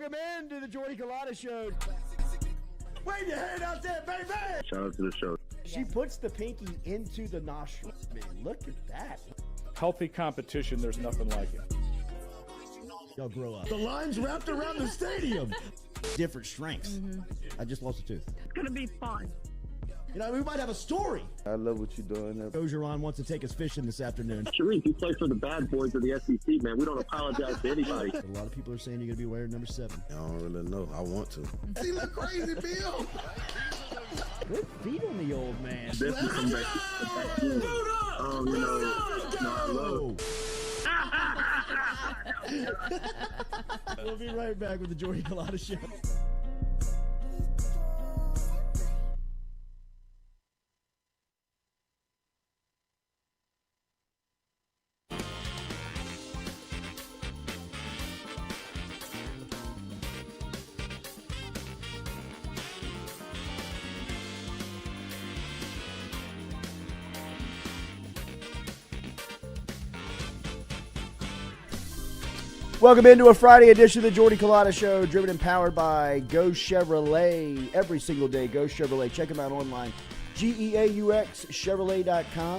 Welcome into the Jordy Culotta Show. Wave your hand out there, baby! Shout out to the show. She puts the pinky into the nostril. Man, look at that. Healthy competition, there's nothing like it. Y'all grow up. The line's wrapped around the stadium. Different strengths. Mm-hmm. I just lost a tooth. It's going to be fun. You know, we might have a story. I love what you're doing. Ogeron wants to take us fishing this afternoon. Sharif, you play for the bad boys of the SEC, man. We don't apologize to anybody. A lot of people are saying you're going to be wearing number 7. I don't really know. I want to. He look crazy, Bill. Good feet on the old man. Definitely come back. We'll be right back with the Jordy Culotta Show. Welcome into a Friday edition of the Jordy Culotta Show, driven and powered by Go Chevrolet. Every single day, Go Chevrolet. Check them out online, GEAUX,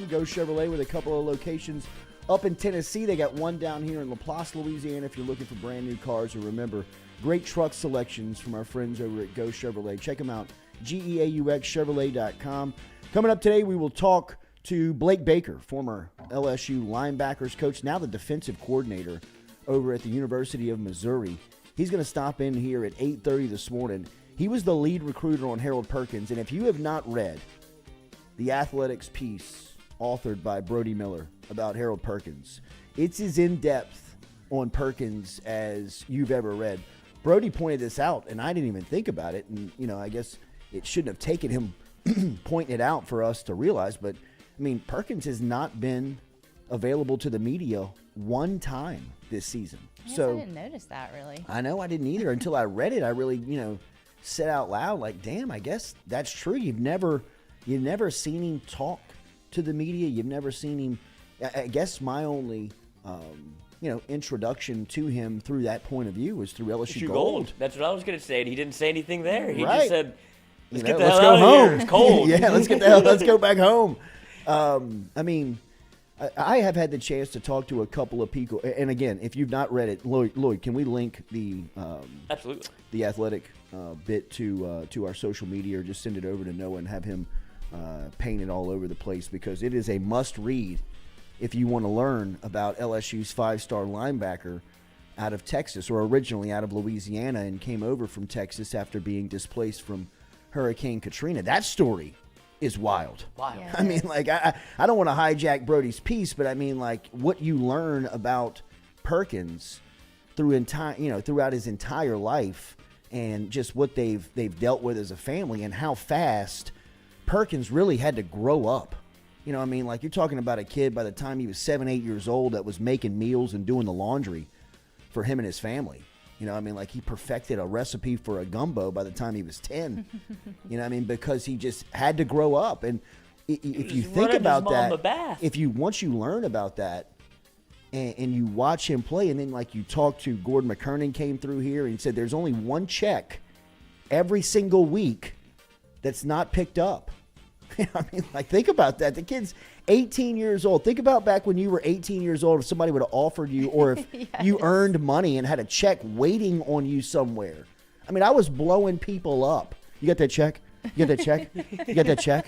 Go Chevrolet with a couple of locations up in Tennessee. They got one down here in LaPlace, Louisiana, if you're looking for brand new cars. And remember, great truck selections from our friends over at Go Chevrolet. Check them out, GEAUX, Coming up today, we will talk to Blake Baker, former LSU linebackers coach, now the defensive coordinator over at the University of Missouri. He's going to stop in here at 8:30 this morning. He was the lead recruiter on Harold Perkins, and if you have not read the athletics piece authored by Brody Miller about Harold Perkins, it's as in-depth on Perkins as you've ever read. Brody pointed this out, and I didn't even think about it, and, you know, I guess it shouldn't have taken him pointing it out for us to realize, but, I mean, Perkins has not been available to the media one time this season. Yes, So I didn't notice that, really. I know I didn't either until I read it. I really, said out loud, like, damn, I guess that's true. You've never seen him talk to the media. You've never seen him. I guess my only, introduction to him through that point of view was through LSU Gold. That's what I was going to say. And he didn't say anything there. He Right. just said, let's get the let's hell go out home. of here. It's cold. Yeah, let's go back home. I have had the chance to talk to a couple of people, and again, if you've not read it, Lloyd, can we link the Absolutely. the athletic bit to our social media, or just send it over to Noah and have him paint it all over the place, because it is a must-read if you want to learn about LSU's 5-star linebacker out of Texas, or originally out of Louisiana, and came over from Texas after being displaced from Hurricane Katrina. That story is wild. Yeah, I mean, like, I don't want to hijack Brody's piece, but I mean, like, what you learn about Perkins throughout his entire life, and just what they've dealt with as a family, and how fast Perkins really had to grow up. You know, I mean, like, you're talking about a kid by the time he was 7, 8 years old that was making meals and doing the laundry for him and his family. You know, I mean, like, he perfected a recipe for a gumbo by the time he was 10. You know what I mean? Because he just had to grow up. And if you think about that, once you learn about that and you watch him play, and then, like, you talk to Gordon McKernan came through here and he said there's only one check every single week that's not picked up. I mean, like, think about that. The kid's 18 years old. Think about back when you were 18 years old, if somebody would have offered you, or if Yes. you earned money and had a check waiting on you somewhere. I mean, I was blowing people up. You got that check? You got that check? You got that check?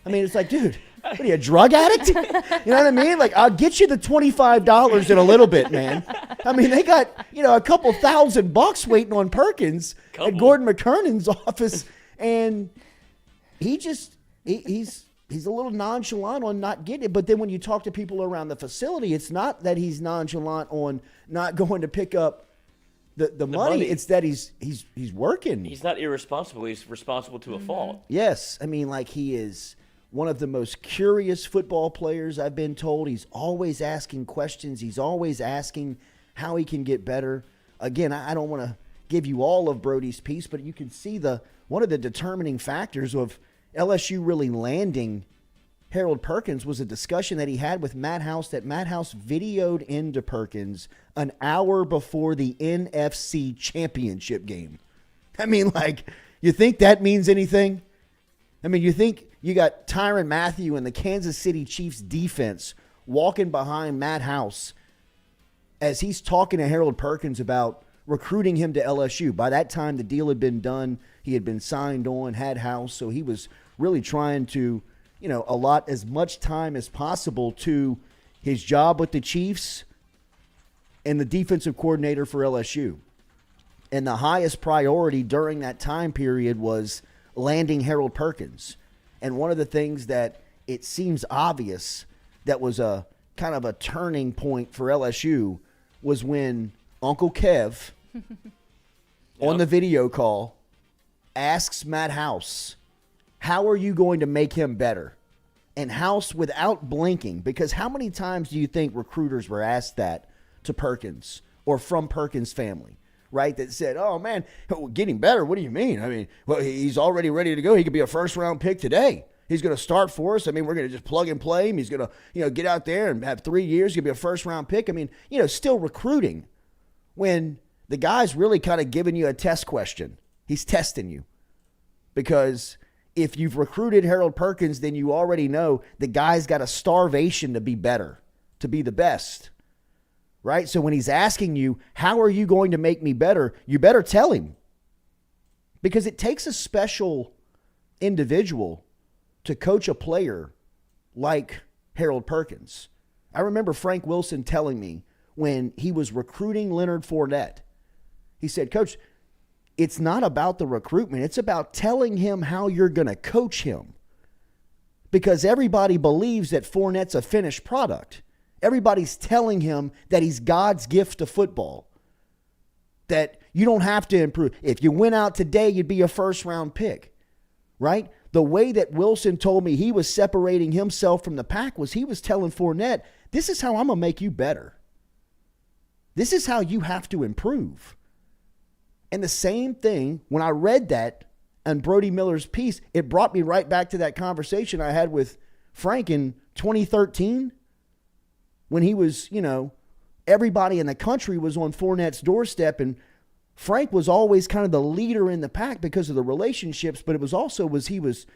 I mean, it's like, dude, what are you, a drug addict? You know what I mean? Like, I'll get you the $25 in a little bit, man. I mean, they got, a couple $1,000 waiting on Perkins at Gordon McKernan's office, and he just... He's a little nonchalant on not getting it. But then when you talk to people around the facility, it's not that he's nonchalant on not going to pick up the money. It's that he's working. He's not irresponsible. He's responsible to a fault. Yes. I mean, like, he is one of the most curious football players I've been told. He's always asking questions. He's always asking how he can get better. Again, I don't want to give you all of Brody's piece, but you can see one of the determining factors of LSU really landing Harold Perkins was a discussion that he had with Matt House that Matt House videoed into Perkins an hour before the NFC Championship game. I mean, like, you think that means anything? I mean, you think you got Tyrann Mathieu and the Kansas City Chiefs defense walking behind Matt House as he's talking to Harold Perkins about recruiting him to LSU. By that time, the deal had been done. He had been signed on, had House, so he was really trying to, allot as much time as possible to his job with the Chiefs and the defensive coordinator for LSU. And the highest priority during that time period was landing Harold Perkins. And one of the things that it seems obvious that was a kind of a turning point for LSU was when Uncle Kev on the video call asks Matt House, how are you going to make him better? And House, without blinking, because how many times do you think recruiters were asked that to Perkins or from Perkins' family, right? That said, oh, man, getting better, what do you mean? I mean, well, he's already ready to go. He could be a first-round pick today. He's going to start for us. I mean, we're going to just plug and play him. He's going to, get out there and have 3 years. He'll be a first-round pick. I mean, still recruiting when the guy's really kind of giving you a test question. He's testing you because if you've recruited Harold Perkins, then you already know the guy's got a starvation to be better, to be the best, right? So when he's asking you, how are you going to make me better? You better tell him, because it takes a special individual to coach a player like Harold Perkins. I remember Frank Wilson telling me when he was recruiting Leonard Fournette, he said, Coach, it's not about the recruitment. It's about telling him how you're going to coach him. Because everybody believes that Fournette's a finished product. Everybody's telling him that he's God's gift to football. That you don't have to improve. If you went out today, you'd be a first-round pick. Right? The way that Wilson told me he was separating himself from the pack was he was telling Fournette, this is how I'm going to make you better. This is how you have to improve. And the same thing, when I read that on Brody Miller's piece, it brought me right back to that conversation I had with Frank in 2013 when he was, everybody in the country was on Fournette's doorstep, and Frank was always kind of the leader in the pack because of the relationships, but it was also he was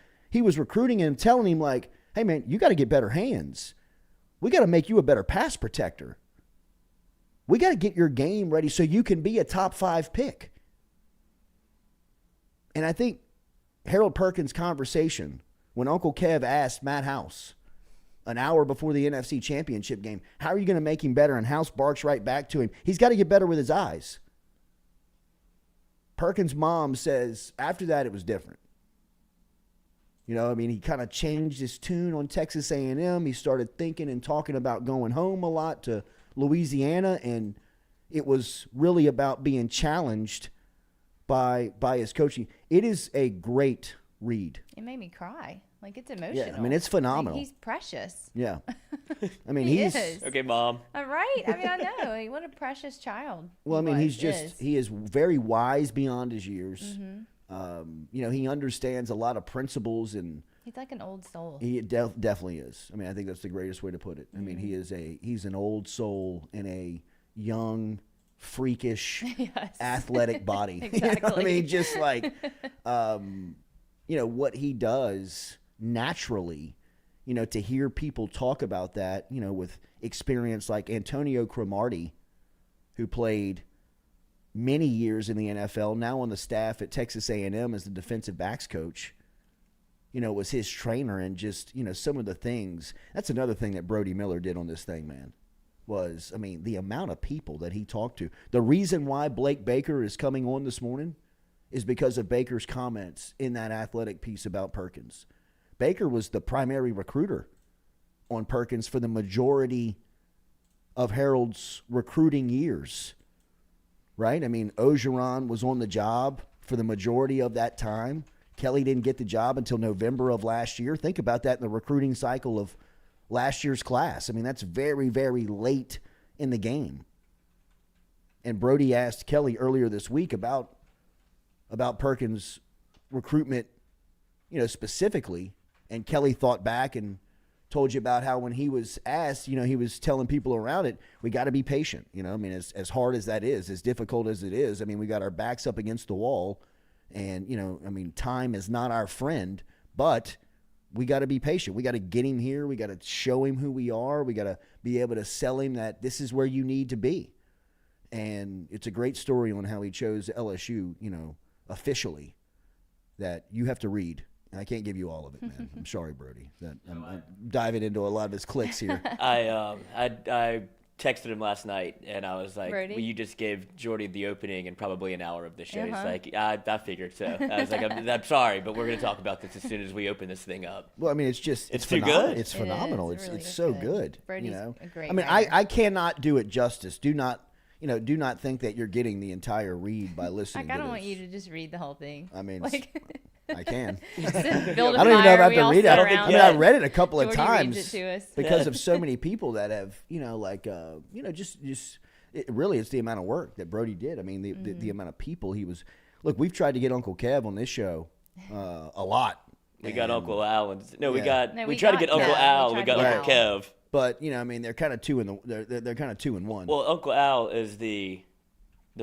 recruiting him, telling him like, hey man, you got to get better hands. We got to make you a better pass protector. We got to get your game ready so you can be a top 5 pick. And I think Harold Perkins' conversation when Uncle Kev asked Matt House an hour before the NFC Championship game, how are you going to make him better? And House barks right back to him, he's got to get better with his eyes. Perkins' mom says after that it was different. He kind of changed his tune on Texas A&M. He started thinking and talking about going home a lot to Louisiana, and it was really about being challenged by his coaching. It is a great read. It made me cry. Like, it's emotional. Yeah, I mean, it's phenomenal. Like, he's precious. Yeah. I mean, he is. Okay, Mom. Right? I mean, I know. Like, what a precious child. Well, I mean, he is very wise beyond his years. Mm-hmm. He understands a lot of principles, and he's like an old soul. He definitely is. I mean, I think that's the greatest way to put it. I mean, he's an old soul in a young, freakish, athletic body. Exactly. I mean, just like, what he does naturally, to hear people talk about that, with experience like Antonio Cromartie, who played many years in the NFL, now on the staff at Texas A&M as the defensive backs coach, was his trainer, and just, some of the things. That's another thing that Brody Miller did on this thing, man, was, I mean, the amount of people that he talked to. The reason why Blake Baker is coming on this morning is because of Baker's comments in that athletic piece about Perkins. Baker was the primary recruiter on Perkins for the majority of Harold's recruiting years, right? I mean, Ogeron was on the job for the majority of that time. Kelly didn't get the job until November of last year. Think about that in the recruiting cycle of last year's class. I mean, that's very, very late in the game. And Brody asked Kelly earlier this week about Perkins' recruitment, specifically, and Kelly thought back and told you about how when he was asked, he was telling people around it, we got to be patient. I mean, as hard as that is, as difficult as it is, I mean, we got our backs up against the wall, and, I mean, time is not our friend, but we got to be patient. We got to get him here. We got to show him who we are. We got to be able to sell him that this is where you need to be. And it's a great story on how he chose LSU, officially, that you have to read. I can't give you all of it, man. I'm sorry, Brody. I'm diving into a lot of his clicks here. I texted him last night, and I was like, Brody? well, you just gave Jordy the opening and probably an hour of the show. He's like, I figured so. I was like, I'm sorry, but we're going to talk about this as soon as we open this thing up. Well, I mean, it's just It's too phenomenal. good. It's phenomenal. It really It's is so good. good. Brody's a great I mean, writer. I cannot do it justice. Do not think that you're getting the entire read by listening I to don't this. want you to just read the whole thing. I mean, like, I can. build a I don't even know fire, if I have we to all read it. sit I around. mean, I read it a couple of Jordy times reads it to us. because of so many people that have, just it's the amount of work that Brody did. I mean, the amount of people he was. Look, we've tried to get Uncle Kev on this show a lot. We got Uncle Al. And, we we tried to get got Uncle Kev. Al. We We tried got to Uncle get Kev. But I mean, they're kind of they're kind of 2 in 1. Well, Uncle Al is the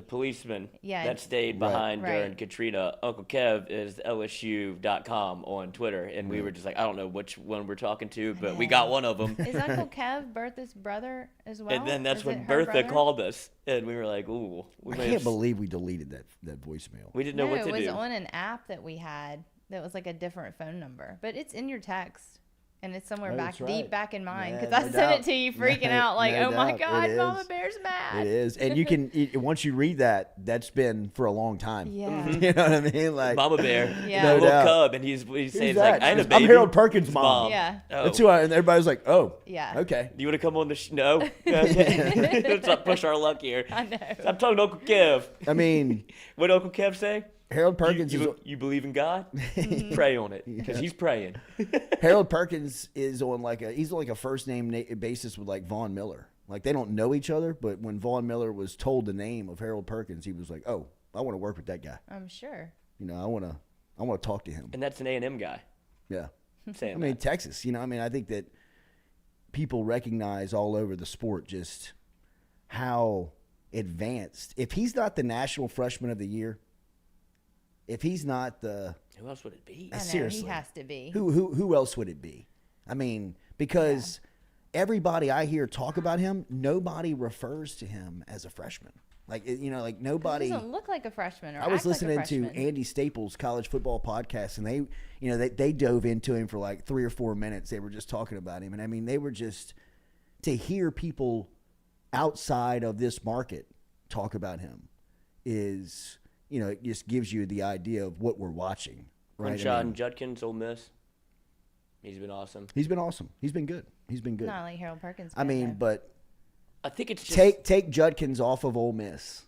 policeman Yeah. that stayed Right. behind during Right. Katrina. Uncle Kev is LSU.com on Twitter, and we were just like, I don't know which one we're talking to, but we got one of them. Is Uncle Kev Bertha's brother as well? And then that's Is when it her Bertha brother? called us, and we were like, ooh. I can't believe we deleted that voicemail. We didn't know No, what to it was do. on an app that we had that was like a different phone number, but it's in your text. And it's somewhere Oh, back that's right. deep back in mine Yeah, because no I sent doubt. it to you freaking out like, No oh my doubt. God, It Mama is. Bear's mad. It is, and you can once you read that's been for a long time. Yeah. You know what I mean? Like Mama Bear, Yeah. the No little doubt. cub, and he's saying that? like, I ain't a I'm baby. Harold Perkins' It's mom. Yeah. Oh. That's who and everybody's like, oh, Yeah. okay. Do you want to come on the no? Let's not push our luck here. I know. I'm talking to Uncle Kev. I mean, What did Uncle Kev say? Harold Perkins You believe in God? Pray on it, because he's praying. Harold Perkins is on he's on a first name basis with like Vaughn Miller. Like they don't know each other, but when Vaughn Miller was told the name of Harold Perkins, he was like, oh, I want to work with that guy. I'm sure. I want to talk to him. And that's an A&M guy Yeah. saying I mean, that. Texas, I think that people recognize all over the sport just how advanced. If he's not the National Freshman of the Year, if he's not the Who else would it be? I know. seriously, He has to be. who else would it be? I mean, because everybody I hear talk about him, nobody refers to him as a freshman. Like nobody. He doesn't look like a freshman or I was act like a listening to freshman. Andy Staples' college football podcast, and they dove into him for like 3 or 4 minutes. They were just talking about him, and I mean, they were just to hear people outside of this market talk about him is, it just gives you the idea of what we're watching. Right? Crenshaw I mean, and Judkins, Ole Miss. He's been awesome. he's been awesome. He's been good. He's been good. Not like Harold Perkins. I mean, but I think it's just take Judkins off of Ole Miss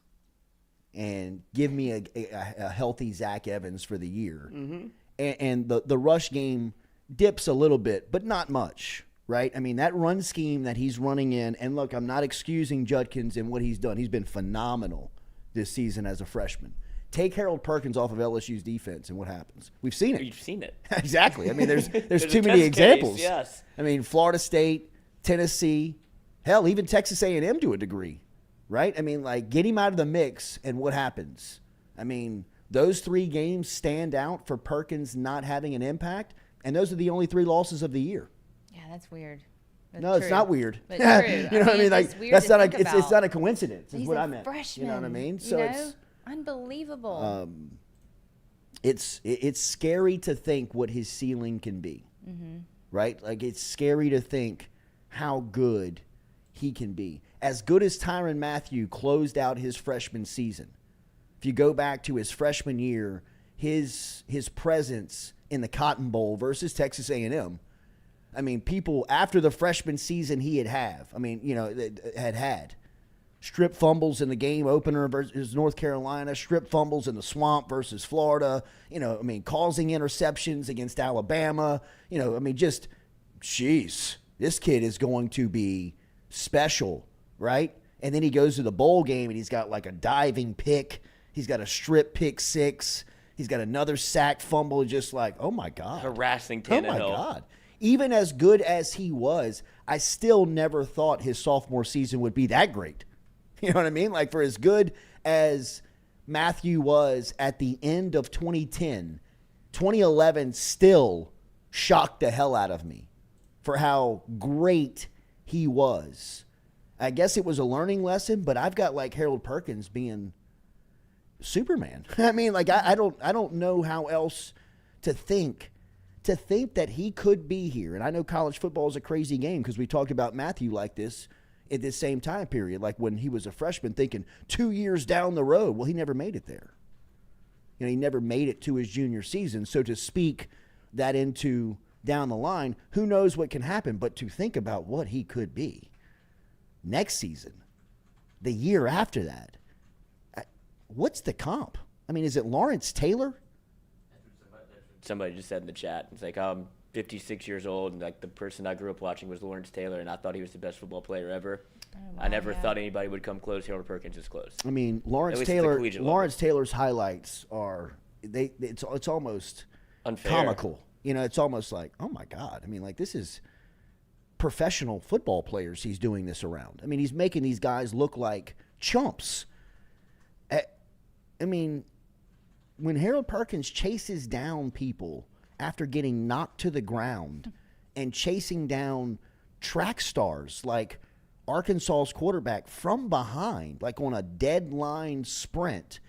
and give me a healthy Zach Evans for the year. Mm-hmm. And the rush game dips a little bit, but not much, right? I mean, that run scheme that he's running in, and look, I'm not excusing Judkins and what he's done. He's been phenomenal this season as a freshman. Take Harold Perkins off of LSU's defense, and what happens? We've seen it. You've seen it. Exactly. I mean, there's There's too a many test examples. case, yes. I mean, Florida State, Tennessee, hell, even Texas A&M to a degree, right? I mean, like, get him out of the mix, and what happens? I mean, those 3 games stand out for Perkins not having an impact, and those are the only 3 losses of the year. yeah, that's weird. But No, it's true. not weird. But true. You know what I mean? It's Like, weird that's to not think it's about. not a coincidence. Is He's what a I meant. freshman. You know what I mean? You know? Unbelievable. It's scary to think what his ceiling can be, right? Like, it's scary to think how good he can be. As good as Tyrann Mathieu closed out his freshman season. If you go back to his freshman year, his presence in the Cotton Bowl versus Texas A&M, I mean, people after the freshman season he had strip fumbles in the game opener versus North Carolina, strip fumbles in the swamp versus Florida, causing interceptions against Alabama, just, jeez, this kid is going to be special, right? And then he goes to the bowl game and he's got like a diving pick. He's got a strip pick 6. He's got another sack fumble, just like, oh my God. Harassing Oh Tannehill. my God. even as good as he was, I still never thought his sophomore season would be that great. You know what I mean? Like, for as good as Matthew was at the end of 2010, 2011 still shocked the hell out of me for how great he was. I guess it was a learning lesson, but I've got like Harold Perkins being Superman. I mean, like, I don't know how else to think that he could be here. And I know college football is a crazy game because we talked about Matthew like this at this same time period, like when he was a freshman, thinking 2 years down the road. Well, he never made it there. You know, he never made it to his junior season. So to speak that into down the line, who knows what can happen, but to think about what he could be next season, the year after that, what's the comp? I mean, is it Lawrence Taylor? Somebody just said in the chat, it's like, I'm 56 years old, and like the person I grew up watching was Lawrence Taylor, and I thought he was the best football player ever. Oh, wow, I never thought anybody would come close. Harold Perkins is close. I mean, Lawrence Taylor's highlights are it's almost unfair, comical. You know, it's almost like, oh my God. I mean, like, this is professional football players he's doing this around. I mean, he's making these guys look like chumps. I mean, when Harold Perkins chases down people after getting knocked to the ground and chasing down track stars like Arkansas's quarterback from behind, like on a deadline sprint,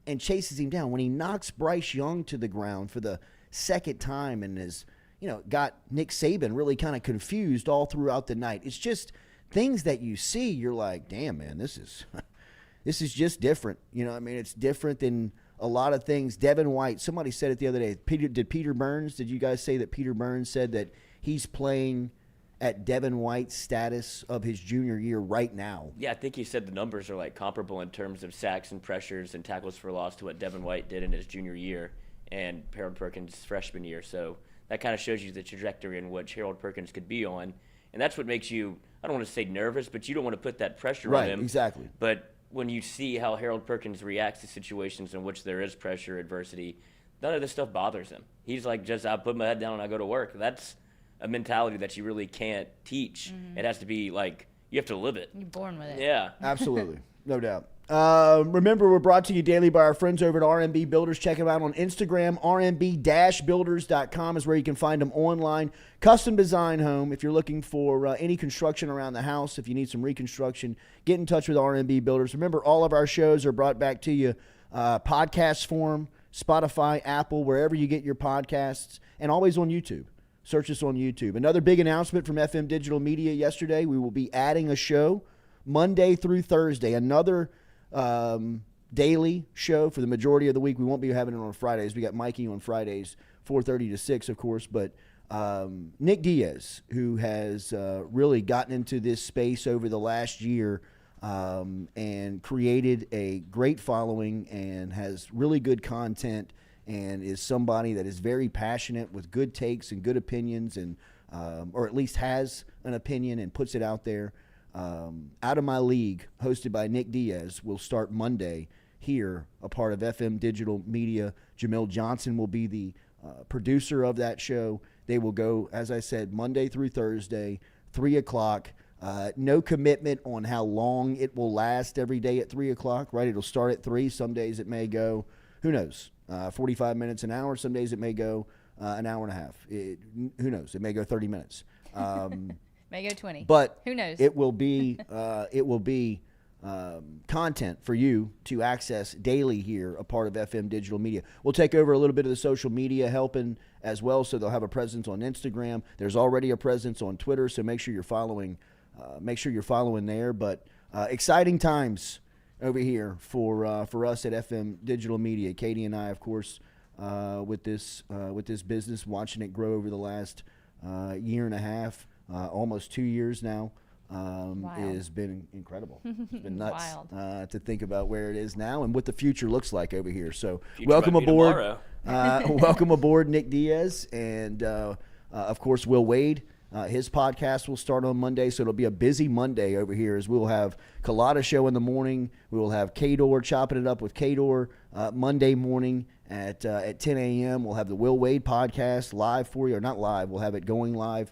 and chases him down, when he knocks Bryce Young to the ground for the second time and has, you know, got Nick Saban really kind of confused all throughout the night. It's just things that you see, you're like, damn, man, this is just different. You know, I mean, it's different than a lot of things. Devin White, somebody said it the other day. Did you guys say that Peter Burns said that he's playing at Devin White's status of his junior year right now? Yeah, I think he said the numbers are like comparable in terms of sacks and pressures and tackles for loss to what Devin White did in his junior year and Harold Perkins' freshman year. So that kind of shows you the trajectory in which Harold Perkins could be on. And that's what makes you, I don't want to say nervous, but you don't want to put that pressure on him. Right, exactly. But when you see how Harold Perkins reacts to situations in which there is pressure, adversity, none of this stuff bothers him. He's like, just, I put my head down and I go to work. That's a mentality that you really can't teach. Mm-hmm. It has to be like, you have to live it. You're born with it. Yeah. Absolutely. No doubt. Remember, we're brought to you daily by our friends over at RMB Builders. Check them out on Instagram. rmb-builders.com is where you can find them online. Custom design home. If you're looking for any construction around the house, if you need some reconstruction, get in touch with RMB Builders. Remember, all of our shows are brought back to you podcast form, Spotify, Apple, wherever you get your podcasts, and always on YouTube. Search us on YouTube. Another big announcement from FM Digital Media yesterday. We will be adding a show Monday through Thursday. Another daily show for the majority of the week. We won't be having it on Fridays. We got Mikey on Fridays, 4:30 to 6, of course. But Nick Diaz, who has really gotten into this space over the last year and created a great following and has really good content and is somebody that is very passionate with good takes and good opinions and or at least has an opinion and puts it out there. Out of My League, hosted by Nick Diaz, will start Monday here, a part of FM Digital Media. Jamil Johnson will be the producer of that show. They will go, as I said, Monday through Thursday, 3 o'clock. No commitment on how long it will last every day at 3 o'clock, right? It'll start at 3. Some days it may go, who knows, 45 minutes, an hour. Some days it may go an hour and a half. Who knows? It may go 30 minutes. May go 20. But who knows? It will be content for you to access daily here, a part of FM Digital Media. We'll take over a little bit of the social media helping as well, so they'll have a presence on Instagram. There's already a presence on Twitter, so make sure you're following. Make sure you're following there. But exciting times over here for us at FM Digital Media. Katie and I, of course, with this business, watching it grow over the last year and a half. Almost 2 years now, has been incredible. It's been nuts to think about where it is now and what the future looks like over here. So welcome aboard. Welcome aboard, Nick Diaz. And, of course, Will Wade. His podcast will start on Monday, so it'll be a busy Monday over here as we'll have Culotta show in the morning. We will have Kador chopping it up with Kador Monday morning, at 10 a.m. We'll have the Will Wade podcast live for you, or not live. We'll have it going live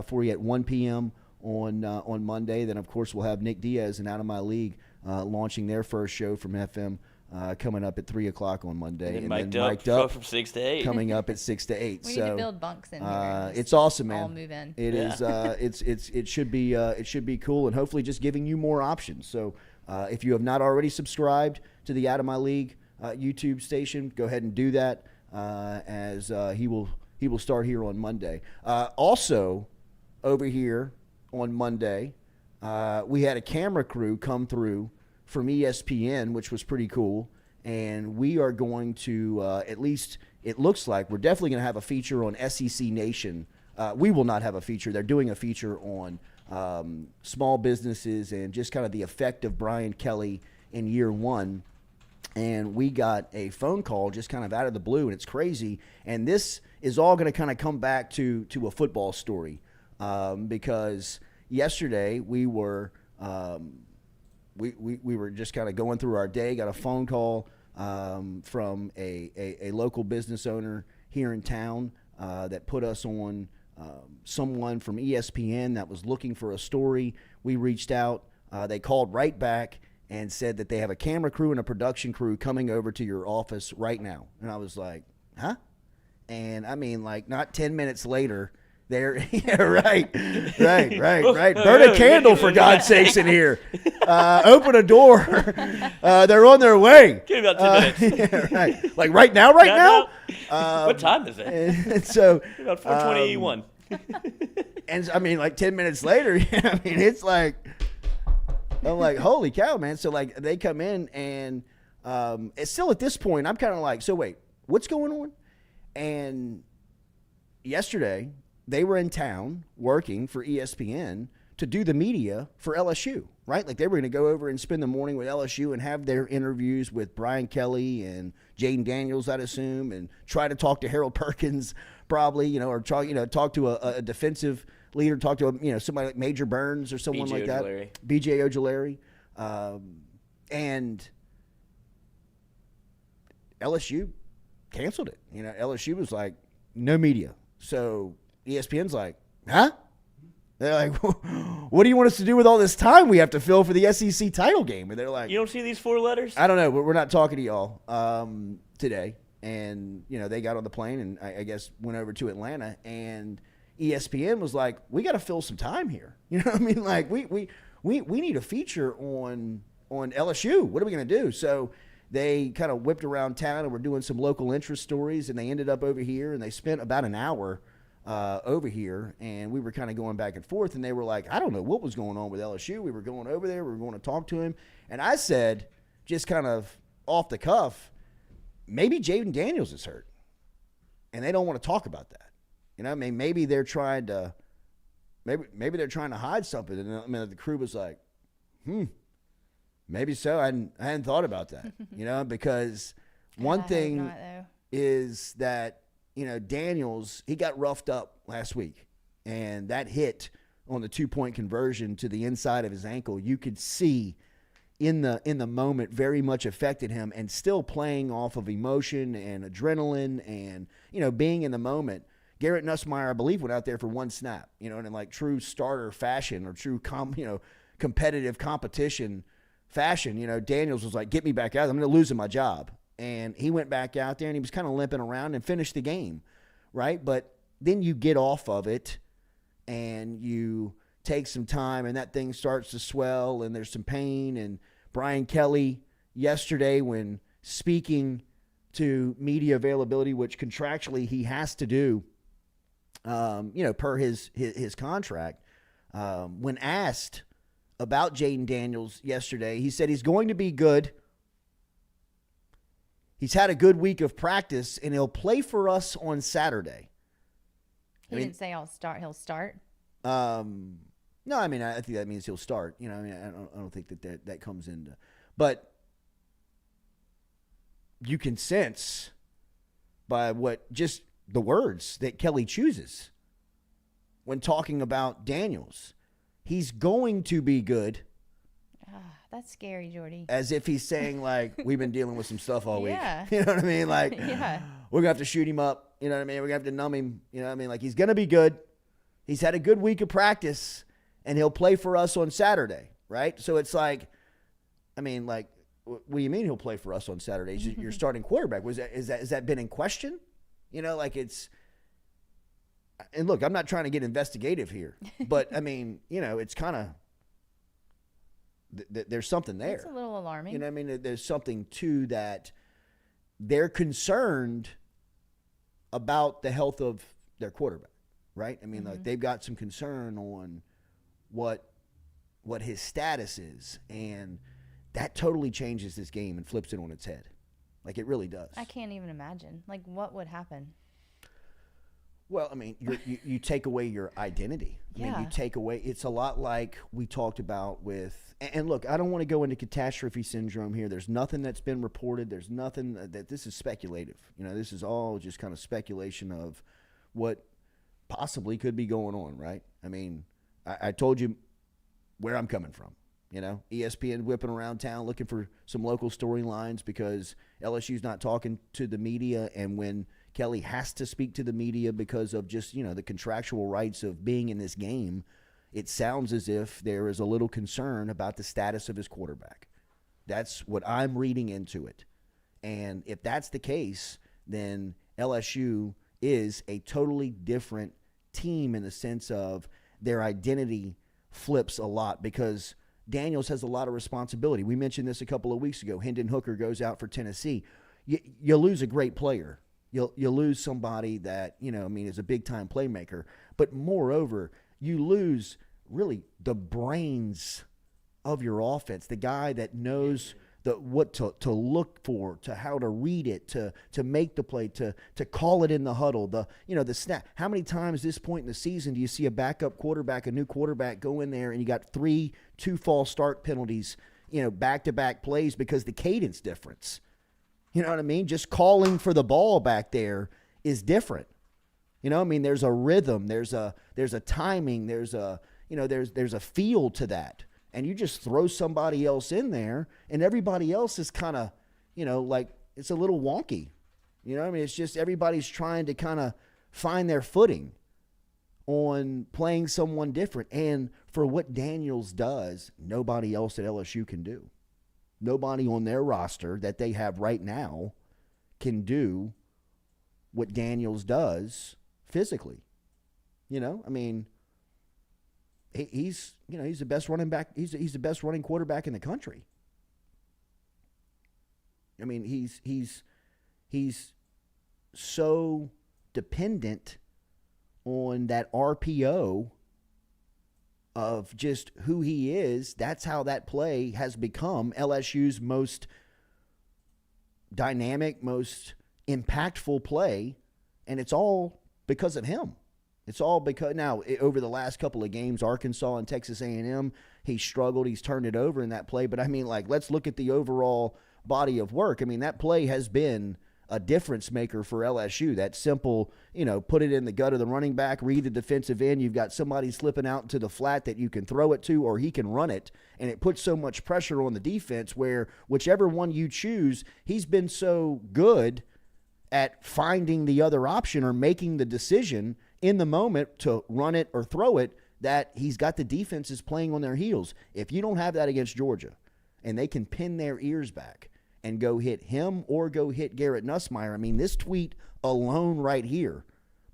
for you at 1 p.m. on Monday. Then, of course, we'll have Nick Diaz and Out of My League launching their first show from FM coming up at 3 o'clock on Monday. And then mic'd up from 6 to 8. Coming up at 6 to 8. We need to build bunks in here. It's awesome, man. All move in. It is. It should be cool, and hopefully just giving you more options. So if you have not already subscribed to the Out of My League YouTube station, go ahead and do that as he will start here on Monday. Also, over here on Monday, we had a camera crew come through from ESPN, which was pretty cool. And we are going to, at least it looks like, we're definitely going to have a feature on SEC Nation. We will not have a feature. They're doing a feature on small businesses and just kind of the effect of Brian Kelly in year one. And we got a phone call just kind of out of the blue, and it's crazy. And this is all going to kind of come back to a football story because yesterday we were we were just kind of going through our day, got a phone call from a local business owner here in town that put us on someone from ESPN that was looking for a story. We reached out. They called right back and said that they have a camera crew and a production crew coming over to your office right now. And I was like, huh? And I mean, like, not 10 minutes later, they're, yeah, right. Burn a candle, for God's sakes, in here. Open a door. They're on their way. Give me about 10 minutes. Yeah, right. Like right now? What time is it? And so about 4:21. And I mean, like 10 minutes later, I mean, it's like, I'm like, holy cow, man. So, like, they come in, and it's still at this point, I'm kind of like, so wait, what's going on? And yesterday, they were in town working for ESPN to do the media for LSU, right? Like, they were going to go over and spend the morning with LSU and have their interviews with Brian Kelly and Jaden Daniels, I'd assume, and try to talk to Harold Perkins probably, or talk to a defensive leader, talk to somebody like Major Burns or someone like that. BJ Ojulari. And LSU canceled it. LSU was like, no media. So ESPN's like, huh? They're like, what do you want us to do with all this time we have to fill for the SEC title game? And they're like, you don't see these 4 letters? I don't know, but we're not talking to y'all today. And, they got on the plane and I guess went over to Atlanta, and ESPN was like, we got to fill some time here. You know what I mean? Like, we need a feature on LSU. What are we going to do? So they kind of whipped around town and were doing some local interest stories, and they ended up over here, and they spent about an hour over here, and we were kind of going back and forth, and they were like, I don't know what was going on with LSU. We were going over there. We were going to talk to him. And I said, just kind of off the cuff, maybe Jaden Daniels is hurt, and they don't want to talk about that. I mean, maybe they're trying to hide something. And I mean, the crew was like, maybe so. I hadn't thought about that, because one thing is that, Daniels, he got roughed up last week, and that hit on the 2-point conversion to the inside of his ankle, you could see in the moment very much affected him, and still playing off of emotion and adrenaline and, being in the moment. Garrett Nussmeier, I believe, went out there for one snap, and in like true starter fashion or true competitive competition fashion, Daniels was like, get me back out. I'm going to lose my job. And he went back out there, and he was kind of limping around and finished the game, right? But then you get off of it, and you take some time, and that thing starts to swell, and there's some pain. And Brian Kelly yesterday, when speaking to media availability, which contractually he has to do, per his contract, when asked about Jaden Daniels yesterday, he said he's going to be good. He's had a good week of practice, and he'll play for us on Saturday. He didn't say he'll start. No, I mean, I think that means he'll start. I don't think that comes into. But you can sense by what just the words that Kelly chooses when talking about Daniels. He's going to be good. That's scary, Jordy. As if he's saying, like, we've been dealing with some stuff all week. Yeah. You know what I mean? Like, Yeah. we're going to have to shoot him up. You know what I mean? We're going to have to numb him. You know what I mean? Like, he's going to be good. He's had a good week of practice, and he'll play for us on Saturday, right? So it's like, I mean, like, what do you mean he'll play for us on Saturday? He's your starting quarterback. Has that been in question? You know, like it's – and look, I'm not trying to get investigative here, but, I mean, you know, it's kind of there's something there. It's a little alarming. You know what I mean? There's something to that. They're concerned about the health of their quarterback, right? I mean, like they've got some concern on what his status is, and that totally changes this game and flips it on its head. Like, it really does. I can't even imagine. Like, what would happen? Well, I mean, you take away your identity. I mean, you take away – it's a lot like we talked about with – and look, I don't want to go into catastrophe syndrome here. There's nothing that's been reported. There's nothing that – this is speculative. You know, this is all just kind of speculation of what possibly could be going on, right? I mean, I told you where I'm coming from. You know, ESPN whipping around town looking for some local storylines because LSU's not talking to the media, and when Kelly has to speak to the media because of just, you know, the contractual rights of being in this game, it sounds as if there is a little concern about the status of his quarterback. That's what I'm reading into it. And if that's the case, then LSU is a totally different team in the sense of their identity flips a lot because Daniels has a lot of responsibility. We mentioned this a couple of weeks ago. Hendon Hooker goes out for Tennessee. You lose a great player. You lose somebody that, you know, I mean, is a big-time playmaker. But moreover, you lose really the brains of your offense, the guy that knows what to look for, to how to read it, to make the play, to call it in the huddle, the snap. How many times this point in the season do you see a backup quarterback, a new quarterback go in there and you got 3 false start penalties, you know, back-to-back plays because the cadence difference. You know what I mean? Just calling for the ball back there is different. You know, I mean, there's a rhythm, there's a timing, there's a feel to that. And you just throw somebody else in there, and everybody else is kind of, you know, like it's a little wonky. You know what I mean? It's just everybody's trying to kind of find their footing on playing someone different. And for what Daniels does, nobody else at LSU can do. Nobody on their roster that they have right now can do what Daniels does physically. You know, I mean, he's the best running back. He's the best running quarterback in the country. I mean, he's so dependent on that RPO of just who he is. That's how that play has become LSU's most dynamic, most impactful play, and it's all because of him. It's all because now over the last couple of games, Arkansas and Texas A&M, he struggled. He's turned it over in that play. But, I mean, like, let's look at the overall body of work. I mean, that play has been a difference maker for LSU. That simple, you know, put it in the gut of the running back, read the defensive end. You've got somebody slipping out into the flat that you can throw it to or he can run it. And it puts so much pressure on the defense where whichever one you choose, he's been so good at finding the other option or making the decision in the moment to run it or throw it that he's got the defenses playing on their heels. If you don't have that against Georgia and they can pin their ears back and go hit him or go hit Garrett Nussmeier, I mean, this tweet alone right here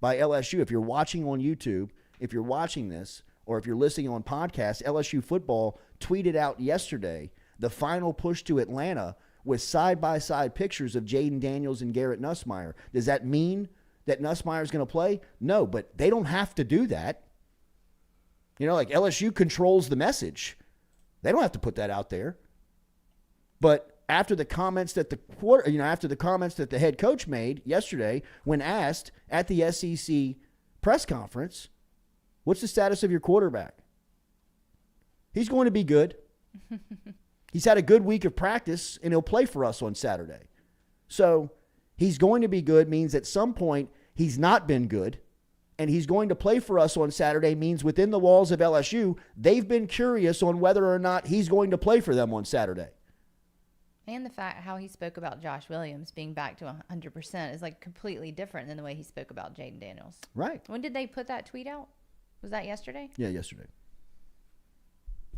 by LSU, if you're watching on YouTube, if you're watching this, or if you're listening on podcast, LSU football tweeted out yesterday the final push to Atlanta with side-by-side pictures of Jaden Daniels and Garrett Nussmeier. Does that mean that Nussmeier is going to play? No, but they don't have to do that. You know, like LSU controls the message. They don't have to put that out there. But after the comments that the head coach made yesterday when asked at the SEC press conference, what's the status of your quarterback? He's going to be good. He's had a good week of practice, and he'll play for us on Saturday. So he's going to be good means at some point he's not been good, and he's going to play for us on Saturday means within the walls of LSU, they've been curious on whether or not he's going to play for them on Saturday. And the fact how he spoke about Josh Williams being back to 100% is like completely different than the way he spoke about Jaden Daniels. Right. When did they put that tweet out? Was that yesterday? Yeah, yesterday.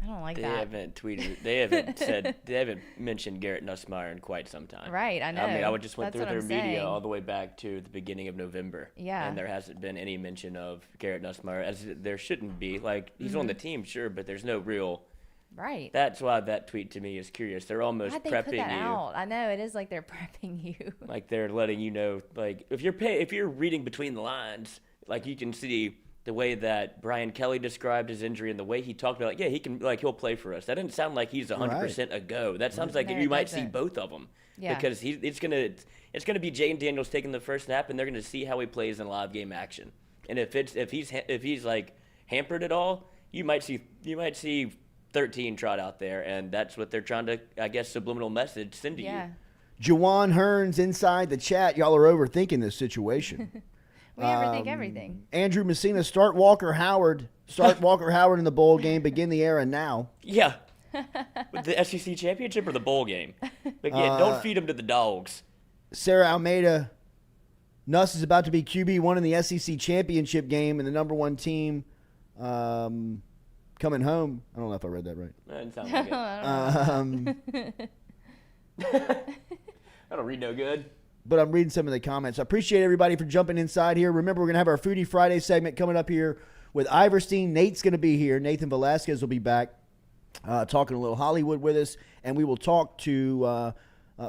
I don't like They that. haven't tweeted. They haven't said. They haven't mentioned Garrett Nussmeier in quite some time. Right, I know. I mean, I just went That's through what their I'm media saying. all the way back to the beginning of November. Yeah. And there hasn't been any mention of Garrett Nussmeier, as there shouldn't be. Like, he's on the team, sure, but there's no real. Right. That's why that tweet to me is curious. They're almost Why'd they prepping put that you. out? I know it is like they're prepping you. Like they're letting you know, like if you're reading between the lines, like you can see the way that Brian Kelly described his injury and the way he talked about, like, yeah, he can, like, he'll play for us. That didn't sound like he's 100% a go. That sounds like No, you it might see doesn't. both of them. Yeah. Because it's gonna be Jaden Daniels taking the first snap, and they're gonna see how he plays in live game action. And if he's like hampered at all, you might see 13 trot out there, and that's what they're trying to, I guess, subliminal message send to Yeah. you. Juwan Hearns inside the chat. Y'all are overthinking this situation. We overthink everything. Andrew Messina, start Walker Howard. Start Walker Howard in the bowl game. Begin the era now. Yeah. With the SEC championship or the bowl game. But yeah, don't feed them to the dogs. Sarah Almeida, Nuss is about to be QB1 in the SEC championship game and the number one team coming home. I don't know if I read that right. That doesn't sound like it. I don't read no good. But I'm reading some of the comments. I appreciate everybody for jumping inside here. Remember, we're going to have our Foodie Friday segment coming up here with Iverstein. Nate's going to be here. Nathan Velasquez will be back talking a little Hollywood with us. And we will talk to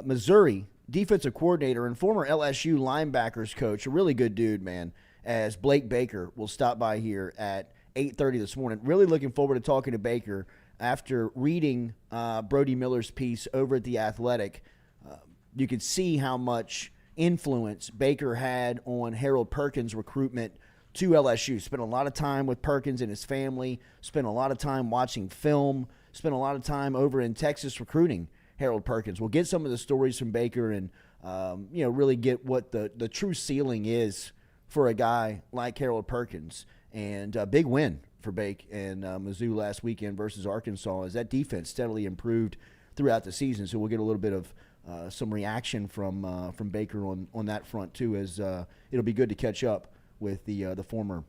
Missouri defensive coordinator and former LSU linebackers coach, a really good dude, man, as Blake Baker will stop by here at 8:30 this morning. Really looking forward to talking to Baker after reading Brody Miller's piece over at The Athletic. You could see how much influence Baker had on Harold Perkins' recruitment to LSU. Spent a lot of time with Perkins and his family, spent a lot of time watching film, spent a lot of time over in Texas recruiting Harold Perkins. We'll get some of the stories from Baker and really get what the true ceiling is for a guy like Harold Perkins. And a big win for Bake and Mizzou last weekend versus Arkansas as that defense steadily improved throughout the season. So we'll get a little bit of some reaction from Baker on that front too, as it'll be good to catch up with the former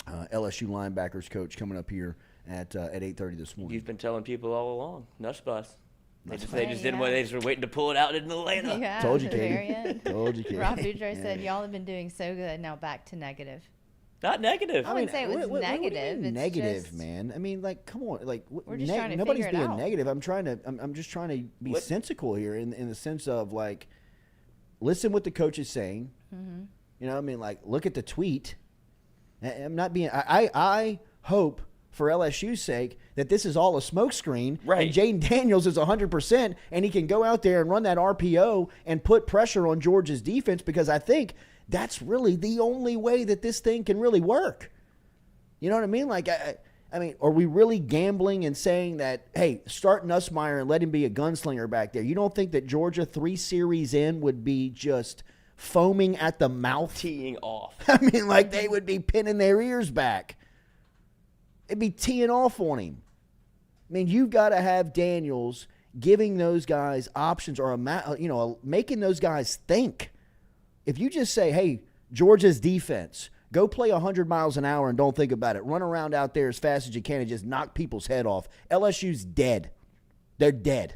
LSU linebackers coach coming up here at 8:30 this morning. You've been telling people all along, Nuss Bus. They just Right, didn't want. They just were waiting to pull it out in Atlanta. Yeah, Told you, at the very Katie. end. Told you, Katie. Rob Boudreaux said, y'all have been doing so good, now back to negative. Not negative. I wouldn't say it was what do you negative. mean It's negative, just- man. I mean, like, come on, like, We're just trying to nobody's figure it being out. negative. I'm just trying to be What- sensical here in the sense of like, listen what the coach is saying. Mm-hmm. You know, what I mean, like, look at the tweet. I'm not being. I hope for LSU's sake that this is all a smokescreen, Right. and Jaden Daniels is 100%, and he can go out there and run that RPO and put pressure on Georgia's defense, because I think that's really the only way that this thing can really work. You know what I mean? Like, I mean, are we really gambling and saying that, hey, start Nussmeier and let him be a gunslinger back there? You don't think that Georgia 3 series in would be just foaming at the mouth? Teeing off. I mean, like, they would be pinning their ears back. It'd be teeing off on him. I mean, you've got to have Daniels giving those guys options or, making those guys think. If you just say, hey, Georgia's defense, go play 100 miles an hour and don't think about it. Run around out there as fast as you can and just knock people's head off. LSU's dead. They're dead.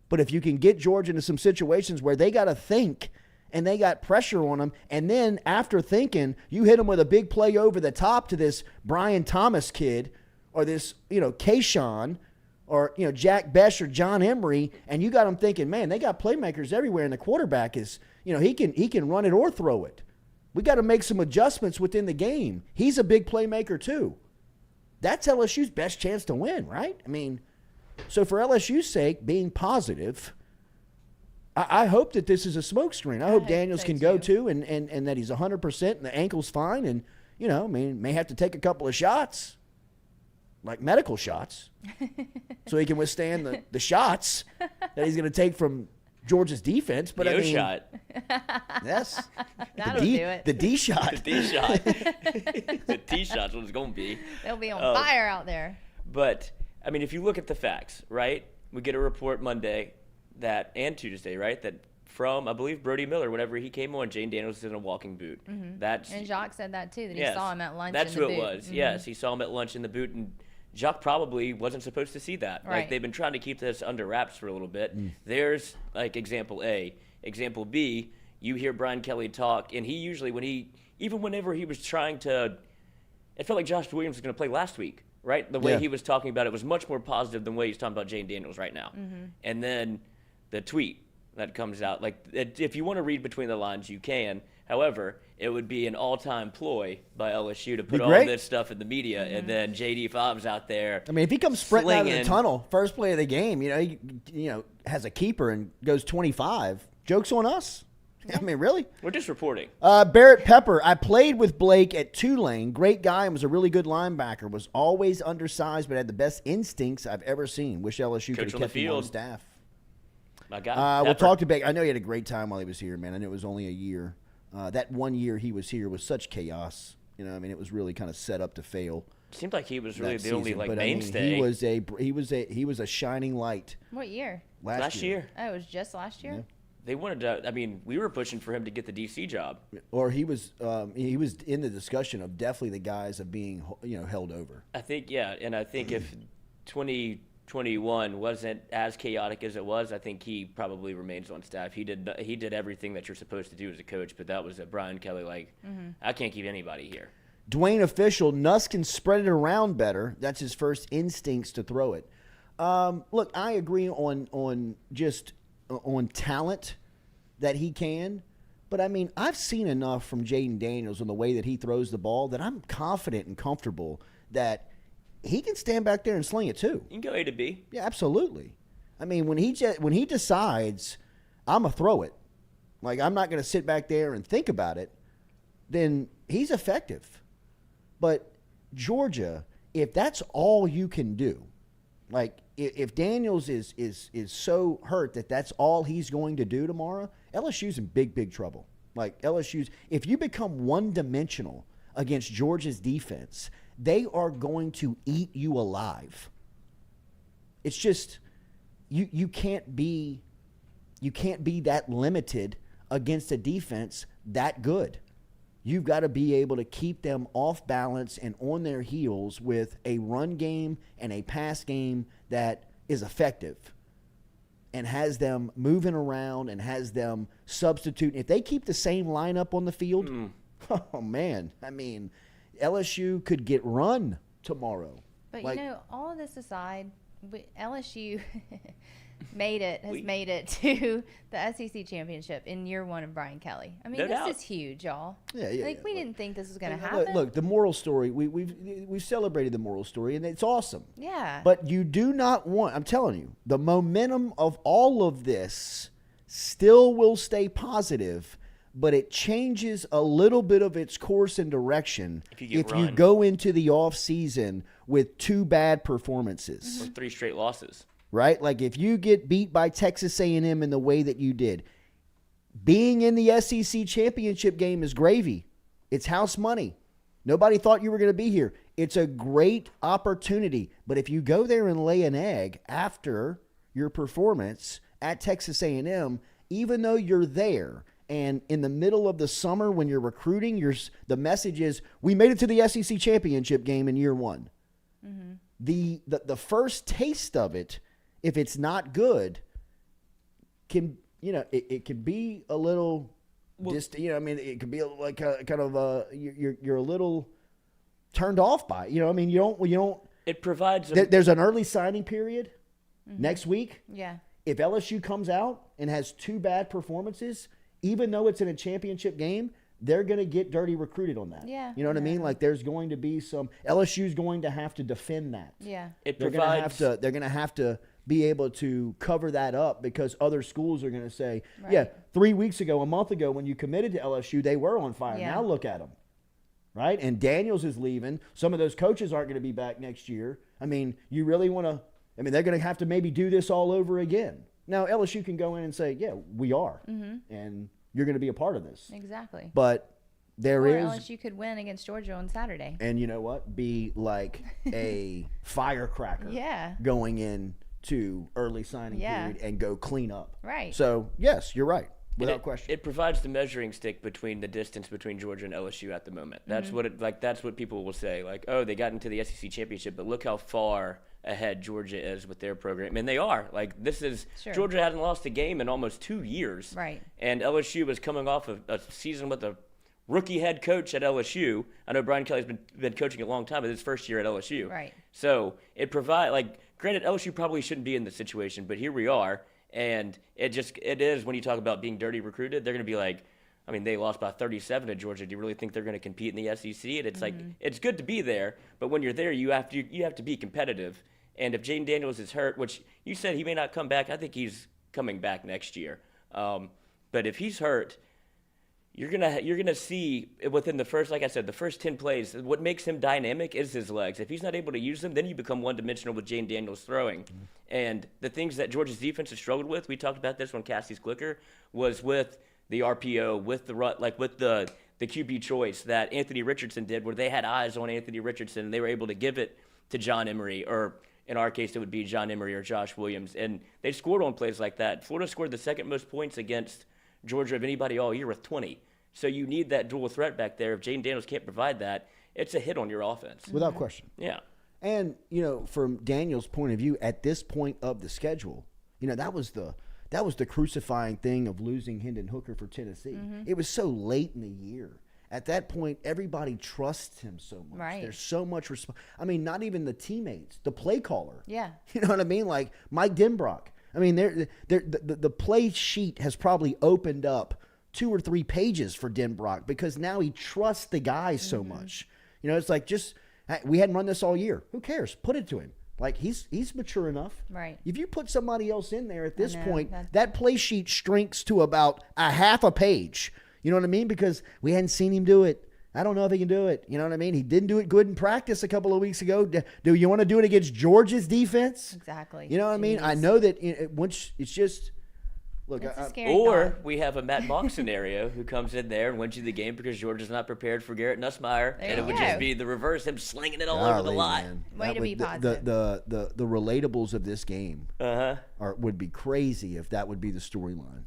But if you can get Georgia into some situations where they got to think and they got pressure on them, and then after thinking, you hit them with a big play over the top to this Brian Thomas kid or this, Kayshawn or, Jack Besh or John Emery, and you got them thinking, man, they got playmakers everywhere, and the quarterback is, he can run it or throw it. We got to make some adjustments within the game. He's a big playmaker too. That's LSU's best chance to win, right? I mean, so for LSU's sake, being positive, I hope that this is a smokescreen. I hope Daniels so can go too. too, and that he's 100% and the ankle's fine, and may have to take a couple of shots, like medical shots, so he can withstand the shots that he's going to take from Georgia's defense, but The I O mean, shot. yes, That'll do it. the D shot. The D shot. The T shot's what it's going to be. They'll be on fire out there. But, I mean, if you look at the facts, right? We get a report Monday and Tuesday, right? That from, I believe, Brody Miller, whenever he came on, Jane Daniels is in a walking boot. That's And Jacques said that too, that he yes, saw him at lunch that's in the who boot. it was. Yes, he saw him at lunch in the boot, and Jacques probably wasn't supposed to see that. Right. Like, they've been trying to keep this under wraps for a little bit. There's, like, example A. Example B, you hear Brian Kelly talk, and he usually, whenever he was trying to, it felt like Josh Williams was going to play last week, right? The way he was talking about it was much more positive than the way he's talking about Jane Daniels right now. And then the tweet that comes out, like, if you want to read between the lines, you can. However, it would be an all-time ploy by LSU to put all this stuff in the media, and then J.D. Fobbs out there. I mean, if he comes sprinting out of the slinging. tunnel, first play of the game, he has a keeper and goes 25. Joke's on us. I mean, really? We're just reporting. Barrett Pepper, I played with Blake at Tulane. Great guy and was a really good linebacker. Was always undersized but had the best instincts I've ever seen. Wish LSU could have on the kept him on field. staff. My God. We'll talk to Blake. I know he had a great time while he was here, man. I know it was only a year. That 1 year he was here was such chaos. I mean, it was really kind of set up to fail. Seemed like he was really that the only season. like But, I mean, mainstay. he was a shining light What year? last year. Oh, it was just last year? They wanted to. I mean, we were pushing for him to get the DC job. Or he was in the discussion of definitely the guys of being held over. I think and I think if 2021 wasn't as chaotic as it was, I think he probably remains on staff. He did everything that you're supposed to do as a coach, but that was a Brian Kelly I can't keep anybody here. Dwayne Official, Nuss can spread it around better. That's his first instincts to throw it. Look, I agree on talent that he can. But, I mean, I've seen enough from Jaden Daniels on the way that he throws the ball that I'm confident and comfortable that he can stand back there and sling it too. You can go A to B. Yeah, absolutely. I mean, when he decides I'm going to throw it, like I'm not going to sit back there and think about it, then he's effective. But Georgia, if that's all you can do, like if Daniels is so hurt that that's all he's going to do tomorrow, LSU's in big trouble. Like if you become one-dimensional against Georgia's defense, they are going to eat you alive. It's just you can't be that limited against a defense that good. You've got to be able to keep them off balance and on their heels with a run game and a pass game that is effective and has them moving around and has them substituting. If they keep the same lineup on the field, oh, man. I mean, LSU could get run tomorrow. But, all of this aside, LSU made it to the SEC championship in year one of Brian Kelly. I mean, this is huge, y'all. Yeah. We didn't think this was going to happen. Look, the moral story, we've celebrated the moral story, and it's awesome. Yeah. But you do not want, I'm telling you, the momentum of all of this still will stay positive, but it changes a little bit of its course and direction if you go into the offseason with 2 bad performances. Or 3 straight losses. Right? Like if you get beat by Texas A&M in the way that you did, being in the SEC championship game is gravy. It's house money. Nobody thought you were going to be here. It's a great opportunity. But if you go there and lay an egg after your performance at Texas A&M, even though you're there and in the middle of the summer when you're recruiting, the message is, we made it to the SEC championship game in year one. Mm-hmm. The first taste of it, if it's not good, it can be a little it could be like kind of you're a little turned off by it. You don't. It provides. There's an early signing period next week. Yeah. If LSU comes out and has 2 bad performances, even though it's in a championship game, they're going to get dirty recruited on that. Yeah. You know what I mean? Like there's going to be LSU's going to have to defend that. Yeah. They're going to have to be able to cover that up because other schools are going to say, yeah, 3 weeks ago, a month ago, when you committed to LSU, they were on fire. Yeah. Now look at them. Right? And Daniels is leaving. Some of those coaches aren't going to be back next year. I mean, you really want to – they're going to have to maybe do this all over again. Now, LSU can go in and say, yeah, we are, and you're going to be a part of this. Exactly. But there or is. LSU could win against Georgia on Saturday. And you know what? Be like a firecracker going in to early signing period and go clean up. Right. So, yes, you're right. Without question. It provides the measuring stick between the distance between Georgia and LSU at the moment. That's that's what people will say. Like, oh, they got into the SEC championship, but look how far ahead Georgia is with their program. And they are. Like, this is Georgia hasn't lost a game in almost 2 years. Right. And LSU was coming off a season with a rookie head coach at LSU. I know Brian Kelly's been coaching a long time, but his first year at LSU. Right. So it provides, like, granted, LSU probably shouldn't be in this situation, but here we are. And it is, when you talk about being dirty recruited, they're going to be like, I mean, they lost by 37 to Georgia. Do you really think they're going to compete in the SEC? And it's like, it's good to be there, but when you're there, you have to be competitive. And if Jaden Daniels is hurt, which you said he may not come back, I think he's coming back next year. But if he's hurt, you're gonna see within the first, like I said, the first 10 plays, what makes him dynamic is his legs. If he's not able to use them, then you become one-dimensional with Jaden Daniels throwing. And the things that Georgia's defense has struggled with, we talked about this on Cassie's Clicker, was with the RPO, with the run, like with the QB choice that Anthony Richardson did, where they had eyes on Anthony Richardson and they were able to give it to John Emery, or in our case, it would be John Emery or Josh Williams. And they scored on plays like that. Florida scored the second most points against Georgia of anybody all year with 20. So you need that dual threat back there. If Jaden Daniels can't provide that, it's a hit on your offense. Without question. Yeah. And, you know, from Daniel's point of view, at this point of the schedule, you know, that was the crucifying thing of losing Hendon Hooker for Tennessee. It was so late in the year. At that point, everybody trusts him so much. Right. There's so much I mean, not even the teammates, the play caller. Yeah. You know what I mean? Like Mike Denbrock. I mean, the play sheet has probably opened up 2 or 3 pages for Denbrock because now he trusts the guys so much. You know, it's like we hadn't run this all year. Who cares? Put it to him. Like, he's mature enough. Right. If you put somebody else in there at this point, that play sheet shrinks to about a half a page. You know what I mean? Because we hadn't seen him do it. I don't know if he can do it. You know what I mean? He didn't do it good in practice a couple of weeks ago. Do you want to do it against Georgia's defense? Exactly. You know what I mean? I know that once it's just – look, it's a scary or thought. we have a Matt Mock scenario who comes in there and wins you the game because Georgia's not prepared for Garrett Nussmeier, and it would just be the reverse, him slinging it all over the line. Way to be positive. The relatables of this game would be crazy if that would be the storyline.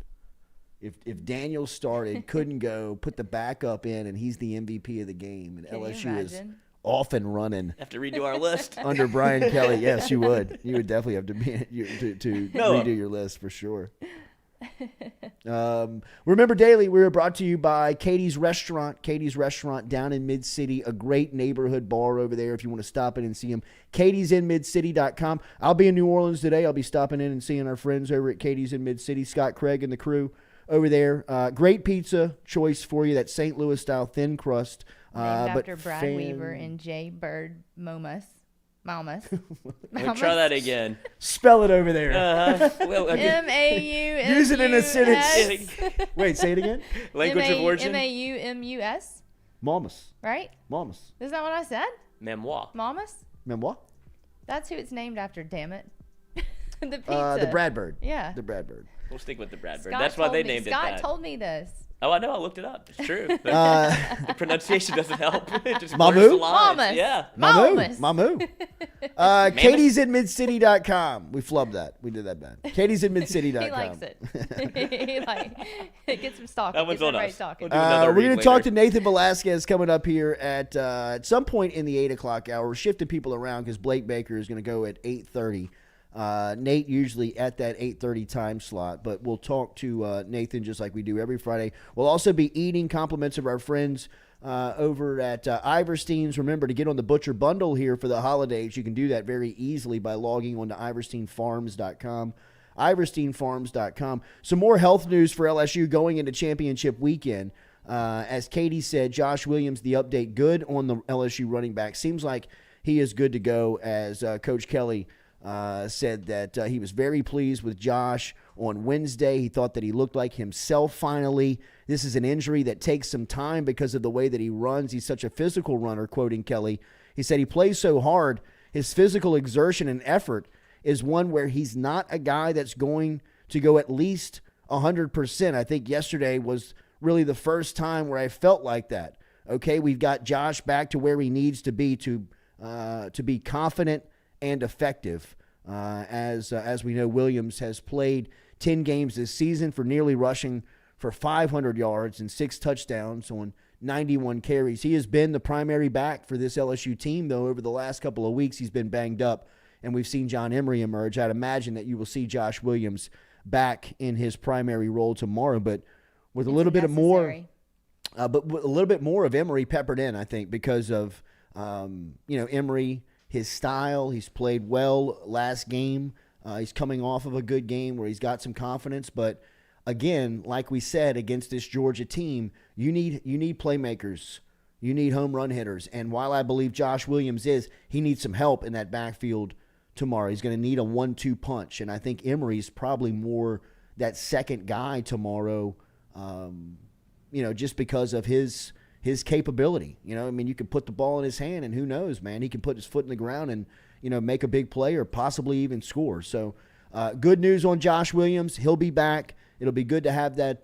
If Daniel started, couldn't go, put the backup in, and he's the MVP of the game, and LSU is off and running. Have to redo our list under Brian Kelly. Yes, you would. You would definitely have to redo your list for sure. Remember, Daily, we were brought to you by Katie's Restaurant. Katie's Restaurant down in Mid-City, a great neighborhood bar over there if you want to stop in and see them. katiesinmidcity.com. I'll be in New Orleans today. I'll be stopping in and seeing our friends over at Katie's in Mid-City, Scott Craig and the crew over there. Great pizza choice for you, that St. Louis-style thin crust. Named after Brad Weaver and Jay Bird Malmus. Try that again. Spell it over there. M-A-U-M-U-S. Use it in a sentence. Wait, say it again. Language of origin. M-A-U-M-U-S. Malmus. Right? Malmus. Is that what I said? Memoir. Malmus? Memoir? That's who it's named after, damn it. The pizza. The Bradbird. Yeah. The Bradbird. We'll stick with the Bradbird. That's why they named it that. Scott told me this. Oh, I know. I looked it up. It's true. The pronunciation doesn't help. It just blurs Mamu? the lines. Mamus. Yeah. Mamu. katiesinmidcity.com. We flubbed that. We did that bad. katiesinmidcity.com. He likes it. He gets some stalking. That one's on us. Talking. We're going to talk to Nathan Velasquez coming up here at some point in the 8 o'clock hour. We're shifting people around because Blake Baker is going to go at 8:30. Nate usually at that 8:30 time slot, but we'll talk to Nathan just like we do every Friday. We'll also be eating compliments of our friends over at Iverstein's. Remember to get on the Butcher Bundle here for the holidays. You can do that very easily by logging on to iversteinfarms.com. iversteinfarms.com. Some more health news for LSU going into championship weekend. As Katie said, Josh Williams, the update, good on the LSU running back. Seems like he is good to go, as Coach Kelly said that he was very pleased with Josh on Wednesday. He thought that he looked like himself finally. This is an injury that takes some time because of the way that he runs. He's such a physical runner, quoting Kelly. He said he plays so hard, his physical exertion and effort is one where he's not a guy that's going to go at least 100%. I think yesterday was really the first time where I felt like that. Okay, we've got Josh back to where he needs to be confident and effective. As we know, Williams has played 10 games this season for nearly rushing for 500 yards and 6 touchdowns on 91 carries. He has been the primary back for this LSU team, though over the last couple of weeks he's been banged up, and we've seen John Emery emerge. I'd imagine that you will see Josh Williams back in his primary role tomorrow, but with a little bit more of Emery peppered in, I think, because of Emery, his style. He's played well last game. He's coming off of a good game where he's got some confidence, but again, like we said, against this Georgia team, you need playmakers. You need home run hitters. And while I believe Josh Williams he needs some help in that backfield tomorrow. He's going to need a 1-2 punch. And I think Emery's probably more that second guy tomorrow, just because of his capability. You can put the ball in his hand, and who knows, man, he can put his foot in the ground and, make a big play or possibly even score. So good news on Josh Williams. He'll be back. It'll be good to have that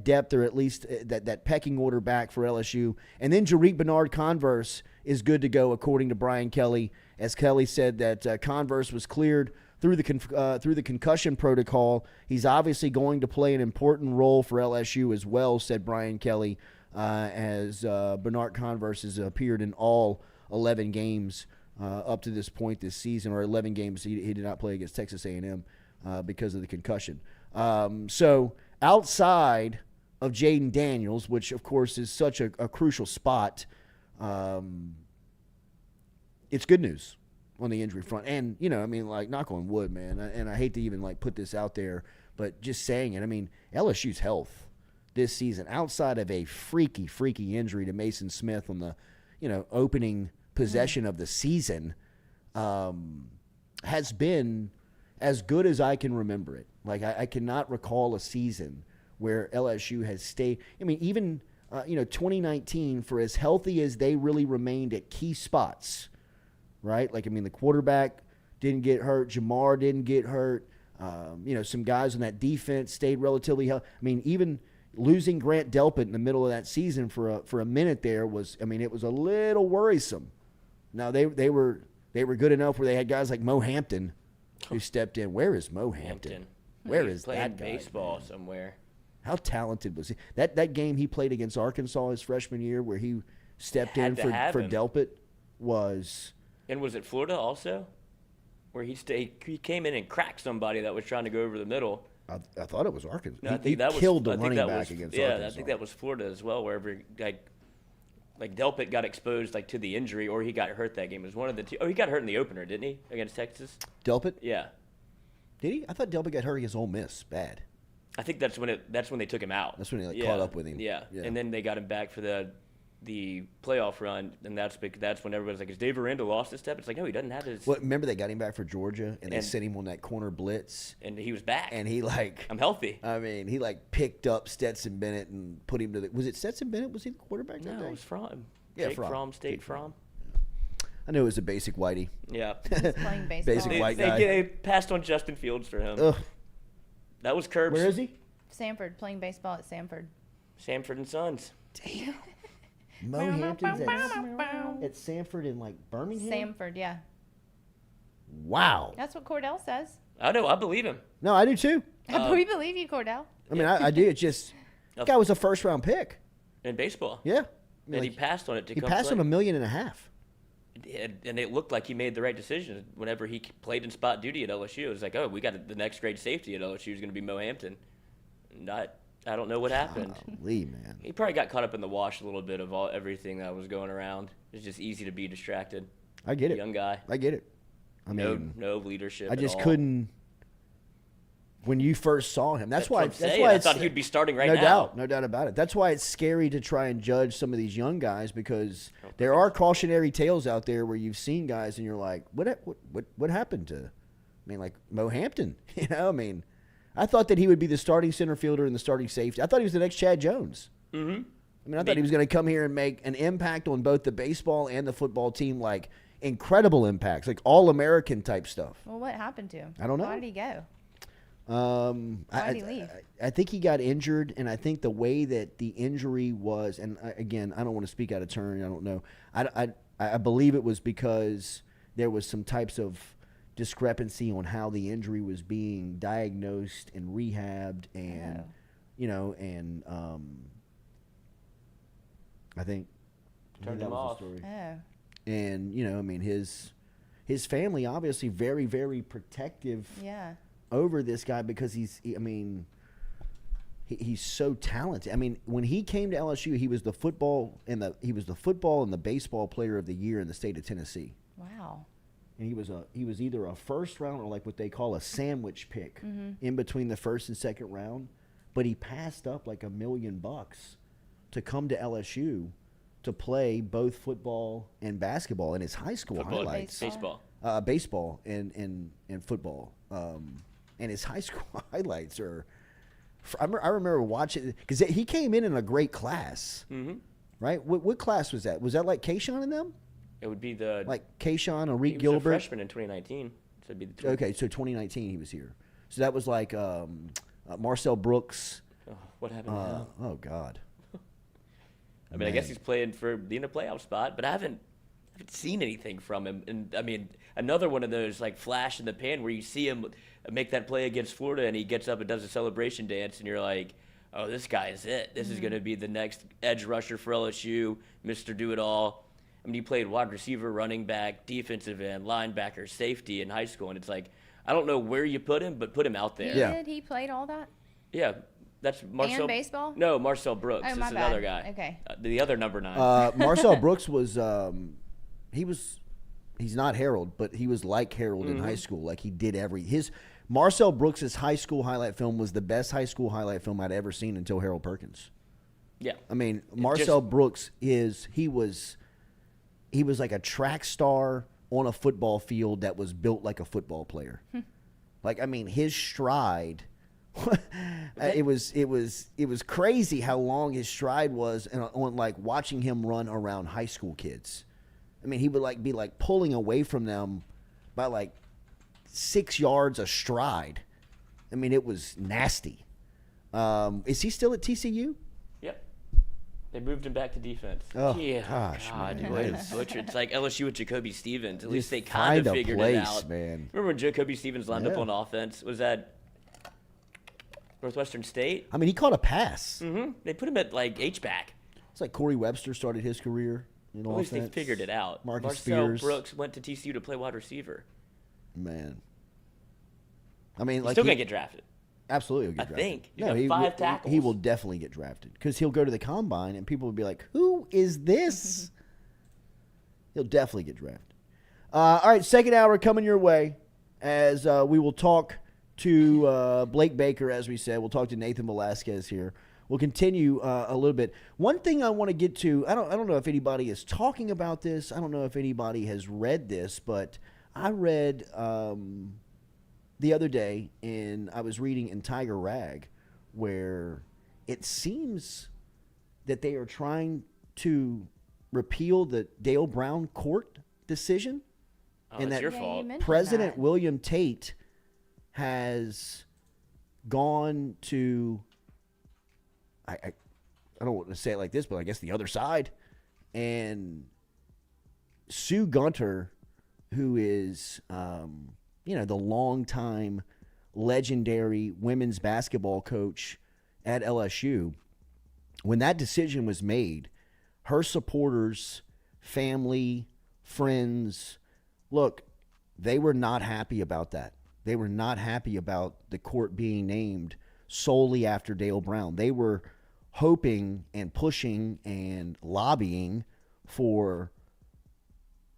depth, or at least that pecking order back for LSU. And then Jarique Bernard-Converse is good to go, according to Brian Kelly. As Kelly said, that Converse was cleared through the concussion protocol. He's obviously going to play an important role for LSU as well, said Brian Kelly, as Bernard Converse has appeared in all 11 games up to this point this season, or 11 games he did not play against Texas A&M because of the concussion. So outside of Jaden Daniels, which of course is such a crucial spot, it's good news on the injury front. And, knock on wood, man, and I hate to even put this out there, but just saying it, LSU's health this season, outside of a freaky injury to Mason Smith on the, opening possession of the season, has been as good as I can remember it. I cannot recall a season where LSU has stayed. Even 2019, for as healthy as they really remained at key spots, right? The quarterback didn't get hurt. Jamar didn't get hurt. Some guys on that defense stayed relatively healthy. Even losing Grant Delpit in the middle of that season for a minute there was, it was a little worrisome. Now they were good enough where they had guys like Mo Hampton who stepped in. Where is Mo Hampton? Where is that guy? Baseball, man? Somewhere. How talented was he? That game he played against Arkansas his freshman year, where he stepped in for Delpit, was. And was it Florida also, where he came in and cracked somebody that was trying to go over the middle? I thought it was Arkansas. No, he killed the running back against Arkansas. I think that was Florida as well, wherever Delpit got exposed to the injury, or he got hurt that game. It was one of the two. Oh, he got hurt in the opener, didn't he, against Texas? Delpit? Yeah. Did he? I thought Delpit got hurt against Ole Miss. Bad. I think that's when they took him out. That's when he caught up with him. Yeah. And then they got him back for the playoff run, and that's when everybody's like, "Is Dave Aranda lost his step?" It's like, no, he doesn't have his. Well, remember they got him back for Georgia, and they sent him on that corner blitz, and he was back, and he I'm healthy. He picked up Stetson Bennett and put him to the. Was it Stetson Bennett? Was he the quarterback that day? No, it was Fromm. Yeah, Jake Fromm. State Fromm. I knew it was a basic whitey. Yeah. He's playing baseball. Basic white guy. They passed on Justin Fields for him. Ugh. That was Curbs. Where is he? Sanford, playing baseball at Sanford. Sanford and Sons. Damn. Mo Hampton's at Sanford in Birmingham? Sanford, yeah. Wow. That's what Cordell says. I know. I believe him. No, I do too. We believe you, Cordell. I do. It's just that guy was a first-round pick. In baseball. Yeah. And he passed on it to come He passed on $1.5 million. And it looked like he made the right decision whenever he played in spot duty at LSU. It was like, oh, we got the next great safety at LSU is going to be Mo Hampton. I don't know what happened. Golly, man. He probably got caught up in the wash a little bit of everything that was going around. It's just easy to be distracted. I get it. Young guy. I get it. No leadership. I just at all. couldn't. When you first saw him, that's why I thought he'd be starting right now. No doubt about it. That's why it's scary to try and judge some of these young guys, because there are cautionary tales out there where you've seen guys and you're like, what happened to, Mo Hampton? I thought that he would be the starting center fielder and the starting safety. I thought he was the next Chad Jones. Mm-hmm. I thought he was going to come here and make an impact on both the baseball and the football team, incredible impacts, All-American type stuff. Well, what happened to him? I don't know. Why did he go? Why did he leave? I think he got injured, and I think the way that the injury was, and again, I don't want to speak out of turn. I don't know. I believe it was because there was some types of discrepancy on how the injury was being diagnosed and rehabbed, and I think Turned that him was off. the story. Oh. And I mean, his family obviously very, very protective Yeah. over this guy because he's so talented. I mean, when he came to LSU, he was the football and the baseball player of the year in the state of Tennessee. Wow. And he was either a first round or like what they call a sandwich pick in between the first and second round. But he passed up like $1 million to come to LSU to play both football and basketball in his high school highlights. Baseball. Baseball and football. And his high school highlights are. I remember watching because he came in a great class, right? What class was that? Was that like Kayshawn and them? It would be the Like Kayshawn, Arik he was Gilbert. a freshman in 2019. So it'd be the Okay, so 2019 he was here. So that was like Marcel Brooks. Oh, what happened now? Oh God. I mean, I guess he's playing for the playoff spot, but I haven't seen anything from him. And I mean, another one of those like flash in the pan where you see him make that play against Florida, and he gets up and does a celebration dance, and you're like, oh, this guy is it. This is going to be the next edge rusher for LSU, Mr. Do-It-All. I mean, he played wide receiver, running back, defensive end, linebacker, safety in high school, and it's like, I don't know where you put him, but put him out there. He Yeah. did? He played all that? Yeah, that's Marcel. And baseball? No, Marcel Brooks. Oh, This my is bad. another guy. Okay. The other number 9. Marcel Brooks was he's not Harold, but he was like Harold in high school. Like he did Marcel Brooks' high school highlight film was the best high school highlight film I'd ever seen until Harold Perkins. Yeah. I mean, Marcel Brooks he was like a track star on a football field that was built like a football player. Like, I mean, his stride, it was crazy how long his stride was on like watching him run around high school kids. I mean, he would like be like pulling away from them by like 6 yards a stride. I mean, it was nasty. Is he still at TCU? Yep. They moved him back to defense. Oh, Yeah, gosh, God, man. what a butcher. It's like LSU with Jacoby Stevens. At least Just they kind of find a figured place, it out. man. Remember when Jacoby Stevens lined up Yeah. on offense? Was that Northwestern State? I mean, he caught a pass. Mm-hmm. They put him at like H-back. It's like Corey Webster started his career in At offense. least they figured it out. Marcus Marcel Spears. Brooks went to TCU to play wide receiver. Man. I mean, He's like still going to get drafted. absolutely will get I drafted. think. He's got 5 tackles. He will definitely get drafted because he'll go to the combine and people will be like, "Who is this?" He'll definitely get drafted. All right, second hour coming your way as we will talk to Blake Baker, as we said. We'll talk to Nathan Velasquez here. We'll continue a little bit. One thing I want to get to, I don't know if anybody is talking about this. I don't know if anybody has read this, but I read the other day, I was reading in Tiger Rag, where it seems that they are trying to repeal the Dale Brown court decision. Oh, and that's that your Yeah, fault. you mentioned President that. William Tate has gone to, I don't want to say it like this, but I guess the other side, and Sue Gunter, who is the longtime legendary women's basketball coach at LSU, when that decision was made, her supporters, family, friends, look, they were not happy about that. They were not happy about the court being named solely after Dale Brown. They were hoping and pushing and lobbying for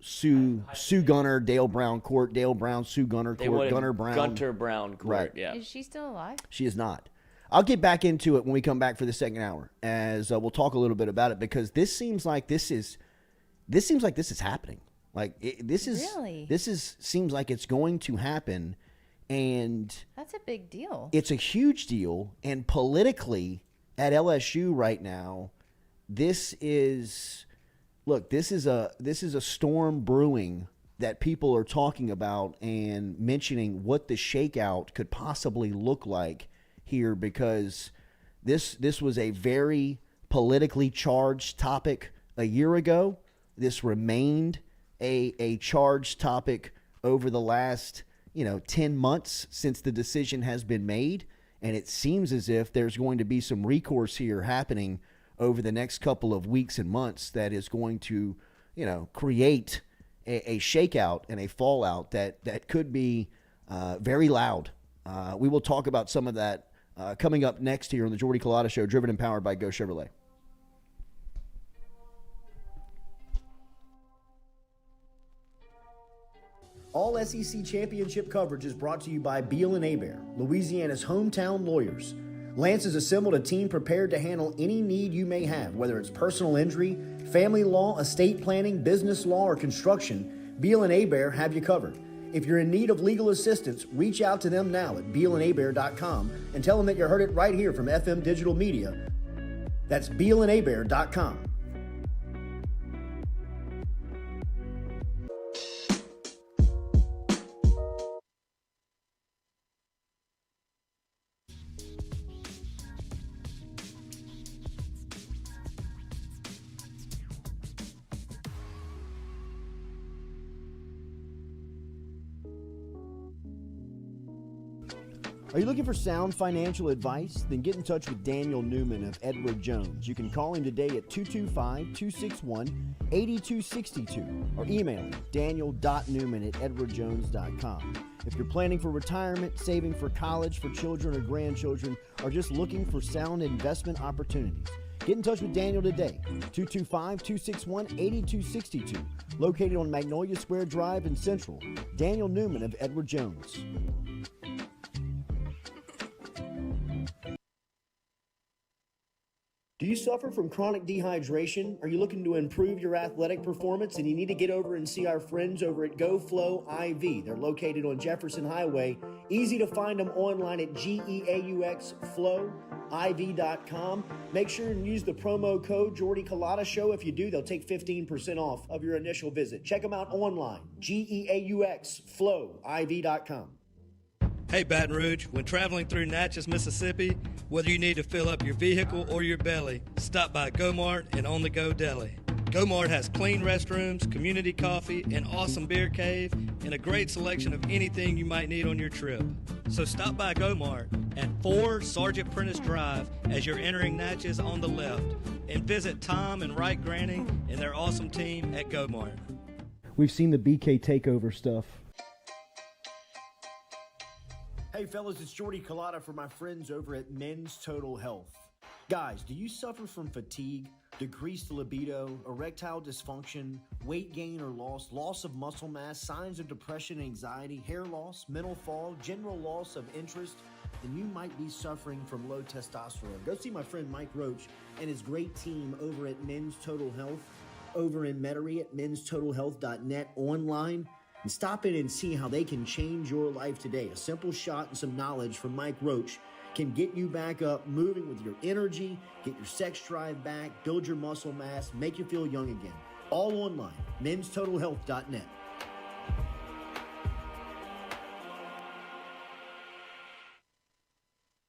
Sue Gunter, Dale Brown court, Dale Brown, Sue Gunter They court, wanted Gunter Brown. Gunter Brown court, Right. yeah. Is she still alive? She is not. I'll get back into it when we come back for the second hour, as we'll talk a little bit about it, because this seems like this is happening. Like Really? seems like it's going to happen, and That's a big deal. it's a huge deal. And politically at LSU right now, this is a storm brewing that people are talking about and mentioning what the shakeout could possibly look like here, because this was a very politically charged topic a year ago. This remained a charged topic over the last 10 months since the decision has been made, and it seems as if there's going to be some recourse here happening over the next couple of weeks and months that is going to create a shakeout and a fallout that could be very loud. We will talk about some of that coming up next here on the Jordy Culotta Show, driven and powered by Go Chevrolet. All SEC championship coverage is brought to you by Beal & Hebert, Louisiana's hometown lawyers. Lance has assembled a team prepared to handle any need you may have, whether it's personal injury, family law, estate planning, business law, or construction. Beal & Hebert have you covered. If you're in need of legal assistance, reach out to them now at bealandhebert.com and tell them that you heard it right here from FM Digital Media. That's bealandhebert.com. Are you looking for sound financial advice? Then get in touch with Daniel Newman of Edward Jones. You can call him today at 225-261-8262 or email him daniel.newman@edwardjones.com. If you're planning for retirement, saving for college for children or grandchildren, or just looking for sound investment opportunities, get in touch with Daniel today, 225-261-8262, located on Magnolia Square Drive in Central. Daniel Newman of Edward Jones. Do you suffer from chronic dehydration? Are you looking to improve your athletic performance and you need to get over and see our friends over at GoFlow IV? They're located on Jefferson Highway. Easy to find them online at GEAUXFlowIV.com. Make sure and use the promo code Jordy Culotta Show. If you do, they'll take 15% off of your initial visit. Check them out online, GEAUXFlowIV.com. Hey Baton Rouge, when traveling through Natchez, Mississippi, whether you need to fill up your vehicle or your belly, stop by Go-Mart and On The Go Deli. Go-Mart has clean restrooms, community coffee, an awesome beer cave, and a great selection of anything you might need on your trip. So stop by Go-Mart at 4 Sergeant Prentice Drive as you're entering Natchez on the left, and visit Tom and Wright Granning and their awesome team at Go-Mart. We've seen the BK takeover stuff. Hey fellas, it's Jordy Culotta for my friends over at Men's Total Health. Guys, do you suffer from fatigue, decreased libido, erectile dysfunction, weight gain or loss of muscle mass, signs of depression, anxiety, hair loss, mental fog, general loss of interest? Then you might be suffering from low testosterone. Go see my friend Mike Roach and his great team over at Men's Total Health over in Metairie at menstotalhealth.net online. And stop in and see how they can change your life today. A simple shot and some knowledge from Mike Roach can get you back up, moving with your energy, get your sex drive back, build your muscle mass, make you feel young again. All online, menstotalhealth.net.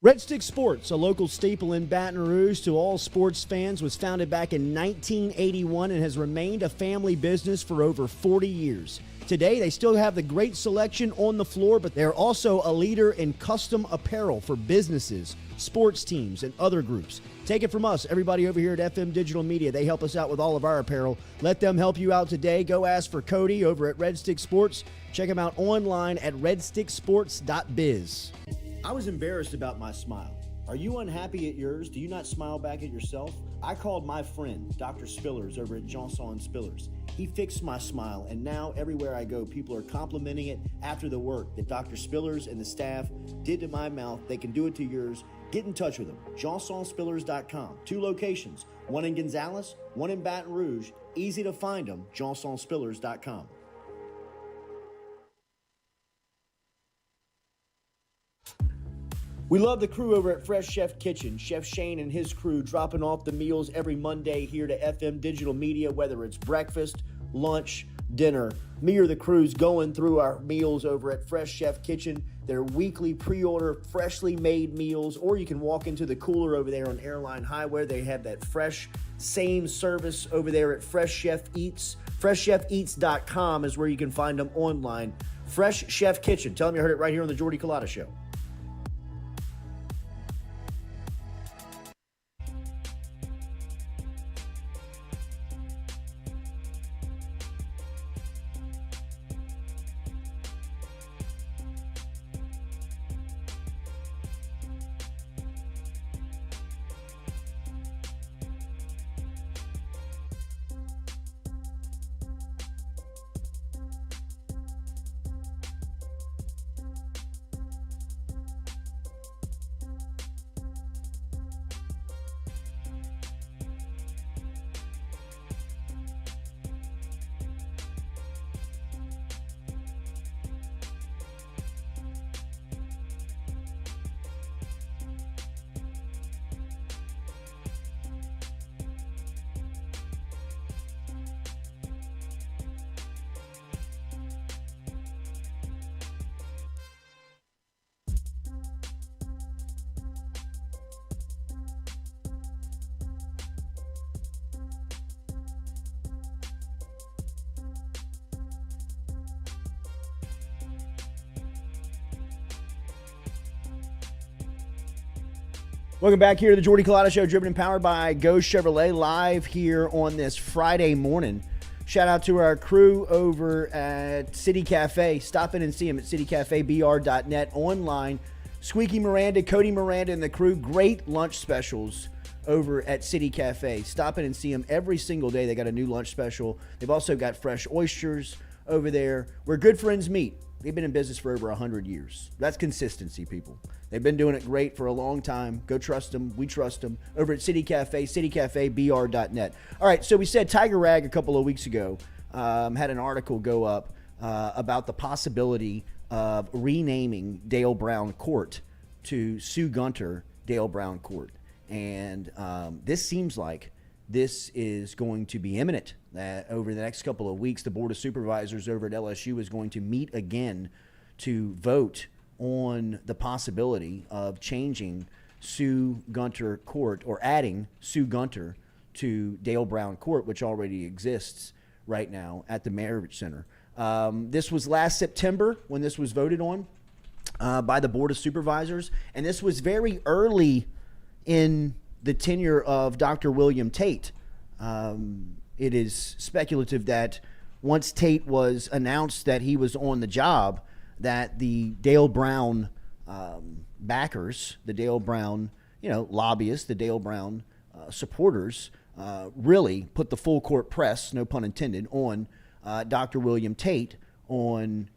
Red Stick Sports, a local staple in Baton Rouge to all sports fans, was founded back in 1981 and has remained a family business for over 40 years. Today, they still have the great selection on the floor, but they're also a leader in custom apparel for businesses, sports teams, and other groups. Take it from us, everybody over here at FM Digital Media. They help us out with all of our apparel. Let them help you out today. Go ask for Cody over at Red Stick Sports. Check him out online at redsticksports.biz. I was embarrassed about my smile. Are you unhappy at yours? Do you not smile back at yourself? I called my friend, Dr. Spillers, over at Johnson Spillers. He fixed my smile, and now everywhere I go, people are complimenting it after the work that Dr. Spillers and the staff did to my mouth. They can do it to yours. Get in touch with them. JohnsonSpillers.com. 2 locations, one in Gonzales, one in Baton Rouge. Easy to find them, JohnsonSpillers.com. We love the crew over at Fresh Chef Kitchen. Chef Shane and his crew dropping off the meals every Monday here to FM Digital Media, whether it's breakfast, lunch, dinner. Me or the crew's going through our meals over at Fresh Chef Kitchen. Their weekly pre-order freshly made meals, or you can walk into the cooler over there on Airline Highway. They have that fresh, same service over there at Fresh Chef Eats. FreshChefEats.com is where you can find them online. Fresh Chef Kitchen. Tell them you heard it right here on the Jordy Culotta Show. Welcome back here to the Jordy Culotta Show, driven and powered by Go Chevrolet, live here on this Friday morning. Shout out to our crew over at City Cafe. Stop in and see them at citycafebr.net, online. Squeaky Miranda, Cody Miranda, and the crew, great lunch specials over at City Cafe. Stop in and see them every single day. They got a new lunch special. They've also got fresh oysters over there, where good friends meet. They've been in business for over 100 years. That's consistency, people. They've been doing it great for a long time. Go trust them. We trust them. Over at City Cafe, citycafebr.net. All right, so we said Tiger Rag a couple of weeks ago had an article go up about the possibility of renaming Dale Brown Court to Sue Gunter Dale Brown Court. And this seems like this is going to be imminent. That over the next couple of weeks, the Board of Supervisors over at LSU is going to meet again to vote on the possibility of changing Sue Gunter Court, or adding Sue Gunter to Dale Brown Court, which already exists right now at the Marriage Center. This was last September when this was voted on by the Board of Supervisors, and this was very early in the tenure of Dr. William Tate. It is speculative that once Tate was announced that he was on the job, that the Dale Brown backers, the Dale Brown, lobbyists, the Dale Brown supporters, really put the full court press, no pun intended, on Dr. William Tate on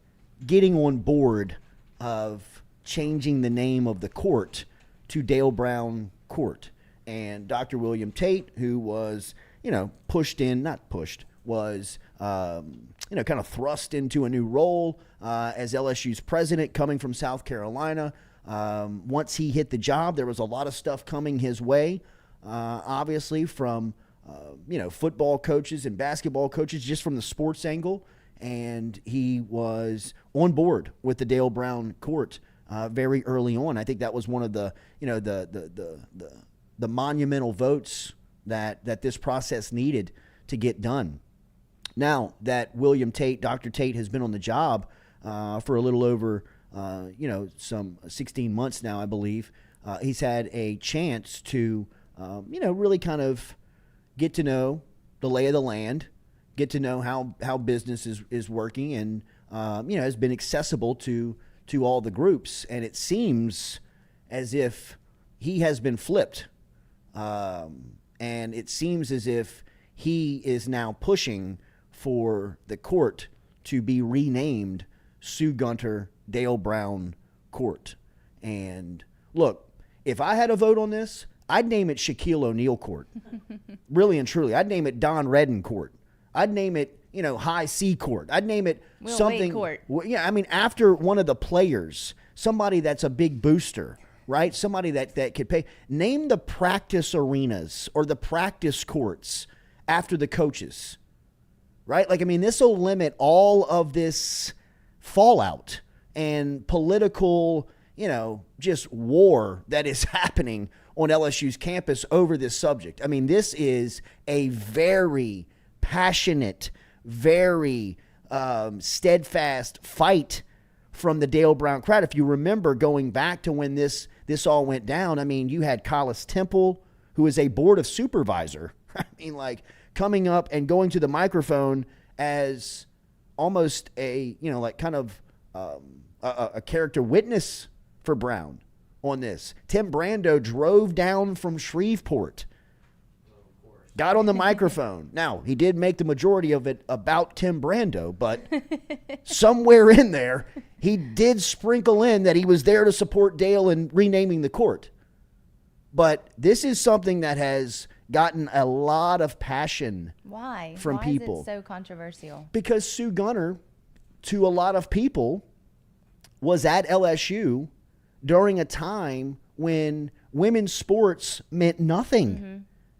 getting on board of changing the name of the court to Dale Brown Court. And Dr. William Tate, who was, was kind of thrust into a new role as LSU's president, coming from South Carolina. Once he hit the job, there was a lot of stuff coming his way, obviously from football coaches and basketball coaches, just from the sports angle. And he was on board with the Dale Brown Court very early on. I think that was one of the monumental votes that this process needed to get done. Now that William Tate, Dr. Tate, has been on the job for a little over, some 16 months now, I believe, he's had a chance to, really kind of get to know the lay of the land, get to know how business is working, and, has been accessible to all the groups. And it seems as if he has been flipped. And it seems as if he is now pushing for the court to be renamed Sue Gunter Dale Brown Court. And look, if I had a vote on this, I'd name it Shaquille O'Neal Court. Really and truly. I'd name it Don Redden Court. I'd name it, High C Court. I'd name it something. Court. Yeah, I mean, after one of the players, somebody that's a big booster, right? Somebody that could pay. Name the practice arenas or the practice courts after the coaches. right? Like, I mean, this will limit all of this fallout and political, just war that is happening on LSU's campus over this subject. I mean, this is a very passionate, very steadfast fight from the Dale Brown crowd. If you remember going back to when this all went down, I mean, you had Collis Temple, who is a board of supervisor, I mean, like, coming up and going to the microphone as almost a, a character witness for Brown on this. Tim Brando drove down from Shreveport, got on the microphone. Now, he did make the majority of it about Tim Brando, but somewhere in there, he did sprinkle in that he was there to support Dale in renaming the court. But this is something that has gotten a lot of passion from people. Why is it so controversial? Because Sue Gunner, to a lot of people, was at LSU during a time when women's sports meant nothing. Mm-hmm.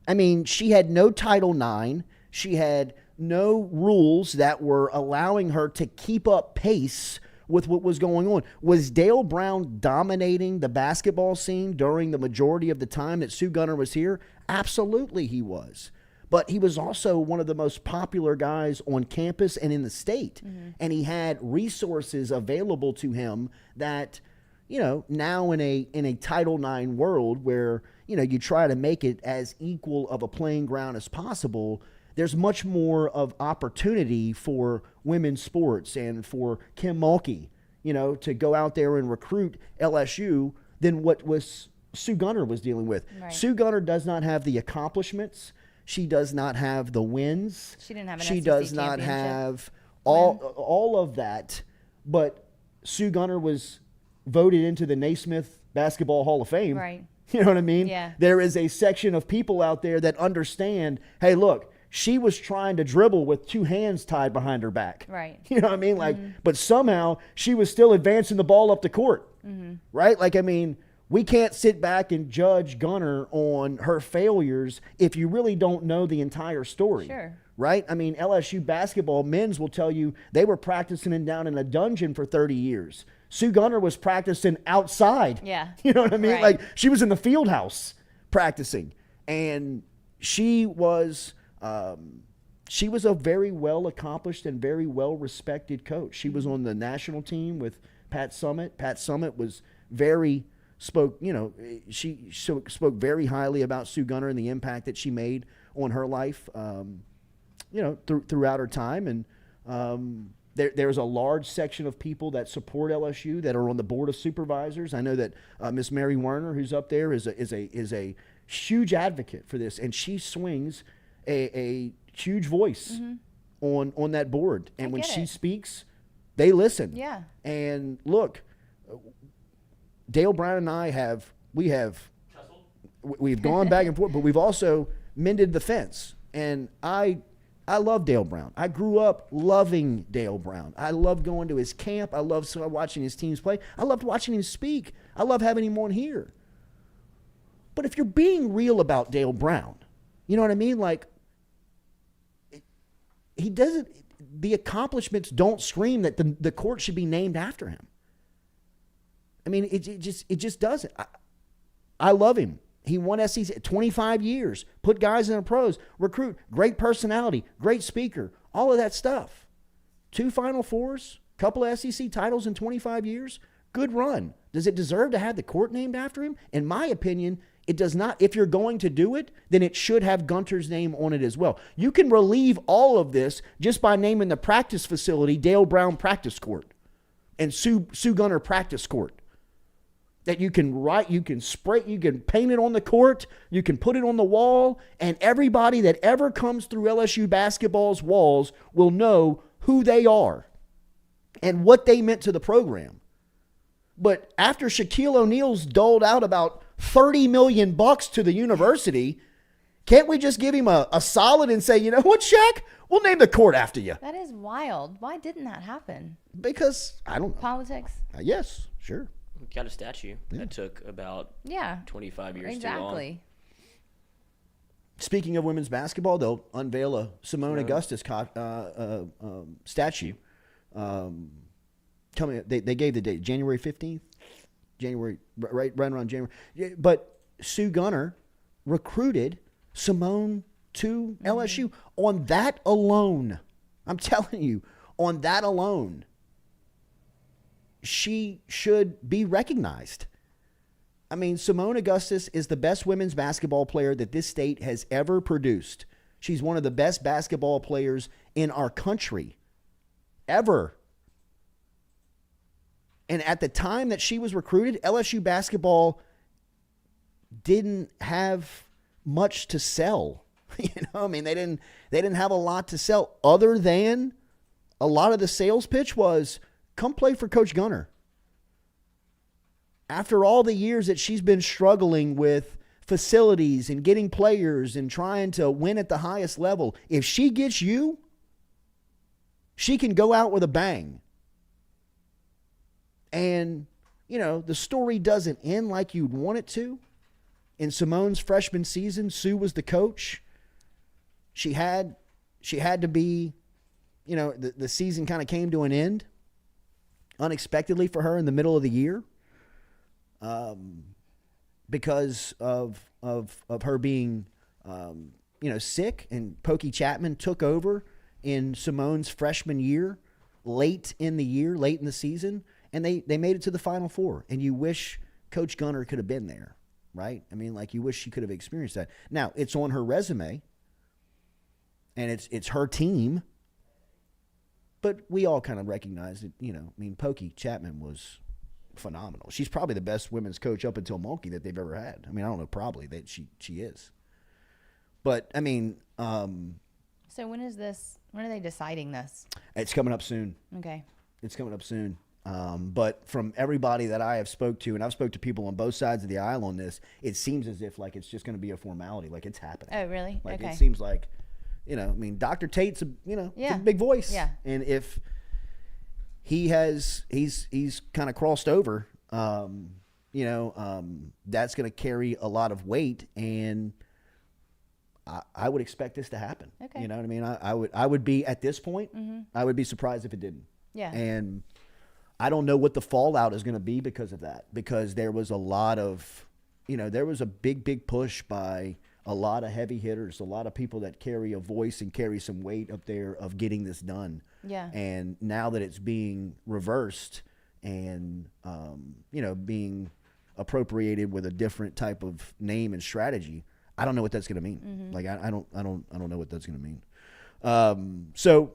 I mean, she had no Title IX. She had no rules that were allowing her to keep up pace with what was going on. Was Dale Brown dominating the basketball scene during the majority of the time that Sue Gunner was here? Absolutely he was. But he was also one of the most popular guys on campus and in the state. Mm-hmm. And he had resources available to him that, now in a Title IX world where, you try to make it as equal of a playing ground as possible, there's much more of opportunity for women's sports and for Kim Mulkey, to go out there and recruit LSU than what was Sue Gunner was dealing with. Right. Sue Gunner does not have the accomplishments. She does not have the wins. She didn't have an She SEC does not have all of that. But Sue Gunner was voted into the Naismith Basketball Hall of Fame. Right. You know what I mean? Yeah. There is a section of people out there that understand, hey, look, she was trying to dribble with two hands tied behind her back. Right. You know what I mean? Like, but somehow she was still advancing the ball up the court. Mm-hmm. Right? Like, I mean, we can't sit back and judge Gunner on her failures if you really don't know the entire story. Sure. Right? I mean, LSU basketball men's will tell you they were practicing down in a dungeon for 30 years. Sue Gunner was practicing outside. Yeah. You know what I mean? Right. Like, she was in the field house practicing. And she was a very well accomplished and very well respected coach. She was on the national team with Pat Summitt. Pat Summitt was spoke very highly about Sue Gunner and the impact that she made on her life, throughout her time. And there's a large section of people that support LSU that are on the board of supervisors. I know that Miss Mary Werner, who's up there, is a huge advocate for this, and she swings a huge voice on that board. And when she speaks, they listen. Yeah. And look, Dale Brown and I we've gone back and forth, but we've also mended the fence. And I love Dale Brown. I grew up loving Dale Brown. I loved going to his camp. I loved watching his teams play. I loved watching him speak. I love having him on here. But if you're being real about Dale Brown, you know what I mean? Like, the accomplishments don't scream that the court should be named after him. I mean, it just doesn't. I love him. He won SEC 25 years, put guys in the pros, recruit, great personality, great speaker, all of that stuff. 2 Final Fours, couple of SEC titles in 25 years. Good run. Does it deserve to have the court named after him? In my opinion, it does not. If you're going to do it, then it should have Gunter's name on it as well. You can relieve all of this just by naming the practice facility Dale Brown Practice Court and Sue Gunner Practice Court. That you can write, you can spray, you can paint it on the court, you can put it on the wall, and everybody that ever comes through LSU basketball's walls will know who they are and what they meant to the program. But after Shaquille O'Neal's doled out about $30 million to the university, can't we just give him a solid and say, you know what, Shaq? We'll name the court after you. That is wild. Why didn't that happen? Because, I don't know. Politics? Yes, sure. Got a statue that took about 25 years too long. Exactly. Speaking of women's basketball, they'll unveil a Simone Augustus statue. Coming, they gave the date, January 15th, right around January. But Sue Gunner recruited Simone to LSU. On that alone, I'm telling you, on that alone, she should be recognized. I mean, Simone Augustus is the best women's basketball player that this state has ever produced. She's one of the best basketball players in our country ever. And at the time that she was recruited, LSU basketball didn't have much to sell. You know, I mean, they didn't have a lot to sell other than a lot of the sales pitch was come play for Coach Gunner. After all the years that she's been struggling with facilities and getting players and trying to win at the highest level, if she gets you, she can go out with a bang. And, you know, the story doesn't end like you'd want it to. In Simone's freshman season, Sue was the coach. She had to be, you know, the season kind of came to an end unexpectedly for her in the middle of the year. Because of her being, sick, and Pokey Chapman took over in Simone's freshman year, late in the season, and they made it to the Final Four. And you wish Coach Gunner could have been there, right? I mean, like, you wish she could have experienced that. Now, it's on her resume, and it's her team, but we all kind of recognize that, you know, I mean, Pokey Chapman was phenomenal. She's probably the best women's coach up until Mulkey that they've ever had. I mean, I don't know, probably that she is. But I mean, so when are they deciding this? It's coming up soon. Okay. It's coming up soon. But from everybody that I have spoke to, and I've spoke to people on both sides of the aisle on this, it seems as if like it's just going to be a formality, like it's happening. Oh, really? Like okay. It seems like, you know, I mean, Dr. Tate's he's a big voice. Yeah. And if he's kind of crossed over, that's going to carry a lot of weight, and I would expect this to happen. Okay. You know what I mean? I would be at this point, I would be surprised if it didn't. Yeah. And I don't know what the fallout is going to be because of that, because there was a lot of, there was a big push by a lot of heavy hitters, a lot of people that carry a voice and carry some weight up there of getting this done. Yeah. And now that it's being reversed and, being appropriated with a different type of name and strategy, I don't know what that's going to mean. Mm-hmm. Like, I don't know what that's going to mean. So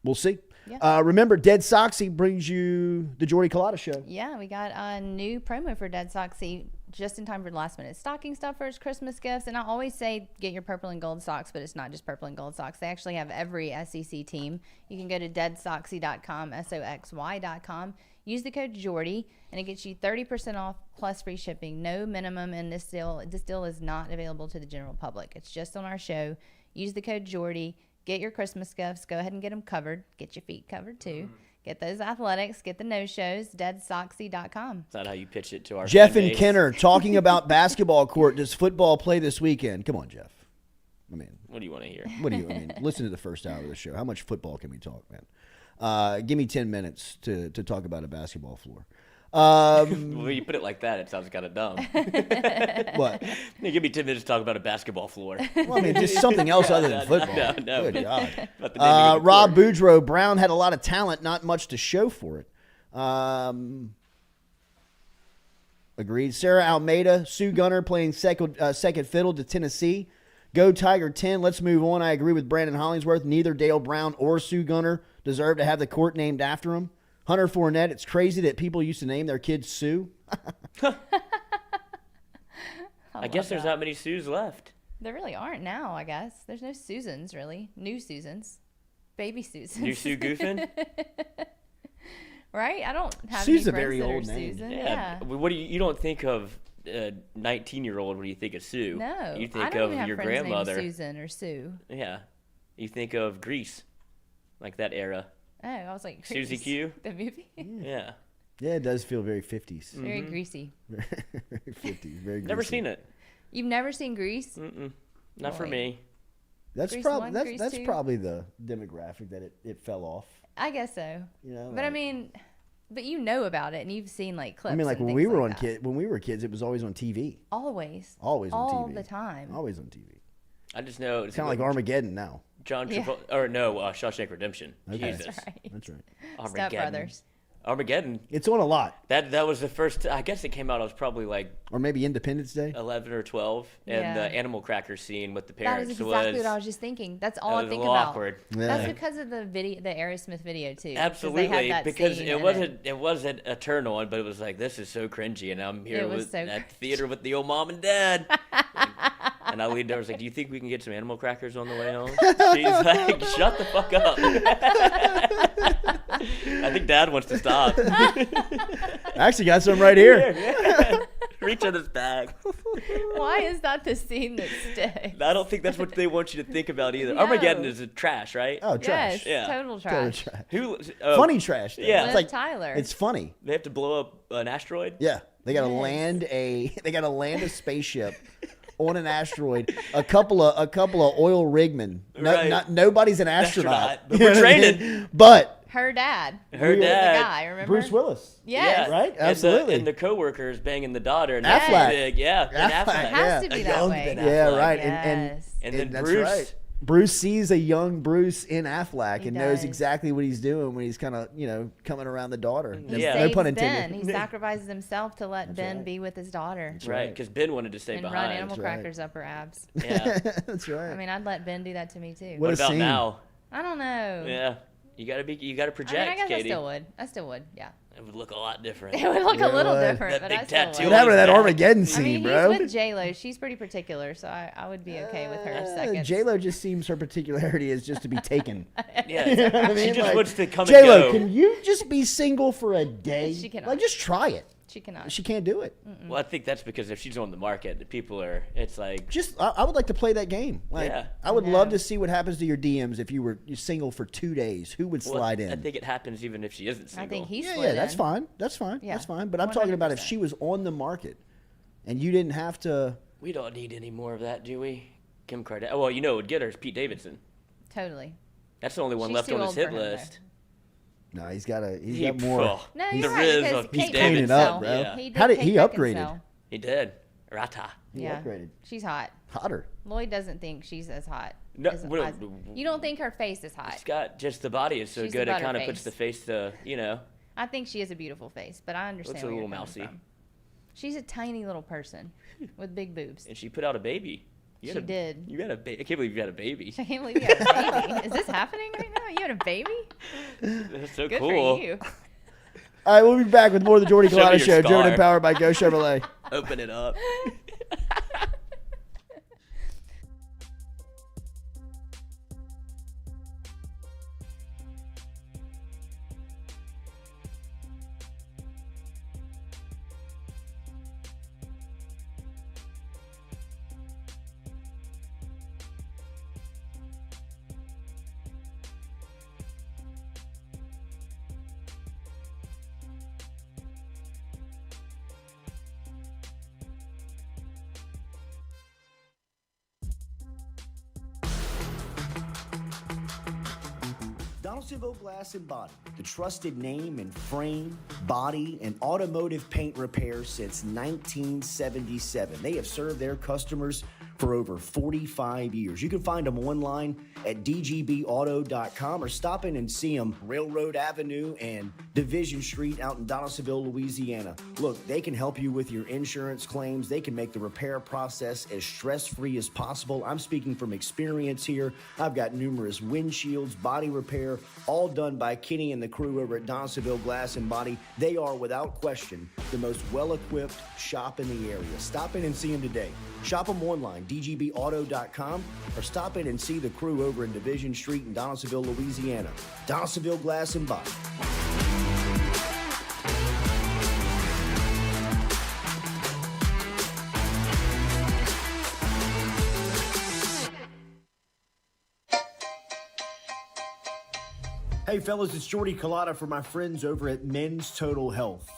we'll see. Yeah. Remember, Dead Soxy brings you the Jordy Culotta show. Yeah, we got a new promo for Dead Soxy just in time for the last minute stocking stuffers, Christmas gifts. And I always say get your purple and gold socks, but it's not just purple and gold socks. They actually have every SEC team. You can go to deadsoxy.com, SOXY.com. Use the code Jordy, and it gets you 30% off plus free shipping. No minimum, and this deal is not available to the general public. It's just on our show. Use the code Jordy. Get your Christmas gifts. Go ahead and get them covered. Get your feet covered, too. Get those athletics. Get the no-shows. Deadsoxy.com. Is that how you pitch it to our Jeff fan and base? Kenner talking about basketball court. Does football play this weekend? Come on, Jeff. I mean, What do you want to hear? Listen to the first hour of the show. How much football can we talk, man? Give me 10 minutes to talk about a basketball floor. When you put it like that, it sounds kind of dumb. What? Give me 10 minutes to talk about a basketball floor. Well, I mean, just something else other than football. No. Good God. About the naming of the Rob court. Boudreaux, Brown had a lot of talent, not much to show for it. Agreed. Sarah Almeida, Sue Gunner playing second fiddle to Tennessee. Go Tiger 10. Let's move on. I agree with Brandon Hollingsworth. Neither Dale Brown or Sue Gunner deserve to have the court named after them. Hunter Fournette, it's crazy that people used to name their kids Sue. I guess there's not many Sues left. There really aren't now, I guess. There's no Susans, really. New Susans. Baby Susans. New Sue Goofin? Right? I don't have Sue's any a very friends old that are name. Susan. Yeah. What do you don't think of a 19-year-old when you think of Sue? No. You I think don't of even have your friends named grandmother. Susan or Sue. Yeah. You think of Grease, like that era. Oh, I was like, Susie Grease. Q? The movie? Yeah. Yeah, it does feel very 50s. Very greasy. Very 50s. Very Never greasy. seen it. You've never seen Grease? Mm-mm. Not for Boy. me. That's Grease probably one, that's Grease that's two. probably the demographic that it fell off. I guess so. You know, But I like- mean, but you know about it and you've seen like clips. I mean, like and when we things were like on that. when we were kids, it was always on TV. Always. Always on All TV. the time. Always on TV. I just know It's kind of like Armageddon now. John Yeah. Travolta, or no, Shawshank Redemption. Okay. Jesus. That's right. That's right. Step Armageddon. Brothers. Armageddon. It's on a lot, That was the first. I guess it came out. I was probably like or maybe Independence Day. 11 or 12, and Yeah. the animal cracker scene with the That parents is exactly was what I was just thinking. That's all that I was a think little about. awkward. That's Yeah. because of the video, the Aerosmith video too. 'cause they Absolutely, had that because scene it in wasn't a turn on, but it was like, this is so cringy, and I'm here It was so at the theater with the old mom and dad. And I leaned over, I was like, do you think we can get some animal crackers on the way home? She's like, shut the fuck up. I think dad wants to stop. I actually got some right here. Reach in his bag. Why is that the scene that sticks? I don't think that's what they want you to think about either. No. Armageddon is a trash, right? Oh, trash. Yes, Yeah. total Total trash. trash. Who? Funny trash. Though. Yeah. It's Liv like Tyler. It's funny. They have to blow up an asteroid. Yeah, they got to Yes. land a spaceship on an asteroid. A couple of oil rigmen. Right. Nobody's an astronaut. Astronaut, but You know we're what I mean? training. But Her dad. Her was dad. The guy, remember? Bruce Willis. Yes. Yeah. Right? And Absolutely. And the coworker is banging the daughter. And Affleck. that's big. Yeah. Ben Affleck. Affleck. It has to Yeah. be A that young way. Ben Yeah, Affleck. right. Yes. And then that's Bruce. right. Bruce sees a young Bruce in Affleck He and knows does. exactly what he's doing when he's kind of, coming around the daughter. He Yeah. No saves pun Ben. intended. He sacrifices himself to let Ben right. be with his daughter Right. Because Ben wanted to stay and run behind. animal That's right. crackers up her abs. Yeah. That's right. I mean, I'd let Ben do that to me too. What What a about scene. now? I don't know. Yeah. You gotta project, I mean, I guess Katie. I still would. Yeah. It would look a lot different. It would look Yeah, a little it would. different, That but big I still tattoo would. What happened to that back. Armageddon I scene, mean, bro? he's with J-Lo. She's pretty particular, so I would be okay with her second. J-Lo just seems her particularity is just to be taken. Yeah. I mean, She just like, wants to come J-Lo, and go. can you just be single for a day? She cannot. Like, just try it. She cannot. She can't do it. Well, I think that's because if she's on the market, the people are. It's like. Just, I would like to play that game. Like, Yeah. I would No. love to see what happens to your DMs if you were single for 2 days. Who would Well, slide in? I think it happens even if she isn't single. I think he's yeah, that's fine. That's fine. Yeah, That's fine. But I'm talking about if 100%. she was on the market and you didn't have to. We don't need any more of that, do we? Kim Kardashian. Oh, well, what would get her is Pete Davidson. Totally. That's the only one She's left too on his old hit for him, though. list. No, he's got more. Oh, No, the you're Riz right, of because Pete Kate Cleaning Davidson. up, bro. Yeah. He How did Kate he upgraded? Beckinsale. He did. Rata. He Yeah. upgraded. She's hot. Hotter. Lloyd doesn't think she's as hot. No, as- well, as- you don't think her face is hot. It's got just the body is so She's good. It a kind of puts the face to, I think she has a beautiful face, but I understand Looks a where you're little coming mousy. from. She's a tiny little person with big boobs. And she put out a baby. You had She did. You had a baby. I can't believe you had a baby. I can't believe you had a baby. Is this happening right now? You had a baby? That's so Good cool. for you. All right, we'll be back with more of the Jordy Show me Culotta your Show, driven scar. and powered by Go Chevrolet. Open it up. Donaldsonville Glass and Body, the trusted name in frame, body, and automotive paint repair since 1977. They have served their customers for over 45 years. You can find them online at dgbauto.com or stop in and see them Railroad Avenue and Division Street out in Donaldsonville, Louisiana. Look, they can help you with your insurance claims. They can make the repair process as stress-free as possible. I'm speaking from experience here. I've got numerous windshields, body repair, all done by Kenny and the crew over at Donaldsonville Glass and Body. They are, without question, the most well-equipped shop in the area. Stop in and see them today. Shop them online, dgbauto.com, or stop in and see the crew over in Division Street in Donaldsonville, Louisiana. Donaldsonville Glass and Body. Hey fellas, it's Jordy Culotta for my friends over at Men's Total Health.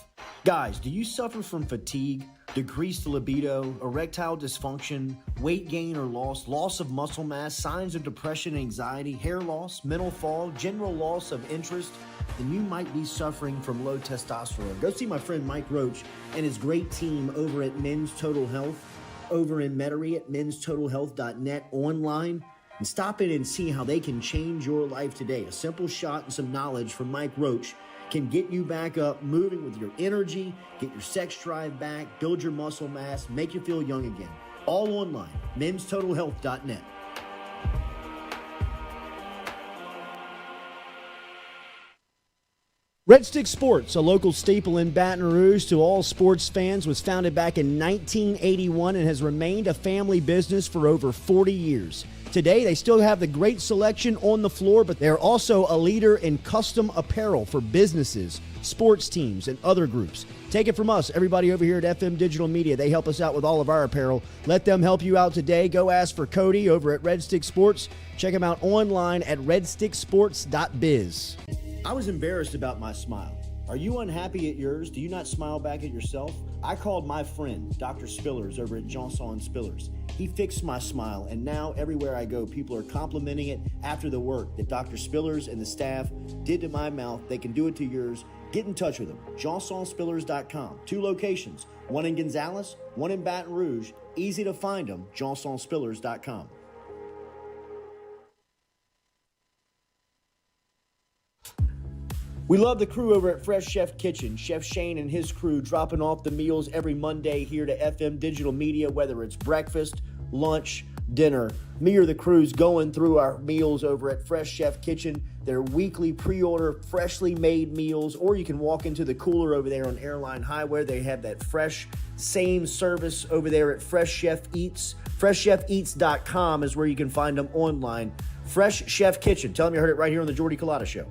Guys, do you suffer from fatigue? decreased libido, erectile dysfunction, weight gain or loss of muscle mass, signs of depression, anxiety, hair loss, mental fog, general loss of interest, then you might be suffering from low testosterone. Go see my friend Mike Roach and his great team over at Men's Total Health, over in Metairie at menstotalhealth.net online, and stop in and see how they can change your life today. A simple shot and some knowledge from Mike Roach can get you back up, moving with your energy, get your sex drive back, build your muscle mass, make you feel young again. All online, menstotalhealth.net. Red Stick Sports, a local staple in Baton Rouge to all sports fans, was founded back in 1981 and has remained a family business for over 40 years. Today, they still have the great selection on the floor, but they're also a leader in custom apparel for businesses, sports teams, and other groups. Take it from us, everybody over here at FM Digital Media. They help us out with all of our apparel. Let them help you out today. Go ask for Cody over at Red Stick Sports. Check him out online at redsticksports.biz. I was embarrassed about my smile. Are you unhappy at yours? Do you not smile back at yourself? I called my friend, Dr. Spillers, over at Johnson Spillers. He fixed my smile, and now everywhere I go, people are complimenting it after the work that Dr. Spillers and the staff did to my mouth. They can do it to yours. Get in touch with them. JohnsonSpillers.com. 2 locations, one in Gonzales, one in Baton Rouge. Easy to find them, JohnsonSpillers.com. We love the crew over at Fresh Chef Kitchen. Chef Shane and his crew dropping off the meals every Monday here to FM Digital Media, whether it's breakfast, lunch, dinner. Me or the crew's going through our meals over at Fresh Chef Kitchen. Their weekly pre-order, freshly made meals, or you can walk into the cooler over there on Airline Highway. They have that fresh, same service over there at Fresh Chef Eats. FreshChefEats.com is where you can find them online. Fresh Chef Kitchen. Tell them you heard it right here on the Jordy Culotta Show.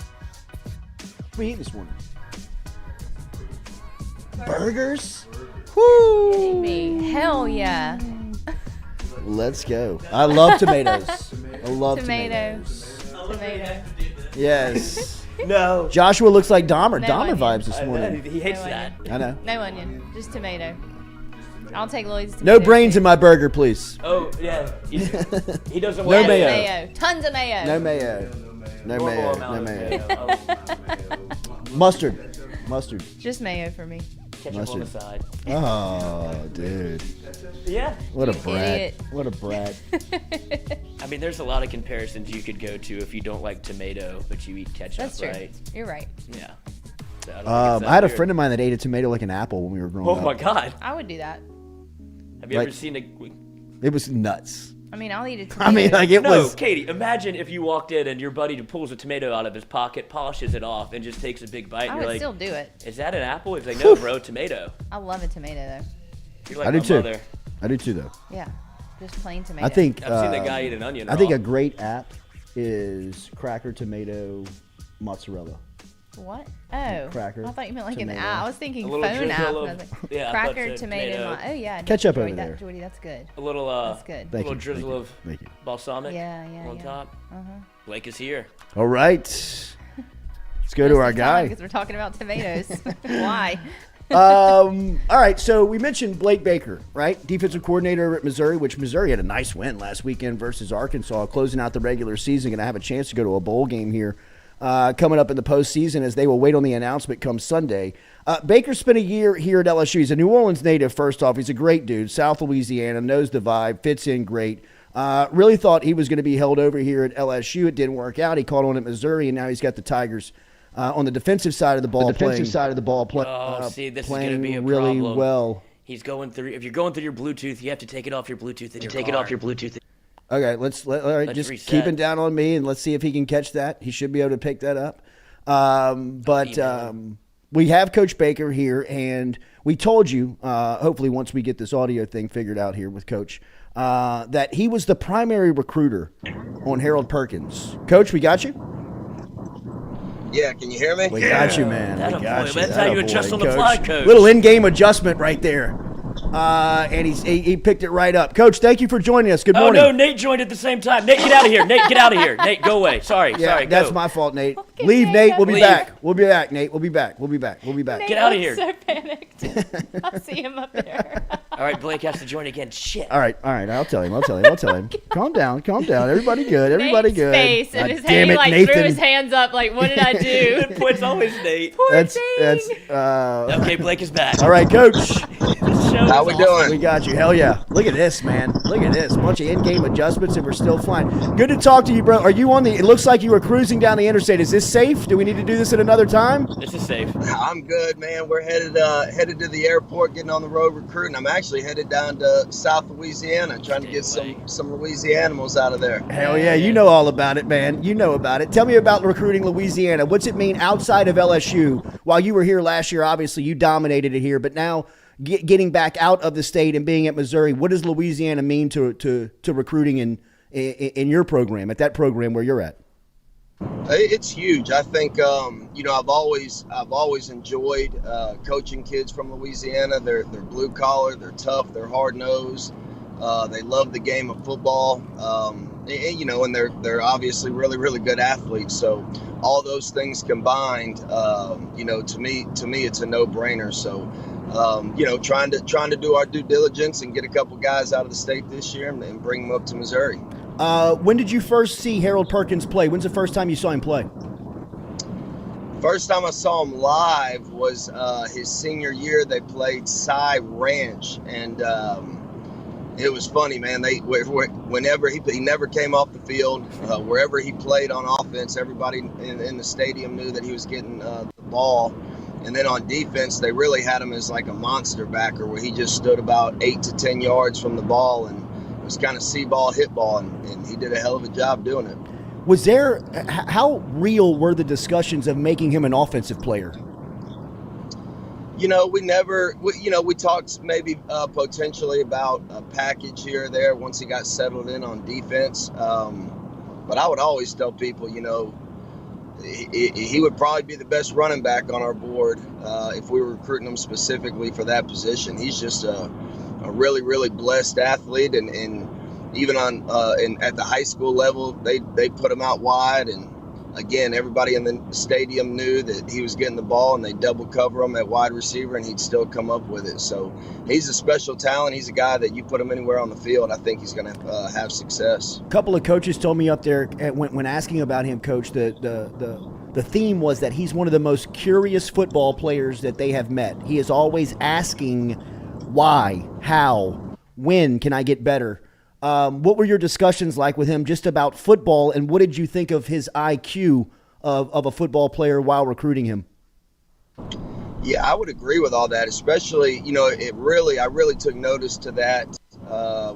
What are we eating this morning? Burgers? Woo! Me. Hell yeah. Let's go. I love tomatoes. I love Tomato. tomatoes. Tomato. Yes. No. Joshua looks like Dahmer. No Dahmer onion. vibes this morning. He hates No that. onion. I know. No onion. Just tomato. I'll take Lloyd's tomato. No brains in my burger, please. Oh, yeah. He doesn't No want mayo. Mayo. Tons of mayo. No mayo. No mayo. Normal No amount mayo. of mayo. Mustard. Mustard. Just mayo for me. Ketchup on the Mustard. side. Oh, dude. Yeah. What a You brat. idiot. What a brat. I mean, there's a lot of comparisons you could go to if you don't like tomato, but you eat ketchup, That's true. right? You're right. Yeah. So I don't think it's that I had a weird. friend of mine that ate a tomato like an apple when we were growing Oh up. my God. I would do that. Have you Like- ever seen a? It was nuts. I mean, I'll eat a tomato. I mean, like it No, was. Katie. Imagine if you walked in and your buddy pulls a tomato out of his pocket, polishes it off, and just takes a big bite. I And would you're like, still do it. "Is that an apple?" He's like, "No, bro, tomato." I love a tomato though. You're like I do my too. mother. I do too, though. Yeah, just plain tomato. I think. I've seen the guy eat an onion. I think raw. a great app is cracker, tomato, mozzarella. What? Oh, Cracker, I thought you meant like tomato. an app. I was thinking A phone little drizzle app. and of- I was like, yeah, I thought cracker, so, tomato. tomato. And I Ketchup enjoyed over that, there. Jordy, that's good. a little That's good. Thank little you, drizzle thank of you, thank you. balsamic Yeah, on top. Uh-huh. Blake is here. All right. Let's go to our guy. Because we're talking about tomatoes. Why? All right, so we mentioned Blake Baker, right? Defensive coordinator at Missouri, which Missouri had a nice win last weekend versus Arkansas, closing out the regular season. Going to have a chance to go to a bowl game here coming up in the postseason as they will wait on the announcement come Sunday. Baker spent a year here at LSU. He's a New Orleans native, first off. He's a great dude, South Louisiana, knows the vibe, fits in great. Really thought he was going to be held over here at LSU. It didn't work out. He caught on at Missouri, and now he's got the Tigers on the defensive side of the ball. See, this is going to be a really problem. Well. He's going through. If you're going through your Bluetooth, you have to take it off your Bluetooth in your car. Okay, let's just reset. keep it down on me, and let's see if he can catch that. He should be able to pick that up. We have Coach Baker here, and we told you, hopefully once we get this audio thing figured out here with Coach, that he was the primary recruiter on Harold Perkins. Coach, we got you? Yeah, can you hear me? We got you, man. We got you. That's how you adjust on the fly, Coach. Little in-game adjustment right there. And he picked it right up. Coach, thank you for joining us. Good morning. Oh, no, Nate joined at the same time. Nate, get out of here. Nate, get out of here. Nate, go away. Sorry, Yeah, go. that's my fault, Nate. Leave, Nate. We'll be Leave. back. We'll be back, Nate. We'll be back. Nate Get out of looks here. so panicked. I see him up there. All right, Blake has to join again. Shit. All right. I'll tell him. Calm down. Everybody good. Everybody Nate's good. face and God his damn hand, it, he Nathan. threw his hands up like, what did I do? Good point's always Nate. That's Okay, Blake is back. all right, Coach. How we doing? We got you. Hell yeah. Look at this, man. Look at this. Bunch of in-game adjustments, and we're still flying. Good to talk to you, bro. Are you on the – it looks like you were cruising down the interstate. Is this safe? Do we need to do this at another time? This is safe. I'm good, man. We're headed to the airport, getting on the road recruiting. I'm actually headed down to South Louisiana, trying to get some Louisianimals out of there. Hell yeah. You know all about it, man. You know about it. Tell me about recruiting Louisiana. What's it mean outside of LSU? While you were here last year, obviously you dominated it here, but now – getting back out of the state and being at Missouri, what does Louisiana mean to recruiting in your program, at that program where you're at? It's huge. I think I've always enjoyed coaching kids from Louisiana. They're blue collar, they're tough, they're hard nosed. They love the game of football, and they're obviously really, really good athletes. So all those things combined, to me it's a no brainer. So. Trying to do our due diligence and get a couple guys out of the state this year and bring them up to Missouri. When did you first see Harold Perkins play? When's the first time you saw him play? First time I saw him live was his senior year. They played Cy Ranch, and it was funny, man. Whenever he never came off the field, wherever he played on offense, everybody in the stadium knew that he was getting the ball. And then on defense, they really had him as like a monster backer where he just stood about 8 to 10 yards from the ball and was kind of see ball, hit ball, and he did a hell of a job doing it. Was there – how real were the discussions of making him an offensive player? We talked maybe potentially about a package here or there once he got settled in on defense. But I would always tell people, he would probably be the best running back on our board if we were recruiting him specifically for that position. He's just a really, really blessed athlete, and even at the high school level, they put him out wide, and again, everybody in the stadium knew that he was getting the ball, and they double cover him at wide receiver, and he'd still come up with it. So he's a special talent. He's a guy that you put him anywhere on the field, I think he's going to have success. A couple of coaches told me up there when asking about him, Coach, the theme was that he's one of the most curious football players that they have met. He is always asking why, how, when can I get better? What were your discussions like with him just about football, and what did you think of his IQ of a football player while recruiting him? Yeah, I would agree with all that, especially, I really took notice to that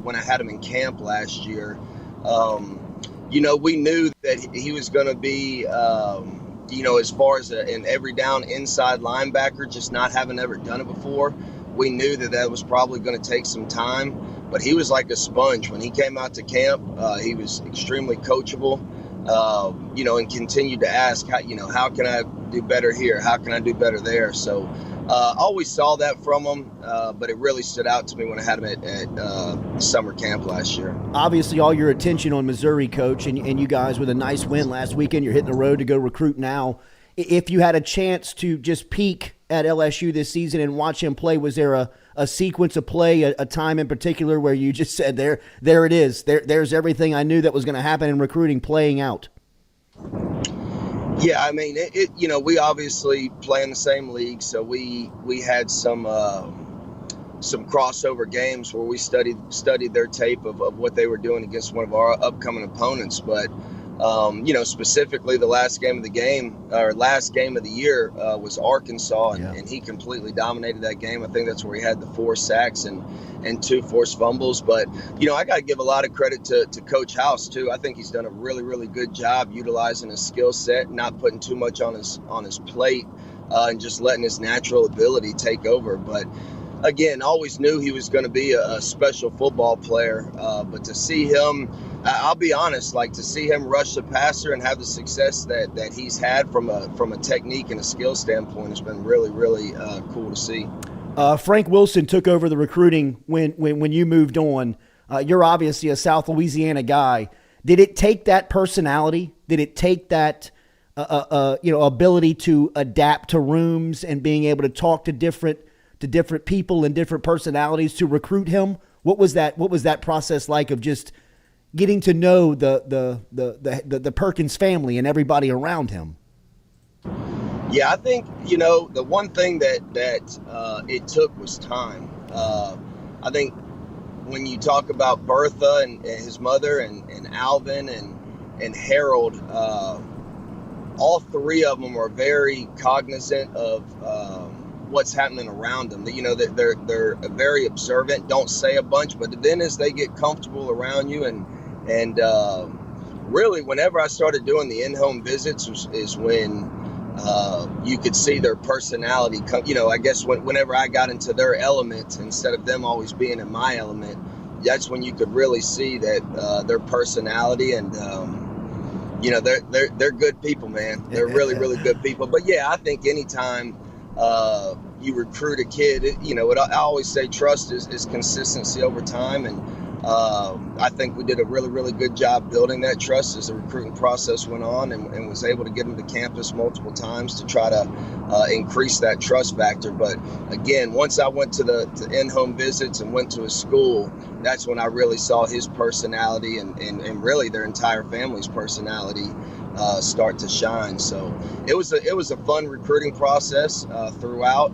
when I had him in camp last year. We knew that he was going to be, as far as an every down inside linebacker, just not having ever done it before. We knew that was probably going to take some time. But he was like a sponge. When he came out to camp, he was extremely coachable, and continued to ask, how can I do better here? How can I do better there? So always saw that from him, but it really stood out to me when I had him at summer camp last year. Obviously, all your attention on Missouri, Coach, and you guys with a nice win last weekend. You're hitting the road to go recruit now. If you had a chance to just peek at LSU this season and watch him play, was there a sequence of play, a time in particular where you just said, there it is, there's everything I knew that was going to happen in recruiting playing out? Yeah, I mean, we obviously play in the same league, so we had some crossover games where we studied their tape of what they were doing against one of our upcoming opponents. But specifically the last game of the year was Arkansas, and he completely dominated that game. I think that's where he had the 4 sacks and 2 forced fumbles. But I got to give a lot of credit to Coach House too. I think he's done a really, really good job utilizing his skill set, not putting too much on his plate, and just letting his natural ability take over. But again, always knew he was going to be a special football player. But to see him, I'll be honest, to see him rush the passer and have the success that he's had from a technique and a skill standpoint has been really, really cool to see. Frank Wilson took over the recruiting when you moved on. You're obviously a South Louisiana guy. Did it take that personality? Did it take that ability to adapt to rooms and being able to talk to different people and different personalities to recruit him? What was that process like of just getting to know the Perkins family and everybody around him? Yeah, I think the one thing that it took was time. I think when you talk about Bertha and his mother and Alvin and Harold, all 3 of them are very cognizant of what's happening around them. They're very observant, don't say a bunch, but then as they get comfortable around you and really whenever I started doing the in-home visits is when you could see their personality come. I guess whenever I got into their element instead of them always being in my element, that's when you could really see that their personality and they're good people, man. They're really, really good people. But yeah, I think anytime you recruit a kid, I always say trust is consistency over time, and I think we did a really, really good job building that trust as the recruiting process went on, and was able to get them to campus multiple times to try to increase that trust factor. But again, once I went to in-home visits and went to his school, that's when I really saw his personality and really their entire family's personality start to shine. So it was a fun recruiting process throughout.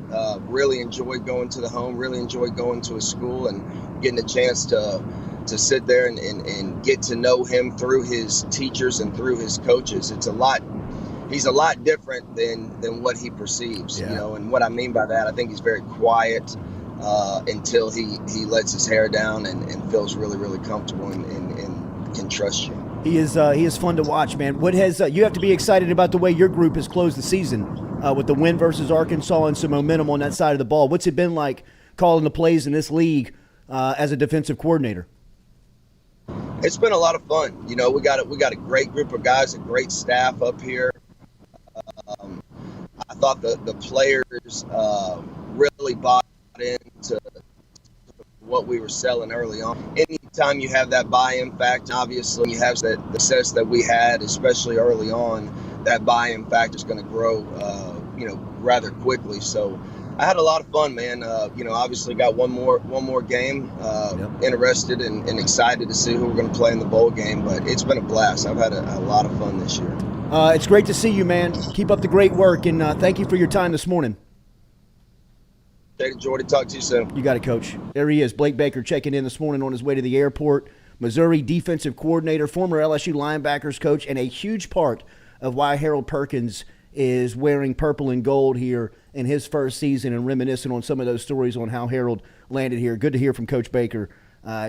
Really enjoyed going to the home, really enjoyed going to his school and getting a chance to sit there and get to know him through his teachers and through his coaches. He's a lot different than what he perceives, and what I mean by that, I think he's very quiet until he lets his hair down and feels really, really comfortable and can trust you. He is fun to watch, man. What has you have to be excited about the way your group has closed the season with the win versus Arkansas and some momentum on that side of the ball. What's it been like calling the plays in this league as a defensive coordinator? It's been a lot of fun. We got a great group of guys, a great staff up here. I thought the players really bought into what we were selling early on. Anytime you have that buy-in factor, obviously you have that success that we had, especially early on, that buy-in factor is going to grow, rather quickly. So I had a lot of fun, man. Obviously got one more game. Interested and excited to see who we're going to play in the bowl game. But it's been a blast. I've had a lot of fun this year. It's great to see you, man. Keep up the great work, and thank you for your time this morning. Take it, Jordy. Talk to you soon. You got it, Coach. There he is, Blake Baker, checking in this morning on his way to the airport. Missouri defensive coordinator, former LSU linebackers coach, and a huge part of why Harold Perkins is wearing purple and gold here in his first season and reminiscing on some of those stories on how Harold landed here. Good to hear from Coach Baker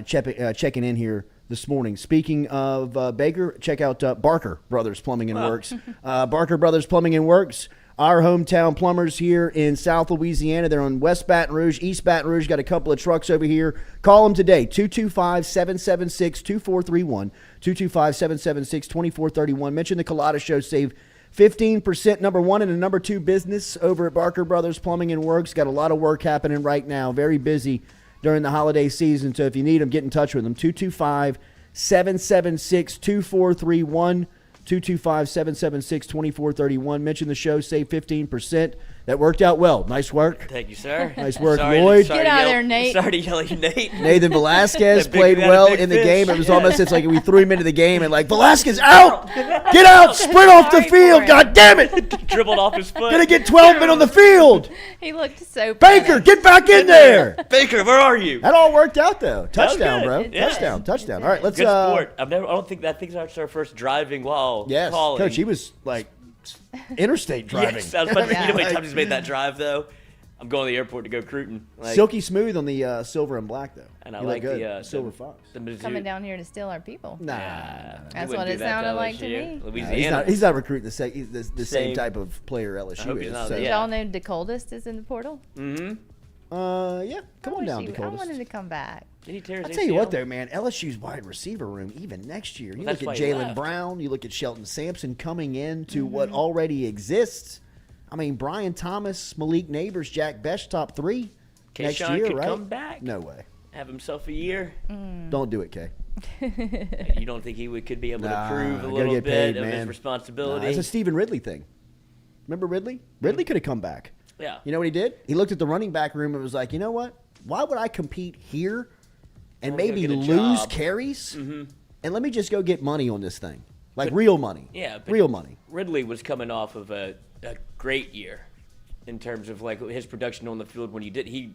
checking in here this morning. Speaking of Baker, check out Barker Brothers Plumbing and Works. Barker Brothers Plumbing and Works, our hometown plumbers here in South Louisiana. They're on West Baton Rouge, East Baton Rouge. Got a couple of trucks over here. Call them today, 225-776-2431, 225-776-2431. Mention the Culotta Show. Save 15%, number one and a number two business over at Barker Brothers Plumbing and Works. Got a lot of work happening right now. Very busy during the holiday season. So if you need them, get in touch with them. 225-776-2431, 225-776-2431. Mention the show, save 15%. That worked out well. Nice work. Thank you, sir. Nice work, Sorry Lloyd. Get out of there, Nate. Sorry to yell at you, Nate. Nathan Velasquez That big- played we had a well big in the fish. game. It was Yeah. almost, it's like we threw him into the game and like, Velasquez out! Get out! Sprint off the Sorry for field! him. God damn it! Dribbled off his foot. Gonna get 12 men on the field! He looked so Baker, panicked. get back in there! Baker, where are you? That all worked out though. was Touchdown, good. bro. Yeah. Touchdown. All right, let's Good sport. I don't think that's our first driving while Yes, calling. Coach, he was like interstate driving. Yes, I was about to, Yeah. you know how many times he's made that drive though? I'm going to the airport to go recruiting. Like, Silky smooth on the silver and black though. and I You look like good. the Silver fox. The Mizzou. Coming down here to steal our people. Nah, That's what it sounded like to me. Louisiana. he's not recruiting the same Same. type of player LSU hope he's is. not, so. Did yeah. y'all know DeColdest is in the portal? Mm-hmm. Yeah, come on down, I Dakota. want him to come back. Did he tear his I'll tell you what, ACL? though, man. LSU's wide receiver room, even next year. You Well, look at that's why he Jalen left. Brown. You look at Shelton Sampson coming into what already exists. I mean, Brian Thomas, Malik Neighbors, Jack Best, top three next Kayshawn year, could right? come back. No way. Have himself a year. Don't do it, Kay. You don't think he could be able Nah, to prove a gotta little get bit paid, of his man. responsibility? It's a Stephen Ridley thing. Remember Ridley? Ridley could have come back. Yeah. You know what he did? He looked at the running back room and was like, you know what? Why would I compete here and I'm gonna maybe get a lose job." carries? Mhm. And let me just go get money on this thing. Like real money. Yeah, but Real money. Ridley was coming off of a great year in terms of like his production on the field when he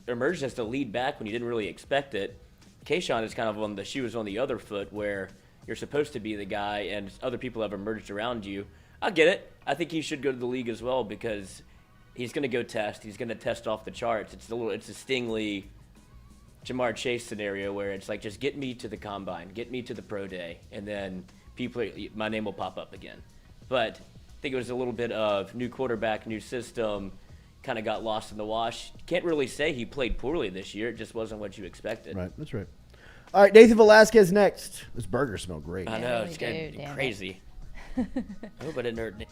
emerged as the lead back when you didn't really expect it. Kayshawn is kind of on the shoes on the other foot where you're supposed to be the guy and other people have emerged around you. I get it. I think he should go to the league as well because he's going to go test. He's going to test off the charts. It's a Stingley, Jamar Chase scenario where it's like just get me to the combine, get me to the pro day, and then my name will pop up again. But I think it was a little bit of new quarterback, new system, kind of got lost in the wash. Can't really say he played poorly this year. It just wasn't what you expected. Right, that's right. All right, Nathan Velasquez next. This burger smells great. I know, really it's do, getting damn it. crazy. I hope I didn't hurt Nick.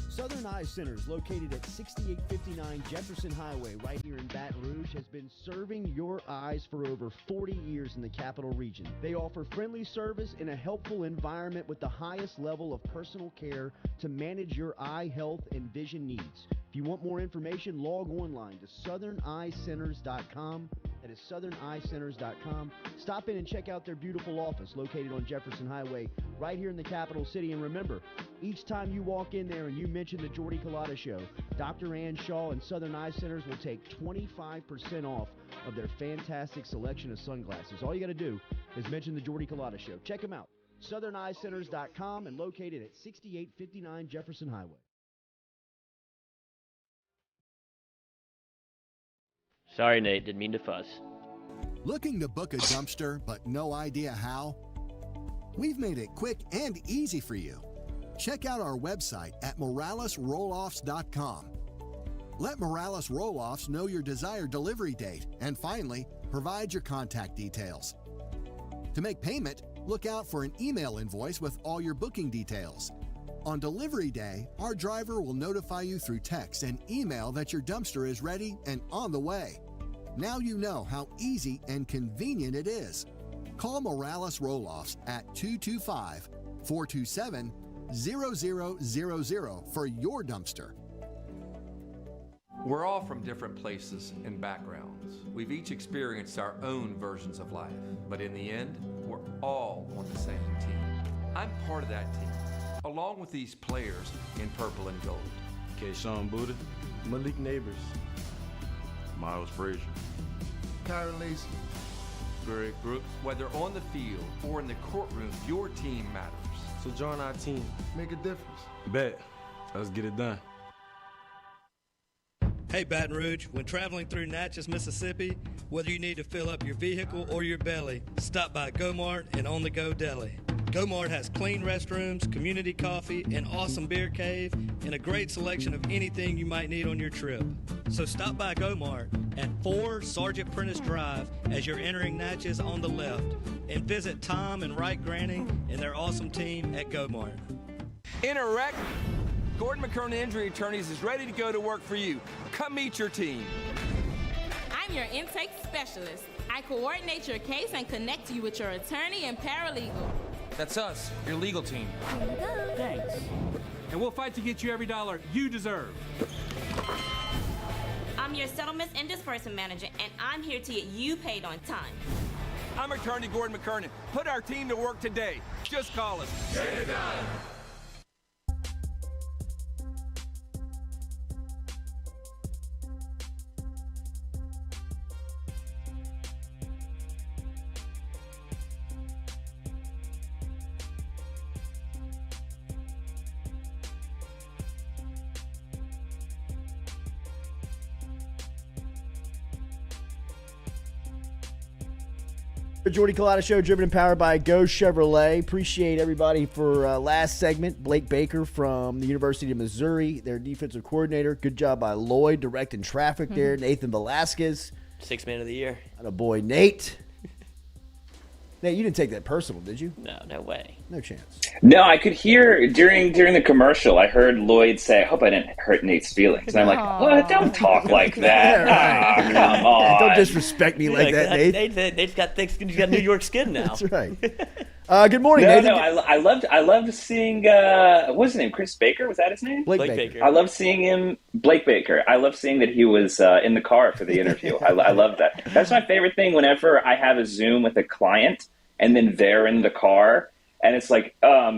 Southern Eye Centers, located at 6859 Jefferson Highway, right here in Baton Rouge, has been serving your eyes for over 40 years in the capital region. They offer friendly service in a helpful environment with the highest level of personal care to manage your eye health and vision needs. If you want more information, log online to southerneyecenters.com. That is southerneyecenters.com. Stop in and check out their beautiful office located on Jefferson Highway right here in the capital city. And remember, each time you walk in there and you mention the Jordy Culotta Show, Dr. Ann Shaw and Southern Eye Centers will take 25% off of their fantastic selection of sunglasses. All you got to do is mention the Jordy Culotta Show. Check them out. southerneyecenters.com and located at 6859 Jefferson Highway. Sorry, Nate. Didn't mean to fuss. Looking to book a dumpster but no idea how? We've made it quick and easy for you. Check out our website at moralesrolloffs.com. Let Morales Roll-Offs know your desired delivery date, and finally, provide your contact details. To make payment, look out for an email invoice with all your booking details. On delivery day, our driver will notify you through text and email that your dumpster is ready and on the way. Now you know how easy and convenient it is. Call Morales Roll-Offs at 225-427-0000 for your dumpster. We're all from different places and backgrounds. We've each experienced our own versions of life, but in the end, we're all on the same team. I'm part of that team, along with these players in purple and gold. Kayshawn Buddha, Malik Neighbors, Miles Frazier, Kyron Lacey, Greg Brooks. Whether on the field or in the courtroom, your team matters. So join our team. Make a difference. Bet. Let's get it done. Hey, Baton Rouge, when traveling through Natchez, Mississippi, whether you need to fill up your vehicle or your belly, stop by Go-Mart and On The Go Deli. Go-Mart has clean restrooms, community coffee, an awesome beer cave, and a great selection of anything you might need on your trip. So stop by Go-Mart at 4 Sergeant Prentice Drive as you're entering Natchez on the left, and visit Tom and Wright Granning and their awesome team at Go-Mart. In a wreck, Gordon McKernan Injury Attorneys is ready to go to work for you. Come meet your team. I'm your intake specialist. I coordinate your case and connect you with your attorney and paralegal. That's us, your legal team. Thanks. And we'll fight to get you every dollar you deserve. I'm your settlements and disbursement manager, and I'm here to get you paid on time. I'm Attorney Gordon McKernan. Put our team to work today. Just call us. Get it done. The Jordy Culotta Show, driven and powered by Go Chevrolet. Appreciate everybody for last segment. Blake Baker from the University of Missouri, their defensive coordinator. Good job by Lloyd directing traffic there. Nathan Velasquez. 6th man of the year. And a boy, Nate. Nate, you didn't take that personal, did you? No way. No chance. No, I could hear during the commercial, I heard Lloyd say, I hope I didn't hurt Nate's feelings. And I'm like, what? Don't talk like that. Yeah, right. Come on. Don't disrespect me like that, Nate. Nate's got thick skin. He's got New York skin now. That's right. Good morning, Nathan. No, I loved seeing, what was his name? Chris Baker? Was that his name? Blake Baker. I love seeing him, Blake Baker. I love seeing that he was in the car for the interview. I love that. That's my favorite thing whenever I have a Zoom with a client and then they're in the car and it's like, are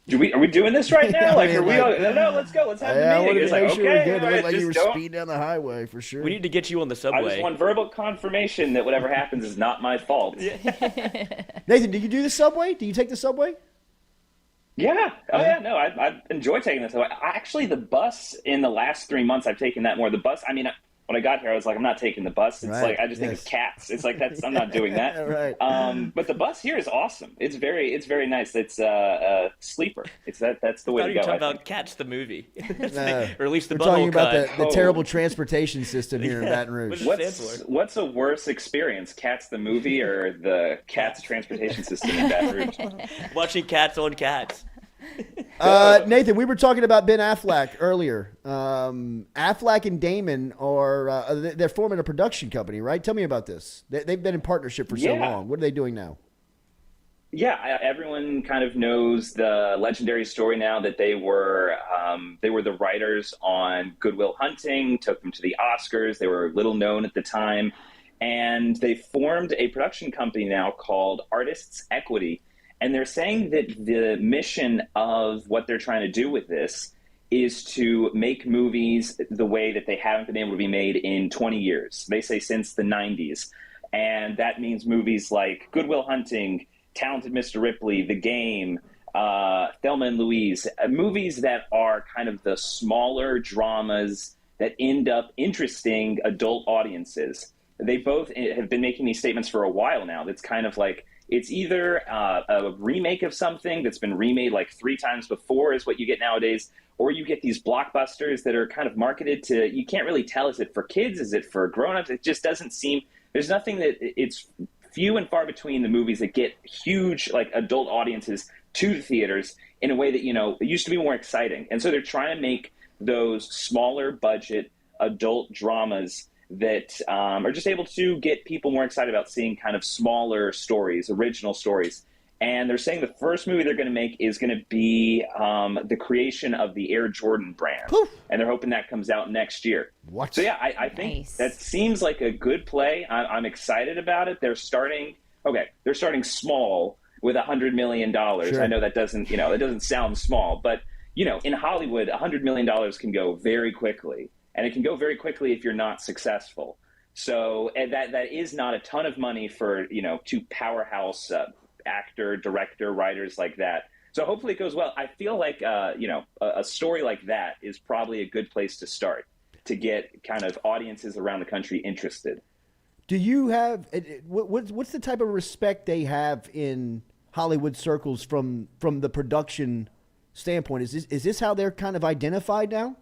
we doing this right now? Like, are we? No, let's go. Let's have the meeting. It's like, make sure we're good. It all looked right, like you were just speeding down the highway for sure. We need to get you on the I subway. just want verbal confirmation that whatever happens is not my fault. Nathan, do you do the subway? Do you take the subway? Yeah. Oh, yeah. No, I enjoy taking this. Actually, the bus in the last 3 months, I've taken that more. The bus, I mean, when I got here, I was like, I'm not taking the bus. It's like, I just think of cats. It's like, I'm not doing that. Right. But the bus here is awesome. It's very nice. It's a sleeper. That's the way to go. You're talking about Cats the movie. Or at least the we're talking about cut. the terrible transportation system here in Baton Rouge. What's a worse experience, Cats the movie or the Cats transportation system in Baton Rouge? Watching Cats on Cats. Nathan, we were talking about Ben Affleck earlier. Affleck and Damon they're forming a production company, right? Tell me about this. They've been in partnership for so long. What are they doing now? Yeah, everyone kind of knows the legendary story now that they were the writers on Good Will Hunting, took them to the Oscars. They were little known at the time, and they formed a production company now called Artists Equity. And they're saying that the mission of what they're trying to do with this is to make movies the way that they haven't been able to be made in 20 years. They say since the 90s. And that means movies like Good Will Hunting, Talented Mr. Ripley, The Game, Thelma and Louise, movies that are kind of the smaller dramas that end up interesting adult audiences. They both have been making these statements for a while now. That's kind of like, it's either a remake of something that's been remade like 3 times before is what you get nowadays, or you get these blockbusters that are kind of marketed to, you can't really tell, is it for kids, is it for grown-ups? It just doesn't seem, there's nothing that, it's few and far between the movies that get huge like adult audiences to the theaters in a way that, it used to be more exciting. And so they're trying to make those smaller budget adult dramas that are just able to get people more excited about seeing kind of smaller stories, original stories. And they're saying the first movie they're going to make is going to be the creation of the Air Jordan brand. Poof. And they're hoping that comes out next year. What? So, yeah, I think that seems like a good play. I'm excited about it. They're starting small with $100 million. Sure. I know that doesn't, it doesn't sound small. But, in Hollywood, $100 million can go very quickly. And it can go very quickly if you're not successful. So that is not a ton of money for, 2 powerhouse actor, director, writers like that. So hopefully it goes well. I feel like, a story like that is probably a good place to start to get kind of audiences around the country interested. Do you have what's the type of respect they have in Hollywood circles from the production standpoint? Is this how they're kind of identified now?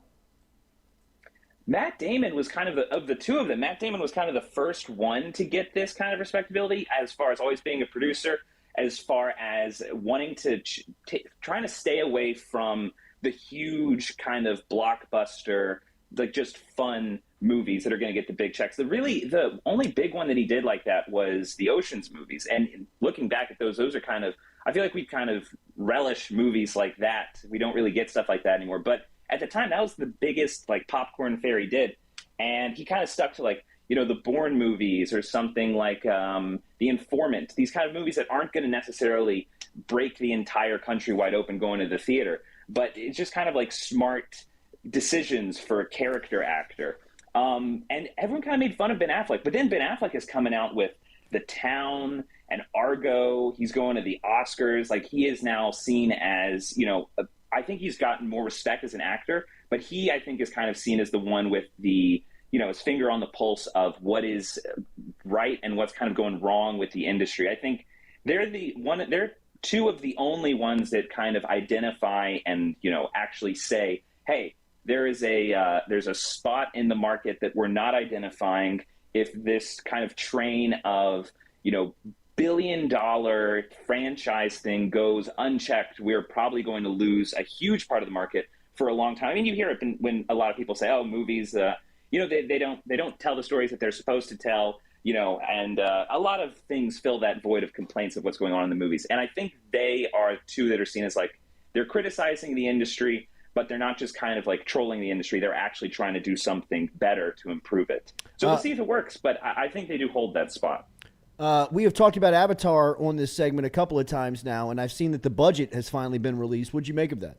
Matt Damon was kind of the two of them. Matt Damon was kind of the first one to get this kind of respectability as far as always being a producer, as far as wanting to trying to stay away from the huge kind of blockbuster, like just fun movies that are going to get the big checks. The only big one that he did like that was the Ocean's movies. And looking back at those are kind of I feel like we kind of relish movies like that. We don't really get stuff like that anymore. But at the time, that was the biggest like popcorn fare he did. And he kind of stuck to like, you know, the Bourne movies or something like The Informant, these kind of movies that aren't going to necessarily break the entire country wide open going to the theater. But it's just kind of like smart decisions for a character actor. And everyone kind of made fun of Ben Affleck. But then Ben Affleck is coming out with The Town and Argo. He's going to the Oscars. Like, he is now seen as, you know, I think he's gotten more respect as an actor. But he, I think, is kind of seen as the one with the, you know, his finger on the pulse of what is right and what's kind of going wrong with the industry. I think they're two of the only ones that kind of identify and, you know, actually say, hey, there's a spot in the market that we're not identifying. If this kind of train of, you know, billion-dollar franchise thing goes unchecked, we're probably going to lose a huge part of the market for a long time. I mean, you hear it when a lot of people say, oh, movies, you know, they don't tell the stories that they're supposed to tell, you know, and a lot of things fill that void of complaints of what's going on in the movies. And I think they are two that are seen as like, they're criticizing the industry, but they're not just kind of like trolling the industry. They're actually trying to do something better to improve it. So we'll see if it works, but I think they do hold that spot. We have talked about Avatar on this segment a couple of times now, and I've seen that the budget has finally been released. What'd you make of that?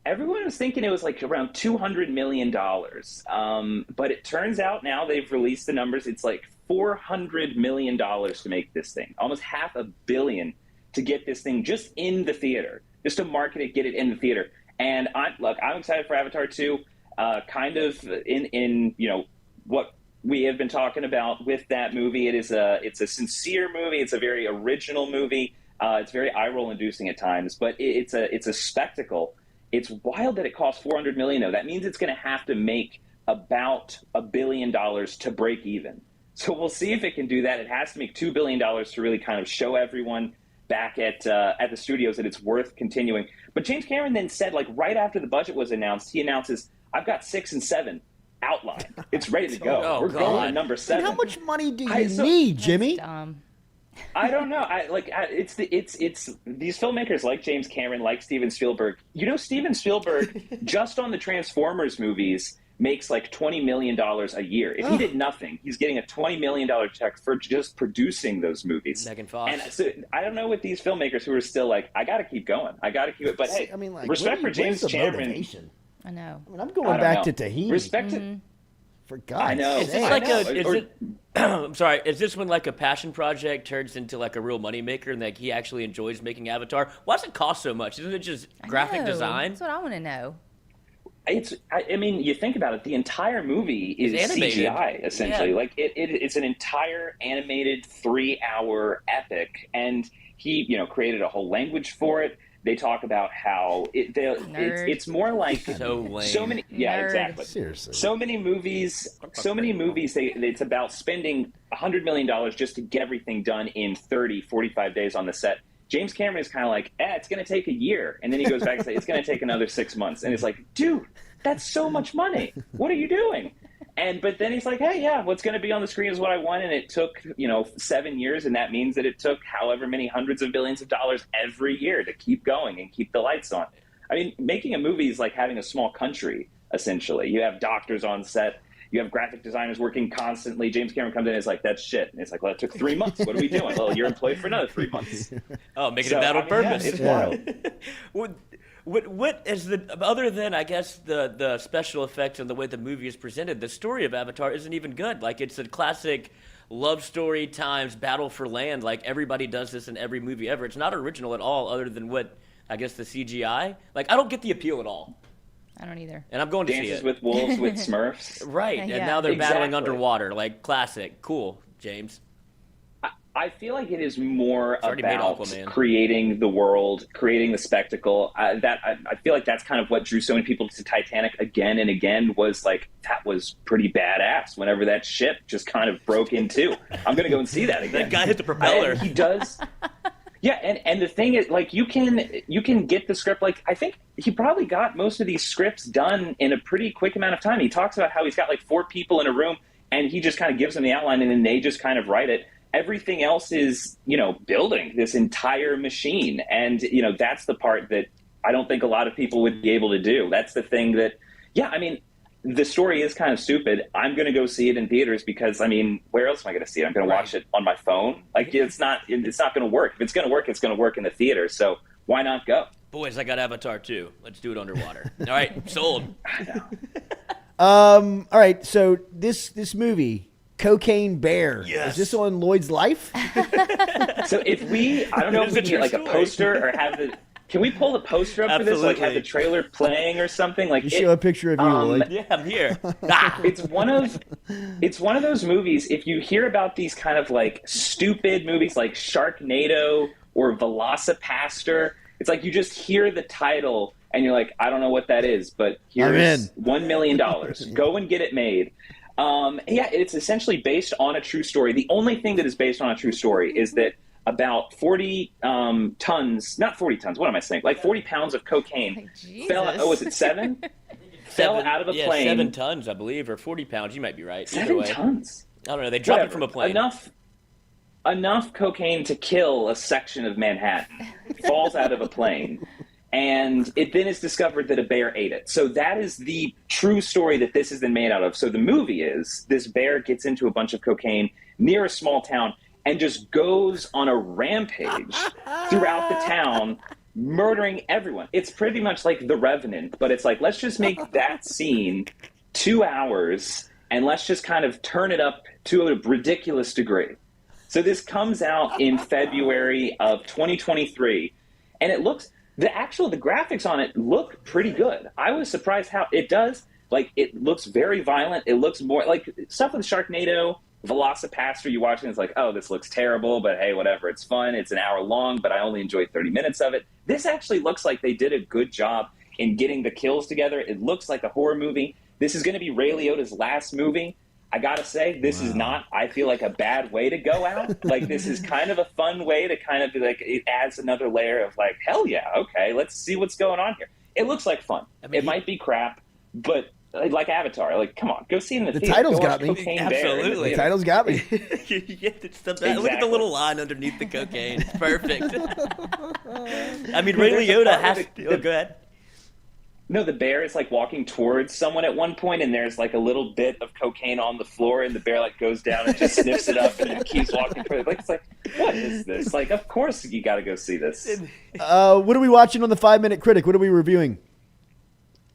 Everyone was thinking it was like around $200 million. But it turns out now they've released the numbers. It's like $400 million to make this thing. Almost $500 million to get this thing just in the theater, just to market it, get it in the theater. And I'm excited for Avatar 2, kind of in you know, what we have been talking about with that movie. It's a sincere movie. It's a very original movie. It's very eye-roll inducing at times, but it's a spectacle. It's wild that it costs $400 million, though. That means it's going to have to make about $1 billion to break even. So we'll see if it can do that. It has to make $2 billion to really kind of show everyone back at the studios that it's worth continuing. But James Cameron then said, like, right after the budget was announced, he announces, I've got 6 and 7 outlined. It's ready to go. We're going to number 7. And how much money do you need, Jimmy? I don't know. It's these filmmakers like James Cameron, like Steven Spielberg. You know, Steven Spielberg, just on the Transformers movies, makes like $20 million a year. If he did nothing, he's getting a $20 million check for just producing those movies. Megan Fox. And so I don't know with these filmmakers who are still like, I got to keep going. I got to keep it. But hey, I mean, like, respect for James Cameron. Motivation? I know. I mean, I'm going back to Tahiti. Respect to. For God's Is this sake. like I'm sorry. Is this when like a passion project turns into like a real moneymaker and like he actually enjoys making Avatar? Why does it cost so much? Isn't it just graphic design? That's what I want to know. I mean, you think about it. The entire movie is animated. CGI, essentially. Yeah. Like it's an entire animated 3-hour epic, and he, you know, created a whole language for it. They talk about how it's more like so lame. So many, yeah, Nerd. exactly. Seriously. So many movies. It's about spending $100 million just to get everything done in 30, 45 days on the set. James Cameron is kind of like, it's going to take a year. And then he goes back and says, it's going to take another 6 months. And it's like, dude, that's so much money. What are you doing? But then he's like, hey, yeah, what's going to be on the screen is what I want. And it took, 7 years. And that means that it took however many hundreds of billions of dollars every year to keep going and keep the lights on. I mean, making a movie is like having a small country, essentially. You have doctors on set. You have graphic designers working constantly. James Cameron comes in and is like, that's shit. And it's like, well, it took 3 months. What are we doing? Well, you're employed for another 3 months. Oh, making it that on purpose. Yeah, it's wild. What is other than, I guess, the special effects and the way the movie is presented, the story of Avatar isn't even good. Like, it's a classic love story times battle for land. Like, everybody does this in every movie ever. It's not original at all, other than what, I guess, the CGI. Like, I don't get the appeal at all. I don't either. And I'm going to see it. Dances with Wolves with Smurfs. Right, and now they're battling underwater. Like, classic. Cool, James. I feel like it is more already about made Aquaman. creating the world, creating the spectacle. I feel like that's kind of what drew so many people to Titanic again and again, was like, that was pretty badass whenever that ship just kind of broke in two. I'm going to go and see that again. That guy hit the propeller. He does. Yeah, and the thing is, like, you can get the script. Like, I think he probably got most of these scripts done in a pretty quick amount of time. He talks about how he's got like 4 people in a room, and he just kind of gives them the outline, and then they just kind of write it. everything else is, building this entire machine. And, that's the part that I don't think a lot of people would be able to do. That's the thing that, the story is kind of stupid. I'm going to go see it in theaters because, where else am I going to see it? I'm going to watch it on my phone. Like, it's not going to work. If it's going to work, it's going to work in the theater. So why not go? Boys, I got Avatar too. Let's do it underwater. All right, sold. All right, so this movie, Cocaine Bear, is this on Lloyd's Life? So I don't know if we can get like a poster or have can we pull the poster up for this? Like have the trailer playing or something? Like show a picture of you, Lloyd. Yeah, I'm here. It's one of those movies. If you hear about these kind of like stupid movies like Sharknado or Velocipaster, it's like you just hear the title and you're like, I don't know what that is, but here's $1 million. Go and get it made. It's essentially based on a true story. The only thing that is based on a true story is that about 40 tons, not 40 tons, what am I saying? Like 40 pounds of cocaine fell, was it 7? Fell out of a plane. 7 tons, I believe, or 40 pounds. You might be right. 7 tons? I don't know. They dropped it from a plane. Enough cocaine to kill a section of Manhattan falls out of a plane. And it then is discovered that a bear ate it. So that is the true story that this has been made out of. So the movie is this bear gets into a bunch of cocaine near a small town and just goes on a rampage throughout the town, murdering everyone. It's pretty much like The Revenant, but it's like, let's just make that scene 2 hours and let's just kind of turn it up to a ridiculous degree. So this comes out in February of 2023, and it looks... The graphics on it look pretty good. I was surprised how it does. Like, it looks very violent. It looks more like stuff with Sharknado, Velocipaster. You watch it and it's like, oh, this looks terrible, but hey, whatever. It's fun. It's an hour long, but I only enjoyed 30 minutes of it. This actually looks like they did a good job in getting the kills together. It looks like a horror movie. This is going to be Ray Liotta's last movie. I gotta say, this is not, I feel like, a bad way to go out. Like, this is kind of a fun way to kind of be like, it adds another layer of like, hell yeah, okay, let's see what's going on here. It looks like fun. It might be crap, but like Avatar, like, come on, go see it in the theater. Title's got me. Absolutely. The title's got me. You get Look at the little line underneath the cocaine. It's perfect. Ray Liotta has to... go ahead. No, the bear is like walking towards someone at one point, and there's like a little bit of cocaine on the floor, and the bear like goes down and just sniffs it up and then keeps walking further. Like, it's like, what is this? Like, of course you got to go see this. What are we watching on the 5-Minute Critic? What are we reviewing?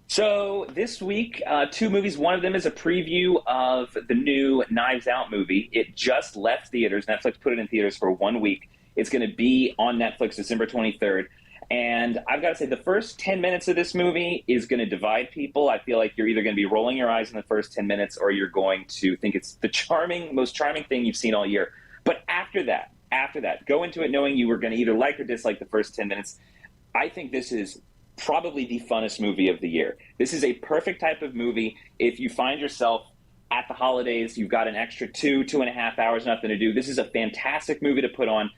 So this week, 2 movies. One of them is a preview of the new Knives Out movie. It just left theaters. Netflix put it in theaters for 1 week. It's going to be on Netflix December 23rd. And I've got to say, the first 10 minutes of this movie is going to divide people. I feel like you're either going to be rolling your eyes in the first 10 minutes or you're going to think it's the most charming thing you've seen all year. But after that, go into it knowing you were going to either like or dislike the first 10 minutes. I think this is probably the funnest movie of the year. This is a perfect type of movie. If you find yourself at the holidays, you've got an extra 2.5 hours, nothing to do. This is a fantastic movie to put on.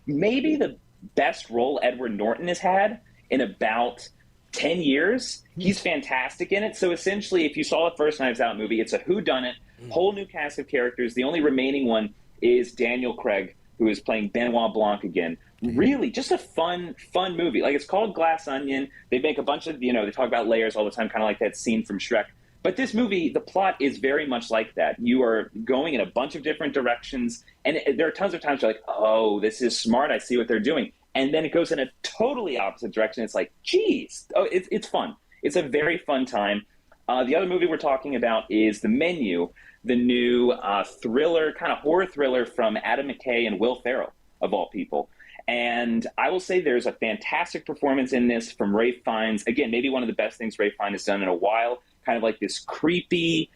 Maybe the best role Edward Norton has had in about 10 years. He's fantastic in it. So essentially, if you saw the first Knives Out movie, it's a whodunit, whole new cast of characters. The only remaining one is Daniel Craig, who is playing Benoit Blanc again. Really, just a fun movie. Like, it's called Glass Onion. They make a bunch of, they talk about layers all the time, kind of like that scene from Shrek. But this movie, the plot is very much like that. You are going in a bunch of different directions, and there are tons of times you're like, oh, this is smart. I see what they're doing. And then it goes in a totally opposite direction. It's like, geez, it's fun. It's a very fun time. The other movie we're talking about is The Menu, the new thriller, kind of horror thriller from Adam McKay and Will Ferrell, of all people. And I will say there's a fantastic performance in this from Ralph Fiennes. Again, maybe one of the best things Ralph Fiennes has done in a while. Kind of like this creepy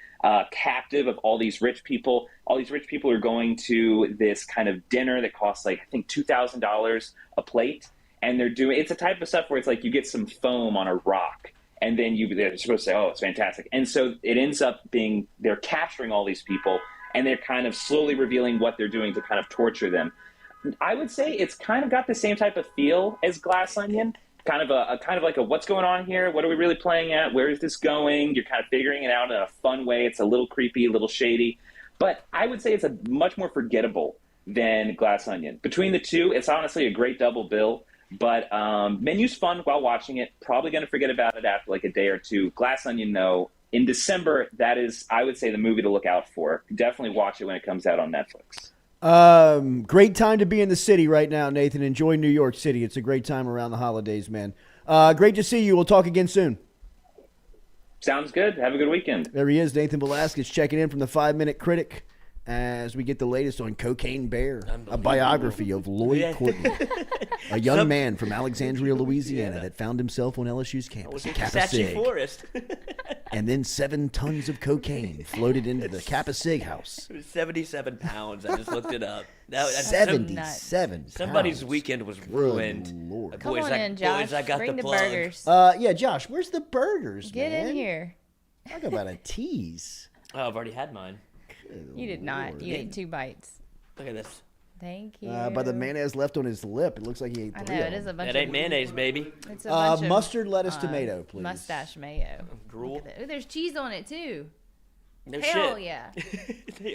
captive of all these rich people. All these rich people are going to this kind of dinner that costs like, I think, $2,000 a plate. And it's a type of stuff where it's like you get some foam on a rock and then they're supposed to say, oh, it's fantastic. And so it ends up being, they're capturing all these people and they're kind of slowly revealing what they're doing to kind of torture them. I would say it's kind of got the same type of feel as Glass Onion. Kind of like a what's going on here? What are we really playing at? Where is this going? You're kind of figuring it out in a fun way. It's a little creepy, a little shady. But I would say it's a much more forgettable than Glass Onion. Between the two, it's honestly a great double bill. But Menu's fun while watching it. Probably going to forget about it after like a day or two. Glass Onion, though, in December, that is, I would say, the movie to look out for. Definitely watch it when it comes out on Netflix. Great time to be in the city right now, Nathan. Enjoy New York City. It's a great time around the holidays, man. Great to see you. We'll talk again soon. Sounds good. Have a good weekend. There he is, Nathan Velasquez, checking in from the 5-Minute Critic as we get the latest on Cocaine Bear, a biography of Lloyd Courtney, a young man from Alexandria, Louisiana, that found himself on LSU's campus at Kappa Sig. Forest. And then 7 tons of cocaine floated into the Kappa Sig house. It was 77 pounds. I just looked it up. That's 77 pounds. Somebody's weekend was ruined. Lord. Come on in, Josh. Boys, I got Bring the plug. burgers. Yeah, Josh, where's the burgers, Get man? in here. Talk about a tease. Oh, I've already had mine. You did not. You ate 2 bites. Look at this. Thank you. By the mayonnaise left on his lip, it looks like he ate 3 I know, of it is them. a bunch That ain't mayonnaise, baby. It's a bunch of mustard, lettuce, tomato, please. Mustache mayo. Drool. Ooh, there's cheese on it, too. No Hell shit. yeah.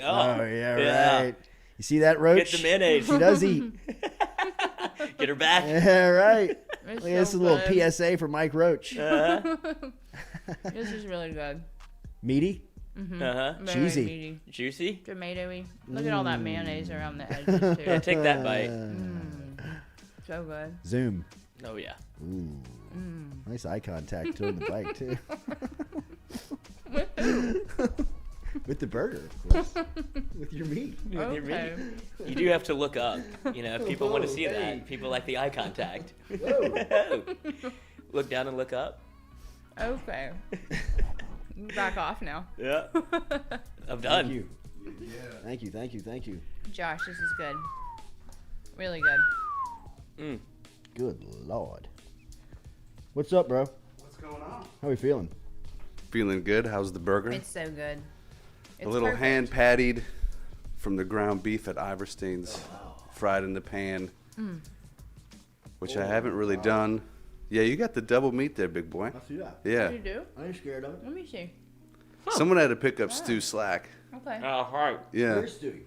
Oh, yeah, right. You see that, Roach? Get the mayonnaise. She does eat. Get her back. Yeah, right. It's Look, this is so a little good. PSA for Mike Roach. This is really good. Meaty? Very Cheesy. meaty. Juicy. Tomatoey. Look at all that mayonnaise around the edges, too. Yeah, take that bite. So good. Zoom. Oh, yeah. Ooh. Nice eye contact toward the bike, too. With the burger, of course. With your meat. Okay. You do have to look up. You know, if people want to see that. People like the eye contact. Whoa. Look down and look up. Okay. Back off now. Yeah. I'm done. Thank you. Thank you. Josh, this is good. Really good. Good Lord. What's up, bro? What's going on? How we feeling? Feeling good. How's the burger? It's so good. It's a little perfect. hand pattied from the ground beef at Iverstein's, fried in the pan, which I haven't really done. Yeah, you got the double meat there, big boy. I see that. Yeah. You do? I ain't scared of it. Let me see. Someone had to pick up Stu slack. Okay. Right. Yeah. Where's Stewie?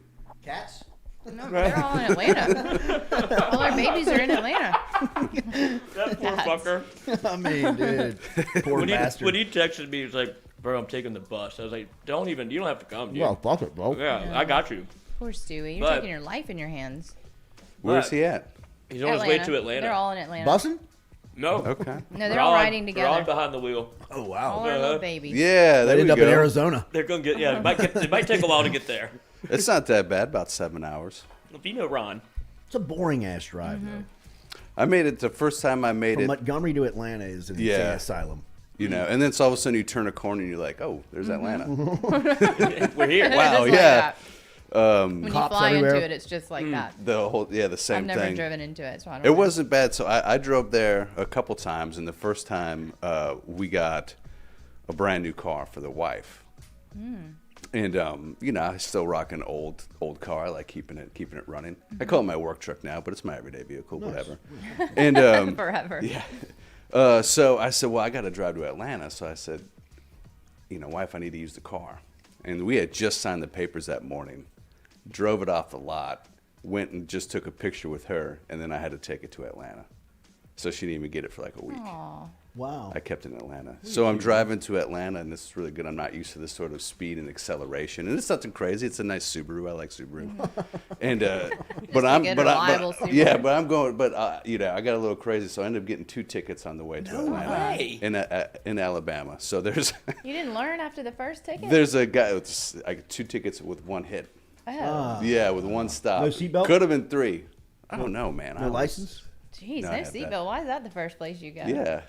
Cats? No, they're all in Atlanta. All our babies are in Atlanta. That poor fucker. I mean, dude. Poor bastard. When he texted me, he was like, bro, I'm taking the bus. I was like, you don't have to come, dude. Well, fuck it, bro. Yeah, I got you. Poor Stewie. You're But- taking your life in your hands. Where's he at? He's on his way to Atlanta. They're all in Atlanta. Bussing? No. Okay. No, they're all riding They're all together. behind the wheel. Oh, All wow. our little babies. Yeah, there They end we up go. in Arizona. They're going to get, yeah, it might take a while to get there. It's not that bad, about 7 hours. If you know Ron. It's a boring-ass drive, though. I made it the first time I made From it. Montgomery to Atlanta is an insane asylum. You know, and then it's all of a sudden you turn a corner and you're like, oh, there's Atlanta. We're here. Wow, It is like yeah. that. When you Cops fly everywhere. into it, it's just like that. The whole, the same I've never thing. driven into it, so I don't It know. wasn't bad. So I drove there a couple times, and the first time we got a brand new car for the wife. And you know, I still rock an old car. I like keeping it running. I call it my work truck now, but it's my everyday vehicle, whatever. And Forever. yeah. So I said, well, I got to drive to Atlanta. So I said, you know, wife, I need to use the car. And we had just signed the papers that morning. Drove it off the lot. Went and just took a picture with her, and then I had to take it to Atlanta. So she didn't even get it for like a week. Aw. Wow. I kept it in Atlanta. So I'm driving to Atlanta, and this is really good. I'm not used to this sort of speed and acceleration, and it's nothing crazy. It's a nice Subaru. I like Subaru. And but I'm a but reliable I, Subaru. yeah, but I'm going. But you know, I got a little crazy, so I ended up getting 2 tickets on the way to Atlanta way. in Alabama. So there's You didn't learn after the first ticket? there's a guy. I got 2 tickets with 1 hit. Oh. Yeah, with 1 stop. No seatbelt? Could have been 3. I don't know, man. No license? Jeez, No, no I have that. seatbelt. Why is that the first place you go? Yeah,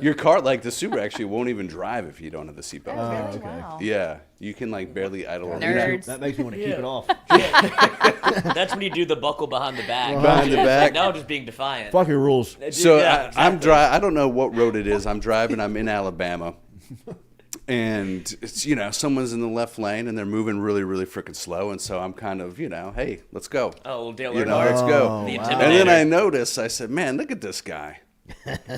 your car, like the Subaru, actually won't even drive if you don't have the seatbelt. Oh, really? okay. Wow. Yeah, you can like barely idle around. Nerds. That makes me want to keep it off. That's when you do the buckle behind the back. Behind the back. Now I'm just being defiant. Fuck your rules. So Yeah, I'm I don't know what road it is. I'm driving. I'm in Alabama, and it's, you know, someone's in the left lane and they're moving really, really freaking slow. And so I'm kind of, you know, hey, let's go. Oh, well, Dale You know, Earnhardt. let's go. The wow. Intimidator. And then I noticed. I said, man, look at this guy.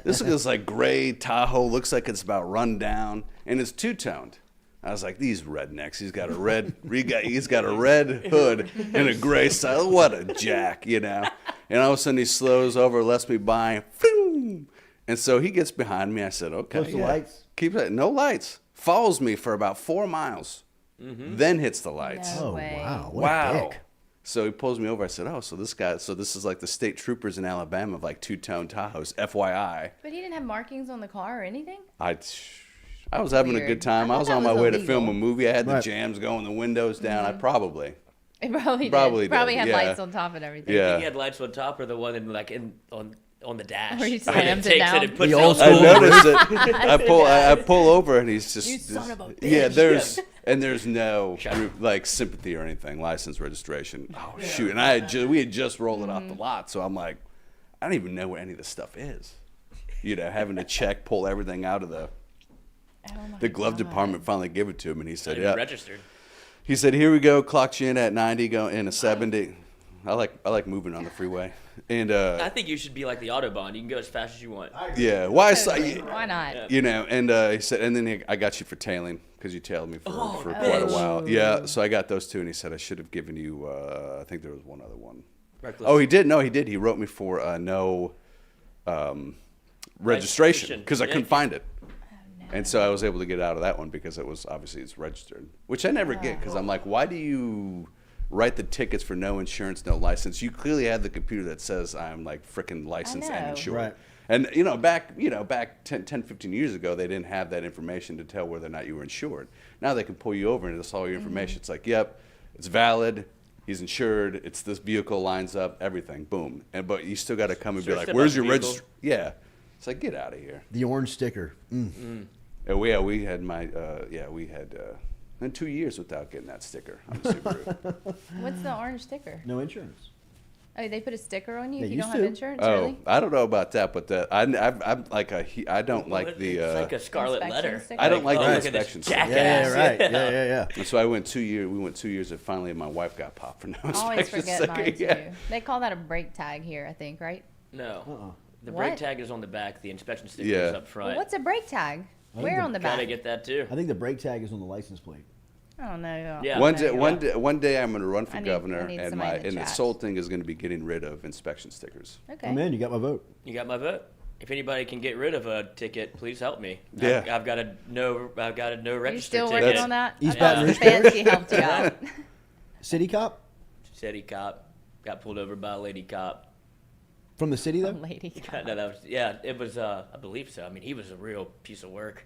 This looks like gray Tahoe. Looks like it's about run down, and it's 2-toned. I was like, these rednecks. He's got a red hood and a gray style. What a jack, you know. And all of a sudden he slows over, lets me by. And so he gets behind me. I said, okay. Push the lights? Keep it. No lights. Follows me for about 4 miles. Then hits the lights. No way. Wow. What a dick. So he pulls me over. I said, so this is like the state troopers in Alabama of like two-tone Tahoes, FYI. But he didn't have markings on the car or anything? I was having a good time. I was on my way to film a movie. I had the Right. jams going, the windows down. I probably It probably did. Probably had lights on top and everything. Yeah. He had lights on top or the one on the dash. Where he And slams it takes down. and puts The it old on school. I noticed it. I pull over and he's just You son of a yeah. bitch. There's no like sympathy or anything, license, registration. Oh shoot! And we had just rolled it off the lot, so I'm like, I don't even know where any of this stuff is. You know, having to check, pull everything out of the glove department. Finally, give it to him, and he said, Not even registered. He said, "Here we go. Clocked you in at 90, go in a 70." I like moving on the freeway, and I think you should be like the Autobahn. You can go as fast as you want. yeah. Why? Why not? You know, and he said, and then I got you for tailing because you tailed me for quite a while. Yeah, so I got those two, and he said I should have given you. I think there was one other one. Reckless. Oh, he did. No, he did. He wrote me for no registration because I couldn't find it. And so I was able to get out of that one because it's registered, which I never get because I'm like, why do you write the tickets for no insurance, no license? You clearly have the computer that says I'm like freaking licensed and insured. Right. And back 10, 15 years ago, they didn't have that information to tell whether or not you were insured. Now they can pull you over and it's all your information. It's like, yep, it's valid. He's insured. It's this vehicle lines up, everything, boom. But you still got to come and be like, where's your registration? Yeah. It's like, get out of here. The orange sticker. And we had and 2 years without getting that sticker on the Subaru. What's the orange sticker? No insurance. Oh, they put a sticker on you They if you don't used have to. insurance, Oh, really? I don't know about that, but I'm like I don't like the. It's like a scarlet Inspection letter. sticker? I don't like the look at this inspection sticker. jackass. Yeah, right. Yeah. And so I went 2 years. We went 2 years, and finally my wife got popped for no I inspection always forget sticker. mine, too. Yeah. They call that a brake tag here, I think, right? No. The What? brake tag is on the back. The inspection sticker Yeah. is up front. Well, what's a brake tag? think Where the- on the Gotta back? get that too. I think the brake tag is on the license plate. I don't know. Yeah. One day I'm going to run for I need governor, somebody and in the chat. sole thing is going to be getting rid of inspection stickers. Okay. Oh man, you got my vote. You got my vote. If anybody can get rid of a ticket, please help me. Yeah. I've got a no Are registered you still ticket. working on that? East I Baton thought Rouge Fancy helped you out. City cop City cop got pulled over by a lady cop. from the city though. Lady cop. No, it was. I believe so. I mean, he was a real piece of work.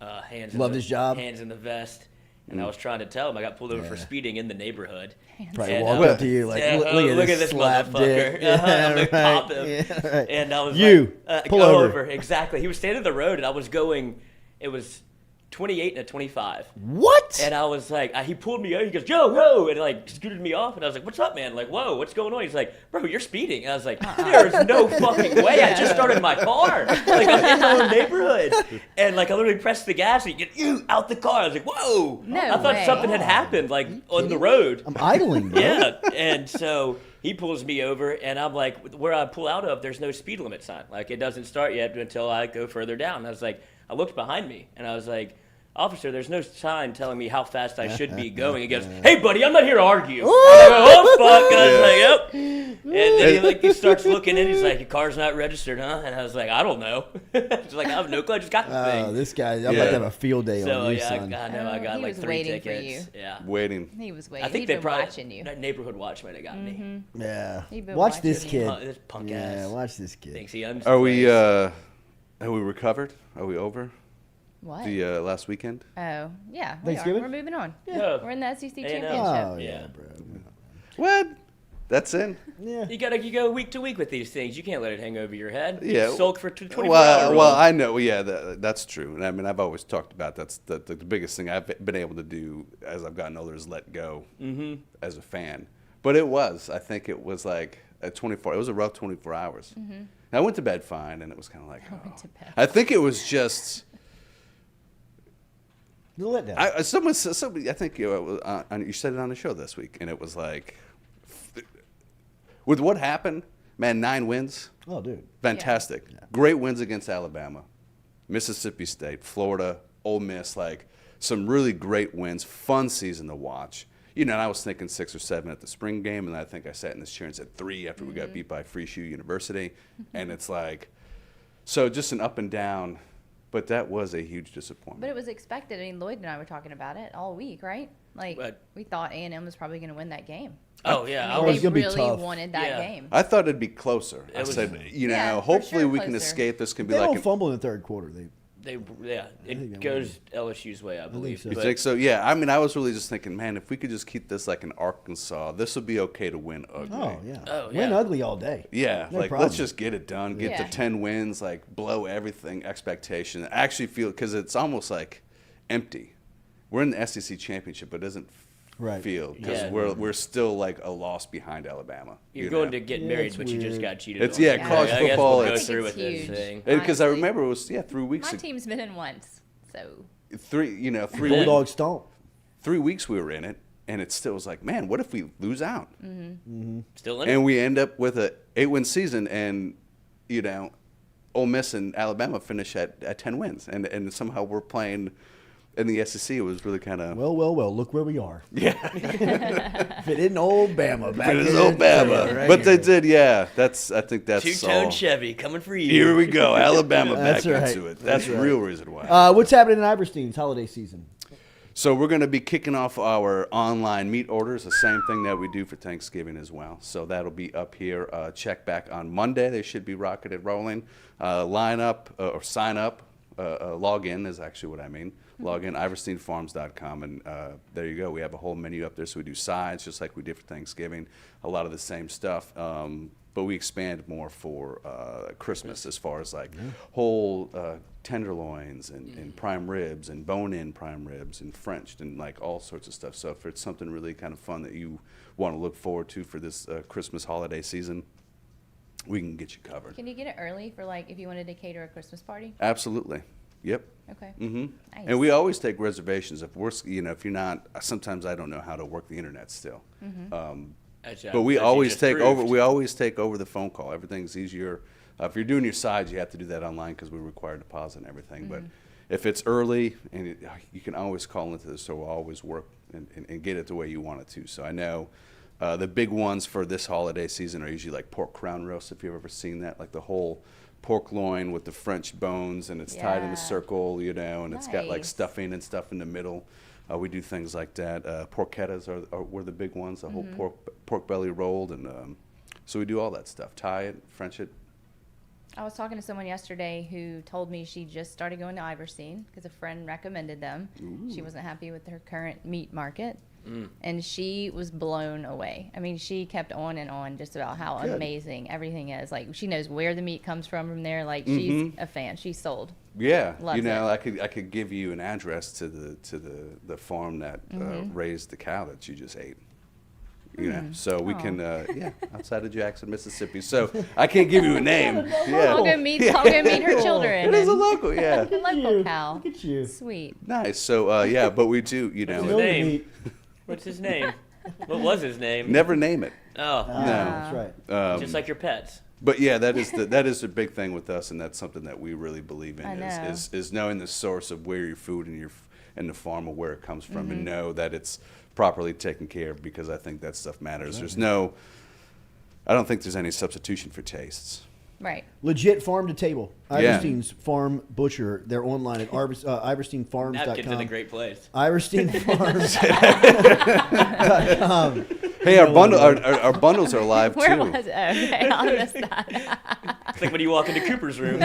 Hands. Loved his job. Hands in the vest. And I was trying to tell him I got pulled over for speeding in the neighborhood. Probably And, walk up to you like, yeah, look at this slap motherfucker. dick. I'm gonna pop right. him. Yeah, right. And I was You, like, pull go over. Exactly. He was standing in the road, and I was going. It was 28 and a 25. What? And I was like, he pulled me over. He goes, yo, whoa, and like scooted me off. And I was like, what's up, man? Like, whoa, what's going on? He's like, bro, you're speeding. And I was like, there's no fucking way. I just started my car. Like, I'm in my own neighborhood. And like, I literally pressed the gas and get you out the car. I was like, whoa. No I thought way. something had happened, like on the road. I'm idling, bro. Yeah. And so he pulls me over, and I'm like, where I pull out of, there's no speed limit sign. Like, it doesn't start yet until I go further down. And I was like, I looked behind me, and I was like, officer, there's no sign telling me how fast I should be going. He goes, hey, buddy, I'm not here to argue. I go, oh, fuck. And I was like, yep. And then he starts looking, and he's like, your car's not registered, huh? And I was like, I don't know. He's like, I have no clue. I just got the thing. Oh, this guy, I'm about to have a field day So, on you, yeah, son. I know. I got He like was 3 waiting for tickets. you. Yeah. Waiting. He was waiting. I think He'd they been probably, watching you. that neighborhood watch might have gotten me. Yeah. He'd been Watch this watching you. kid. This punk Yeah, ass. watch this kid. Thinks he owns Are the we place. have we recovered? Are we over What? the last weekend? Oh, yeah. We are. Thanksgiving? We're moving on. Yeah. We're in the SEC A&M. championship. Oh Yeah. yeah, bro. What? That's in. Yeah. You go week to week with these things. You can't let it hang over your head. Yeah. You sulk for 24 Well, hours. well, I know. Yeah, that's true. And I mean, I've always talked about that's the biggest thing I've been able to do as I've gotten older is let go as a fan. But I think it was like at 24. It was a rough 24 hours. And I went to bed fine, and it was kind of like. Went to bed. I think it was just. The letdown. Somebody, I think you said it on the show this week, and it was like, with what happened, man, 9 wins. Oh, dude. Fantastic. Great wins against Alabama, Mississippi State, Florida, Ole Miss. Like, some really great wins, fun season to watch. You know, and I was thinking 6 or 7 at the spring game, and I think I sat in this chair and said 3 after we got beat by Free Shoe University. And it's like, so just an up and down, but that was a huge disappointment. But it was expected. I mean, Lloyd and I were talking about it all week, right? Like, we thought A&M was probably going to win that game. Oh, yeah. I mean, they really wanted that game. I thought it'd be closer. I said, you know, hopefully we can escape. This can be They like don't fumble in the third quarter. It goes LSU's way, I believe. You think so? Yeah. I mean, I was really just thinking, man, if we could just keep this like in Arkansas, this would be okay to win ugly. Oh, yeah. Win ugly all day. Yeah. No like, problem. let's just get it done. Get to 10 wins, like blow everything, expectation. I actually feel, because it's almost like empty. We're in the SEC championship, but it doesn't feel, because we're still like a loss behind Alabama. You're going to get married, but you just got cheated It's, on. college football. I guess we'll go through with this thing. Because I remember it was, 3 weeks My ago. team's been in once, so. 3 Bulldog stomp. 3 weeks we were in it, and it still was like, man, what if we lose out? Still in it. And we end up with a 8-win season, and Ole Miss and Alabama finish at 10 wins, and somehow we're playing in the SEC. It was really kind of well. Look where we are. Yeah, if it isn't old Bama, back it is in old the Bama, day, right but they here. did. Yeah, I think that's Two-tone all. Chevy coming for you. Here we go, Alabama back That's right. into it. That's the real reason why. What's happening in Iverstein's holiday season? So we're going to be kicking off our online meat orders, the same thing that we do for Thanksgiving as well. So that'll be up here. Check back on Monday. They should be rocking and rolling. Line up or sign up. Log in is actually what I mean. Log in, iversteinfarms.com, and there you go. We have a whole menu up there. So we do sides just like we did for Thanksgiving, a lot of the same stuff. But we expand more for Christmas as far as like whole tenderloins and prime ribs and bone-in prime ribs and Frenched and like all sorts of stuff. So if it's something really kind of fun that you want to look forward to for this Christmas holiday season, we can get you covered. Can you get it early for like if you wanted to cater a Christmas party? Absolutely. Yep. Okay. Mm-hmm. Nice. And we always take reservations. If we're, if you're not, sometimes I don't know how to work the internet still. But we always take over. We always take over the phone call. Everything's easier. If you're doing your sides, you have to do that online because we require deposit and everything. But if it's early, and you can always call into this, so we'll always work and get it the way you want it to. So I know the big ones for this holiday season are usually like pork crown roast. If you've ever seen that, like the whole pork loin with the French bones, and it's tied in a circle, and it's got like stuffing and stuff in the middle. We do things like that. Porchettas were the big ones, the whole pork belly rolled, and so we do all that stuff. Tie it, French it. I was talking to someone yesterday who told me she just started going to Iverstein because a friend recommended them. She wasn't happy with her current meat market, and she was blown away. I mean, she kept on and on just about how amazing everything is. Like, she knows where the meat comes from there. Like, she's a fan. She's sold. Yeah, Loves it. I could give you an address to the farm that raised the cow that you just ate. So we can, outside of Jackson, Mississippi. So I can't give you a name. Yeah. I'll go meet her children. It is a local, A local cow. Look at you. Sweet. Nice. So but we do, What's his name? What's his name? What was his name? Never name it. Oh, no, that's right. Just like your pets. But yeah, that is the big thing with us, and that's something that we really believe in is knowing the source of where your food and the farm of where it comes from, and know that it's properly taken care of, because I think that stuff matters. I don't think there's any substitution for tastes. Right. Legit farm to table. Iverstein's Farm Butcher. They're online at iversteinfarms.com. Napkins in a great place. iversteinfarms.com. Hey, our bundles are live Where too. was it? Okay, I'll miss that. It's like when you walk into Cooper's room.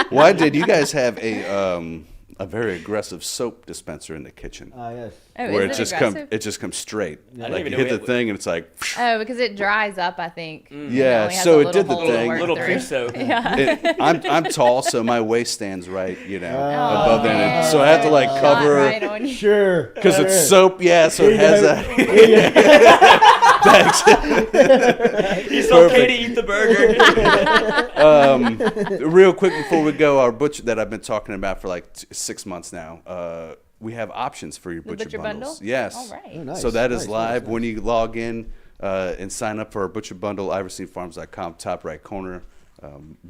Why did you guys have a very aggressive soap dispenser in the kitchen? Yes. Oh, where is it just comes straight. Like you hit the thing and it's like. Oh, because it dries up, I think. Yeah, so it did the thing. Little pre-soap. Yeah. I'm tall, so my waist stands right, above there. So I have to like cover. Right on you. Sure. Because it's soap, so it has that. Thanks. It's okay to eat the burger. Real quick before we go, our butcher that I've been talking about for like 6 months now. We have options for your butcher bundles. Bundle? Yes. All right. Oh, nice. So that is Nice, live nice. when you log in and sign up for our butcher bundle. iversteinfarms.com, top right corner.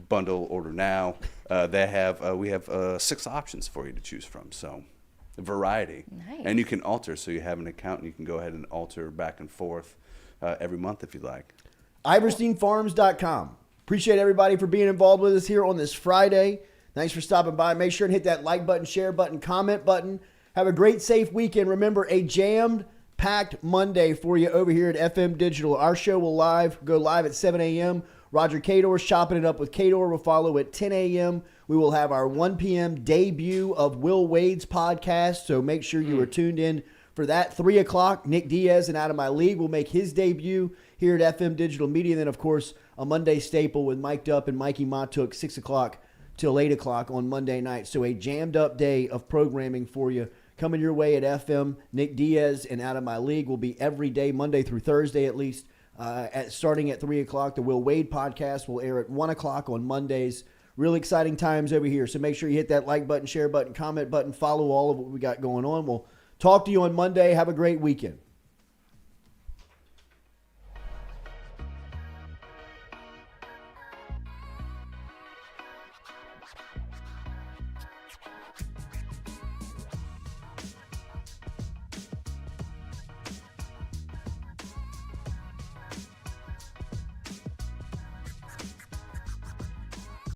Bundle order now. We have 6 options for you to choose from. So variety. Nice. And you can alter, so you have an account and you can go ahead and alter back and forth every month if you'd like. IversteinFarms.com. Appreciate everybody for being involved with us here on this Friday. Thanks for stopping by. Make sure and hit that like button, share button, comment button. Have a great, safe weekend. Remember, a jammed-packed Monday for you over here at FM Digital. Our show will go live at 7 a.m. Roger Cador's Chopping It Up with Cador will follow at 10 a.m. We will have our 1 p.m. debut of Will Wade's podcast, so make sure you are tuned in for that. 3 o'clock, Nick Diaz and Out of My League will make his debut here at FM Digital Media. And then, of course, a Monday staple with Mike Dupp and Mikey Matuk, 6 o'clock till 8 o'clock on Monday night. So a jammed-up day of programming for you coming your way at FM. Nick Diaz and Out of My League will be every day, Monday through Thursday at least. Starting at 3 o'clock, the Will Wade podcast will air at 1 o'clock on Mondays. Really exciting times over here. So make sure you hit that like button, share button, comment button, follow all of what we got going on. We'll talk to you on Monday. Have a great weekend.